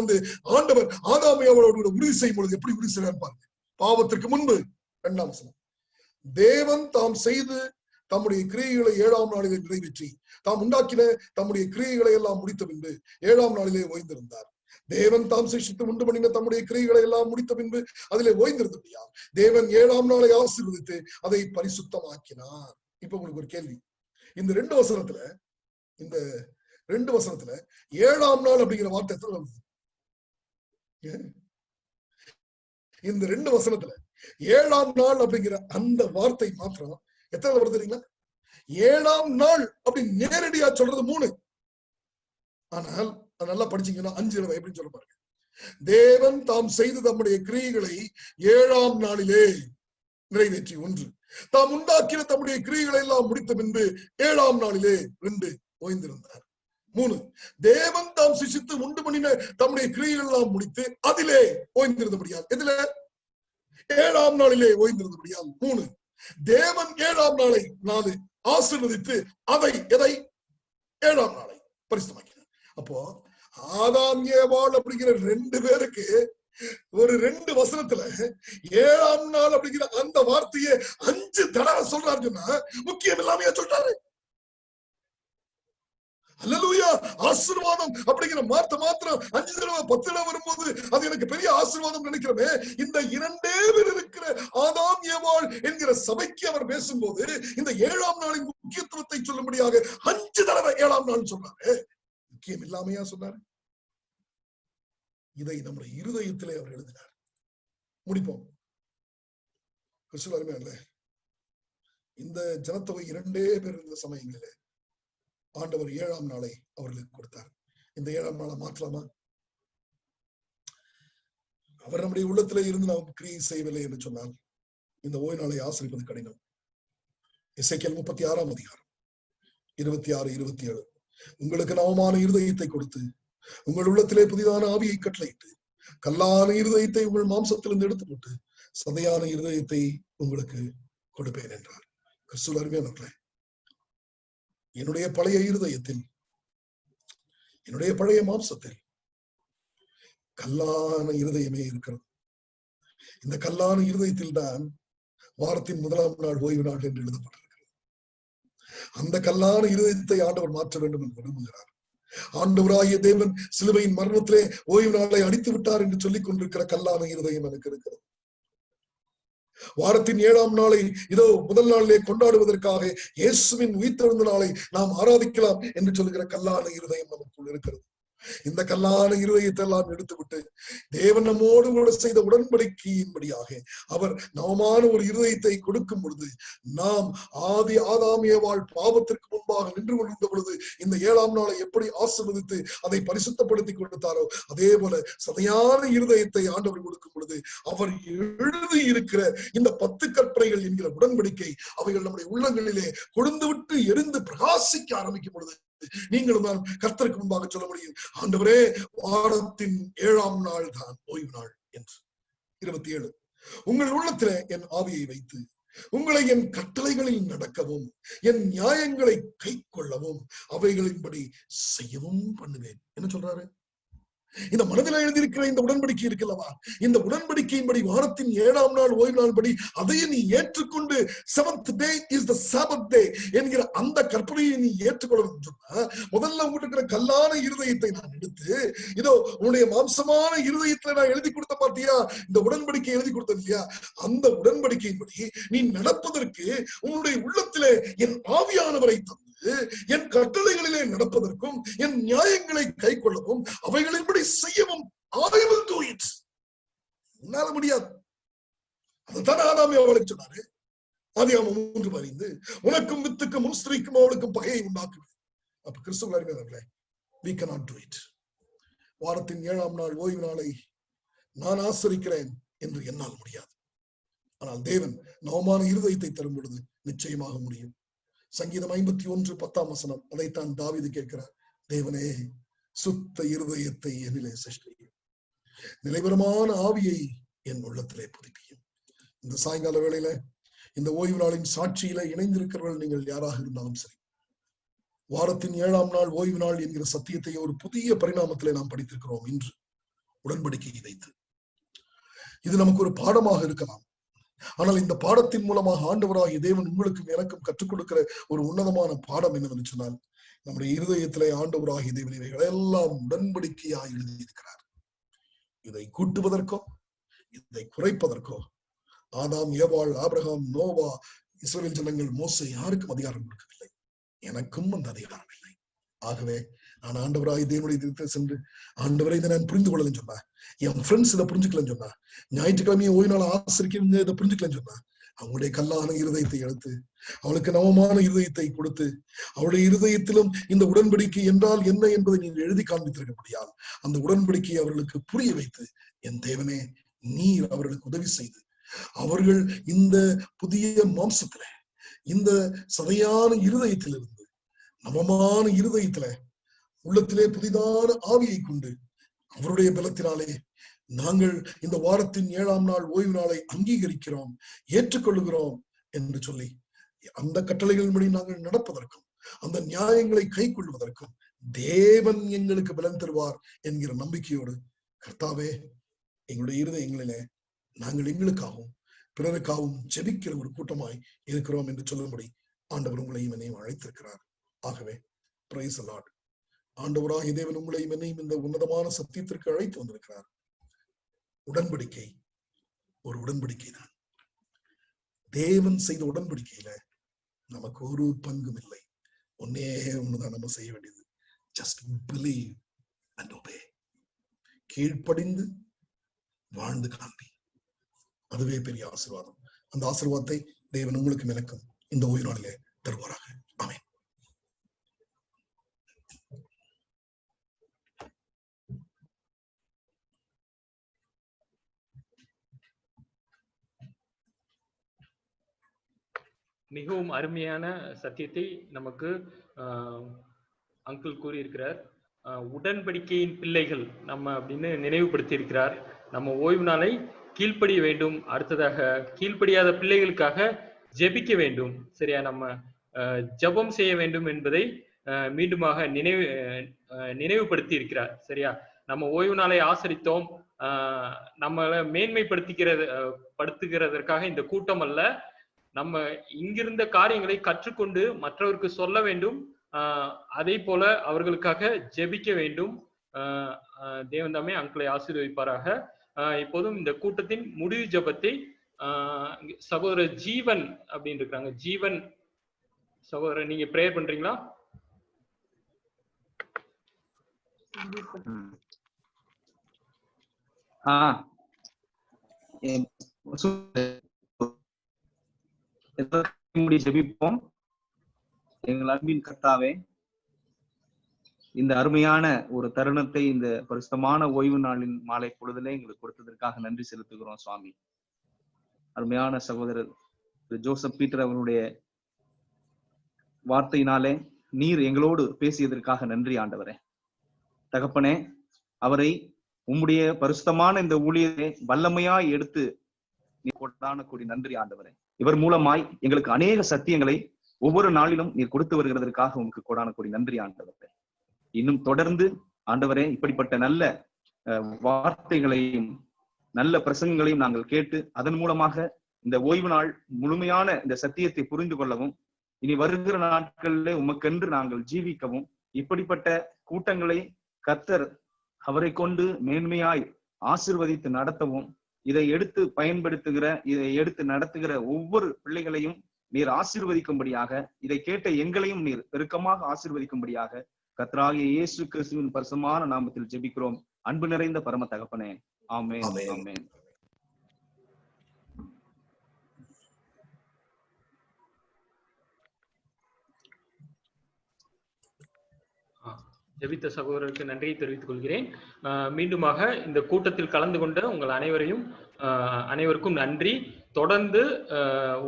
ஆண்டவர் ஆதாமை அவரோடு உறுதி செய்யும் பொழுது எப்படி உறுதி செய்வார் பாருங்க. பாவத்திற்கு முன்பு 2ஆம் வசனம், தேவன் தாம் செய்து தம்முடைய கிரியைகளை 7ஆம் நாளிலே நிறைவேற்றி தாம் உண்டாக்கின தம்முடைய கிரியைகளை எல்லாம் முடித்த பின்பு 7ஆம் நாளிலே ஓய்ந்திருந்தார். தேவன் தாம் சிருஷ்டித்து உண்டு பண்ணின தம்முடைய கிரியைகளை எல்லாம் முடித்த பின்பு அதிலே ஓய்ந்திருந்தபடியா தேவன் 7ஆம் நாளை ஆசீர்வதித்து அதை பரிசுத்தமாக்கினார். இப்ப உங்களுக்கு ஒரு கேள்வி. இந்த 2 வசனத்துல 7ஆம் நாள் அப்படிங்கிற வார்த்தை எத்தனை வருது? இந்த 2 வசனத்துல 7ஆம் நாள் அப்படிங்கிற அந்த வார்த்தை மாத்திரம் எத்தனை வருது தெரியுங்களா? 7ஆம் நாள் அப்படி நேரடியா சொல்றது 3. ஆனால் நல்லா படிச்சீங்கன்னா 5 எப்படின்னு சொல்ல பாருங்க. தேவன் தாம் செய்து தம்முடைய கிரியைகளை 7ஆம் நாளிலே நிறைவேற்றி 1, தாம் உண்டாக்கின தம்முடைய கிரியைகளை எல்லாம் முடித்த பின்பு 7ஆம் நாளிலே 2 ஓய்ந்திருந்தார். 3, தேவன் தாம் சிருஷ்டித்து உண்டு பண்ணின தம்முடைய கிரியைகள் எல்லாம் முடித்து அதிலே ஓய்ந்திருந்தபடியால், எதுல? 7ஆம் நாளிலே ஓய்ந்திருந்தபடியால் 3, தேவன் 7ஆம் நாளை 4 ஆசீர்வதித்து அதை எதை? 7ஆம் நாளை பரிசுத்தமாக்கினார். அப்போ ஆதாம் ஏவாள் அப்படிங்கிற 2 பேருக்கு ஒரு 2 வசனத்துல 7ஆம் நாள் அப்படிங்கிற அந்த வார்த்தையை 5 தடவை சொல்றாருன்னா முக்கியம் இல்லாமையா சொல்றாரு. அல்லேலூயா. ஆசீர்வாதம் அப்படிங்கிற வார்த்தை மாத்திரம் 5 தடவை 10 தடவை வரும்போது அது எனக்கு பெரிய ஆசீர்வாதம் நினைக்கிறமே. இந்த 2 பேர் இருக்கிற ஆதாம் ஏவாள் என்கிற சபைக்கு அவர் பேசும்போது இந்த 7ஆம் நாளின் முக்கியத்துவத்தை சொல்லும்படியாக 5 தடவை 7ஆம் நாள் சொல்றாரு. முக்கியம் இல்லாமையா சொன்னார். இதை நம்முடைய இருதயத்திலே அவர் எழுதினார். முடிப்போம். கிறிஸ்துவ இந்த ஜனத்தொகை 2 பேர் இருந்த சமயங்களிலே ஆண்டவர் 7ஆம் நாளை அவர்களுக்கு கொடுத்தார். இந்த 7ஆம் நாளை மாற்றலாமா? அவர் நம்முடைய உள்ளத்திலே இருந்து நாம் கிரியை செய்யவில்லை என்று சொன்னால் இந்த ஓய்வு நாளை ஆசரிப்பது கடினம். எசேக்கியேல் 36ஆம் அதிகாரம் 26, 27, உங்களுக்கு நவமான இருதயத்தை கொடுத்து உங்கள் உள்ளத்திலே புதிதான ஆவியை கட்டளையிட்டு கல்லான இருதயத்தை உங்கள் மாம்சத்திலிருந்து எடுத்து போட்டு சதையான இருதயத்தை உங்களுக்கு கொடுப்பேன் என்றார். கிறிஸ்துவில் அருமையானவர்களே, என்னுடைய பழைய இருதயத்தில், என்னுடைய பழைய மாம்சத்தில் கல்லான இருதயமே இருக்கிறது. இந்த கல்லான இருதயத்தில் தான் வாரத்தின் 1ஆம் நாள் ஓய்வு நாள் என்று எழுதப்பட்டிருக்கிறது. அந்த கல்லான இருதயத்தை ஆண்டவர் மாற்ற வேண்டும் என்று விரும்புகிறார். ஆண்டவராகிய தேவன் சிலுவையின் மரணத்திலே ஓய்வு நாளை அடித்து விட்டார் என்று சொல்லிக் கொண்டிருக்கிற கல்லான இருதயம் எனக்கு இருக்கிறது. வாரத்தின் 7ஆம் நாளை இதோ முதல் நாளிலே கொண்டாடுவதற்காக இயேசுவின் உயிர்த்தெழுந்த நாளை நாம் ஆராதிக்கலாம் என்று சொல்லுகிற கல்லான இருதயம் நமக்குள் இருக்கிறது. இந்த கல்லான இருதயத்தை எல்லாம் எடுத்துவிட்டு தேவன் நம்மோடு கூட செய்த உடன்படிக்கையின்படியாக அவர் நவமான ஒரு இருதயத்தை கொடுக்கும் பொழுது நாம் ஆதாம் ஏவாள் பாவத்திற்கு முன்பாக நின்று கொண்டிருந்த பொழுது இந்த 7ஆம் நாளை எப்படி ஆசீர்வதித்து அதை பரிசுத்தப்படுத்தி கொடுத்தாரோ அதே போல சதையான இருதயத்தை ஆண்டவர் கொடுக்கும் பொழுது அவர் எழுதி இருக்கிற இந்த 10 கற்பனைகள் என்கிற உடன்படிக்கை அவைகள் நம்முடைய உள்ளங்களிலே கொழுந்து விட்டு எரிந்து பிரகாசிக்க ஆரம்பிக்கும் பொழுது நீங்களும் தான் கர்த்தருக்கு முன்பாக சொல்ல முடியும், ஆண்டவரே வாரத்தின் 7ஆம் நாள் தான் ஓய்வு நாள் என்று. 27, உங்கள் உள்ளத்திலே என் ஆவியை வைத்து உங்களை என் கட்டளைகளில் நடக்கவும் என் நியாயங்களை கை கொள்ளவும் அவைகளின்படி செய்யவும் பண்ணுவேன். என்ன சொல்றாரு? இந்த மனதில் எழுதியிருக்கிற இந்த உடன்படிக்கை இருக்குல்லவா, இந்த உடன்படிக்கையின்படி வாரத்தின் 7ஆம் நாள் ஓய்வு நாள் படி அதையே நீ ஏற்றுக்கொண்டு seventh day is the Sabbath day என்கிற அந்த கற்பனையை நீ ஏற்றுக்கொள்ளணும்னு சொன்னா, முதல்ல உங்ககிட்ட இருக்கிற கல்லான இருதயத்தை நான் எடுத்து, இதோ உன்னுடைய மாம்சமான இருதயத்துல நான் எழுதி கொடுத்த பாத்தியா, இந்த உடன்படிக்கை எழுதி கொடுத்தது இல்லையா, அந்த உடன்படிக்கையின்படி நீ நடப்பதற்கு உன்னுடைய உள்ளத்திலே என் ஆவியானவரை தந்து என் கட்டளைகளிலே நடப்பதற்கும் என் நியாயங்களை கை கொள்ளவும் அவைகளின்படி செய்யவும் I will do it. உன்னால முடியாது. அதுதான் ஆதாமே அவளுக்கு சொன்னாரு. ஆதியாகமம் 3:15 உனக்கும் வித்துக்கும் முன் ஸ்திரீக்கும் அவளுக்கும் பகையை உண்டாக்குவேன். அப்ப கிறிஸ்துவர்களே, we cannot do it. வாரத்தின் 7ஆம் நாள் ஓய்வு நாளை நான் ஆசரிக்கிறேன் என்று என்னால் முடியாது. ஆனால் தேவன் நவமான இருதயத்தை தரும் பொழுது நிச்சயமாக முடியும். சங்கீதம் 51:10 அதைத்தான் தாவீது கேட்கிறார். தேவனே, சுத்த இருதயத்தை என்னிலே சிருஷ்டியும், நிலைவரமான ஆவியை என் உள்ளத்திலே புதுப்பியும். இந்த சாயங்கால வேளையில இந்த ஓய்வு நாளின் சாட்சியில இணைந்திருக்கிறவர்கள் நீங்கள் யாராக இருந்தாலும் சரி, வாரத்தின் 7ஆம் நாள் ஓய்வு நாள் என்கிற சத்தியத்தை ஒரு புதிய பரிணாமத்திலே நாம் படித்திருக்கிறோம். இன்று உடன்படிக்கையை வைத்து இது நமக்கு ஒரு பாடமாக இருக்கலாம். ஆனால் இந்த பாடத்தின் மூலமாக ஆண்டவராகிய தேவன் உங்களுக்கும் எனக்கும் கற்றுக் கொடுக்கிற ஒரு உன்னதமான பாடம் என்னவென்று சொன்னால், நம்முடைய இருதயத்திலே ஆண்டவராகிய தேவன் இவைகள் எல்லாம் உடன்படிக்கையாக எழுதியிருக்கிறார். இதை கூட்டுவதற்கோ இதை குறைப்பதற்கோ ஆதாம், ஏவாள், ஆபிரகாம், நோவா, இஸ்ரவேல் ஜனங்கள், மோசே யாருக்கும் அதிகாரம் கொடுக்கவில்லை. எனக்கும் அந்த அதிகாரம் இல்லை. ஆகவே நான் ஆண்டவராகிய தேவனுடைய இடத்தில் சென்று, ஆண்டவரை இதை நான் புரிந்து கொள்ளலன்னு சொன்னா, என் ஃப்ரெண்ட்ஸ் இதை புரிஞ்சுக்கலன்னு சொன்னா, ஞாயிற்றுக்கிழமையை ஓய்வு நாள் ஆசிரிக்க இதை புரிஞ்சுக்கலன்னு சொன்னா, அவங்களுடைய கல்லான இருதயத்தை எடுத்து அவளுக்கு நவமான இருதயத்தை கொடுத்து, அவளுடைய இருதயத்திலும் இந்த உடன்படிக்கை என்றால் என்ன என்பதை நீங்கள் எழுதி காண்பித்திருக்க முடியாது. அந்த உடன்படிக்கையை அவர்களுக்கு புரிய வைத்து, என் தேவனே நீர் அவர்களுக்கு உதவி செய்து, அவர்கள் இந்த புதிய மாம்சத்துல, இந்த சதையான இருதயத்திலிருந்து நவமான இருதயத்துல, உள்ளத்திலே புதிதான ஆவியை கொண்டு அவருடைய பலத்தினாலே நாங்கள் இந்த வாரத்தின் 7ஆம் நாள் ஓய்வு நாளை அங்கீகரிக்கிறோம், ஏற்றுக்கொள்ளுகிறோம் என்று சொல்லி, அந்த கட்டளைகளின்படி நாங்கள் நடப்பதற்கும் அந்த நியாயங்களை கை கொள்வதற்கும் தேவன் எங்களுக்கு பலன் தருவார் என்கிற நம்பிக்கையோடு, கர்த்தாவே எங்களுடைய இருதயங்களிலே நாங்கள் எங்களுக்காகவும் பிறருக்காகவும் ஜெபிக்கிற ஒரு கூட்டமாய் இருக்கிறோம் என்று சொல்லும்படி ஆண்டவர் உங்களையும் என்னையும் அழைத்திருக்கிறார். ஆகவே பிரைஸ் தி லார்ட். ஆண்டவராகிய தேவன் உங்களையும் என்னையும் இந்த உன்னதமான சத்தியத்திற்கு அழைத்து வந்திருக்கிறார். உடன்படிக்கை ஒரு உடன்படிக்கை தான். தேவன் செய்த உடன்படிக்கையில நமக்கு ஒரு பங்கும் இல்லை. ஒன்னே ஒண்ணுதான் நம்ம செய்ய வேண்டியது, ஜஸ்ட் பிலீவ் அண்ட் ஒபே. கீழ்ப்படிந்து வாழ்ந்து காண்பி, அதுவே பெரிய ஆசீர்வாதம். அந்த ஆசீர்வாதத்தை தேவன் உங்களுக்கும் எனக்கும் இந்த ஓய்வு நாளிலே தருவாராக. ஆமென். மிகவும் அருமையான சத்தியத்தை நமக்கு அங்கிள் கூறியிருக்கிறார். உடன்படிக்கையின் பிள்ளைகள் நம்ம அப்படின்னு நினைவுபடுத்தி இருக்கிறார். நம்ம ஓய்வு நாளை கீழ்ப்படிய வேண்டும். அடுத்ததாக கீழ்ப்படியாத பிள்ளைகளுக்காக ஜெபிக்க வேண்டும். சரியா, நம்ம ஜெபம் செய்ய வேண்டும் என்பதை மீண்டுமாக நினைவுபடுத்தி இருக்கிறார். சரியா, நம்ம ஓய்வு நாளை ஆசரித்தோம், நம்மளை படுத்துகிறதற்காக இந்த கூட்டம் அல்ல. நம்ம இங்கிருந்த காரியங்களை கற்றுக்கொண்டு மற்றவருக்கு சொல்ல வேண்டும். அதே போல அவர்களுக்காக ஜெபிக்க வேண்டும். தேவன் தாமே அங்களை ஆசீர்வதிப்பாராக. இப்போதும் இந்த கூட்டத்தின் முடிவு ஜெபத்தை சகோதரர் ஜீவன் அப்படின்னு இருக்காங்க. ஜீவன் சகோதரர், நீங்க பிரேயர் பண்றீங்களா? ஜெபிப்போம். எங்கள் அன்பின் கர்த்தாவே, இந்த அருமையான ஒரு தருணத்தை இந்த பரிசுத்தமான ஓய்வு நாளின் மாலை பொழுதிலே எங்களுக்கு கொடுத்ததற்காக நன்றி செலுத்துகிறோம் சுவாமி. அருமையான சகோதரர் ஜோசப் பீட்டர் அவருடைய வார்த்தையினாலே நீர் எங்களோடு பேசியதற்காக நன்றி ஆண்டவரே. தகப்பனே, அவரை உம்முடைய பரிசுத்தமான இந்த ஊழியத்தை வல்லமையாய் எடுத்து நீர் கொண்டான கூடி நன்றி ஆண்டவரே. இவர் மூலமாய் எங்களுக்கு அநேக சத்தியங்களை ஒவ்வொரு நாளிலும் நீர் கொடுத்து வருகிறதற்காக உங்களுக்கு கொடான கூடி நன்றி ஆண்டவரே. இன்னும் தொடர்ந்து ஆண்டவரே இப்படிப்பட்ட நல்ல வார்த்தைகளையும் நல்ல பிரசங்கங்களையும் நாங்கள் கேட்டு அதன் மூலமாக இந்த ஓய்வு நாள் முழுமையான இந்த சத்தியத்தை புரிந்து கொள்ளவும் இனி வருகிற நாட்களிலே உமக்கென்று நாங்கள் ஜீவிக்கவும் இப்படிப்பட்ட கூட்டங்களை கர்த்தர் அவரை கொண்டு மேன்மையாய் ஆசீர்வதித்து நடத்தவும் இதை எடுத்து பயன்படுத்துகிற இதை எடுத்து நடத்துகிற ஒவ்வொரு பிள்ளைகளையும் நீர் ஆசீர்வதிக்கும்படியாக இதை கேட்ட எங்களையும் நீர் பெருக்கமாக ஆசீர்வதிக்கும்படியாக கர்த்தராகிய இயேசு கிறிஸ்துவின் பரிசுத்தமான நாமத்தில் ஜெபிக்கிறோம். அன்பு நிறைந்த பரம தகப்பனே, ஆமென், ஆமென். ஜெபித்த சகோதரருக்கு நன்றியை தெரிவித்துக் கொள்கிறேன். மீண்டுமாக இந்த கூட்டத்தில் கலந்து கொண்ட உங்கள் அனைவருக்கும் நன்றி. தொடர்ந்து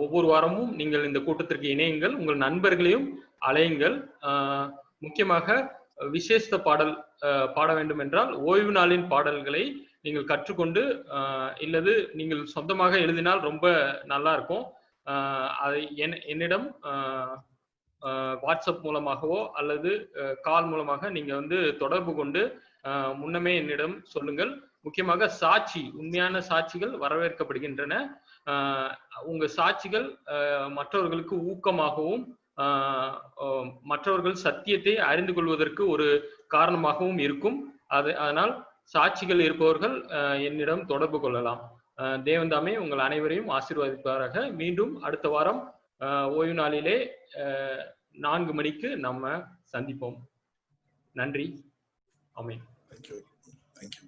ஒவ்வொரு வாரமும் நீங்கள் இந்த கூட்டத்திற்கு இணையுங்கள், உங்கள் நண்பர்களையும் அழையுங்கள். முக்கியமாக விசேஷ பாடல் பாட வேண்டும் என்றால் ஓய்வு நாளின் பாடல்களை நீங்கள் கற்றுக்கொண்டு இல்லது நீங்கள் சொந்தமாக எழுதினால் ரொம்ப நல்லா இருக்கும். அதை என்னிடம் வாட்ஸ்அப் மூலமாகவோ அல்லது கால் மூலமாக நீங்க தொடர்பு கொண்டு முன்னமே என்னிடம் சொல்லுங்கள். முக்கியமாக சாட்சி, உண்மையான சாட்சிகள் வரவேற்கப்படுகின்றன. உங்க சாட்சிகள் மற்றவர்களுக்கு ஊக்கமாகவும் மற்றவர்கள் சத்தியத்தை அறிந்து கொள்வதற்கு ஒரு காரணமாகவும் இருக்கும். அதனால் சாட்சிகள் இருப்பவர்கள் என்னிடம் தொடர்பு கொள்ளலாம். தேவன் தாமே உங்கள் அனைவரையும் ஆசீர்வதிப்பாராக. மீண்டும் அடுத்த வாரம் ஓய்வு நாளிலே 4 மணிக்கு நம்ம சந்திப்போம். நன்றி. ஆமென். Thank you.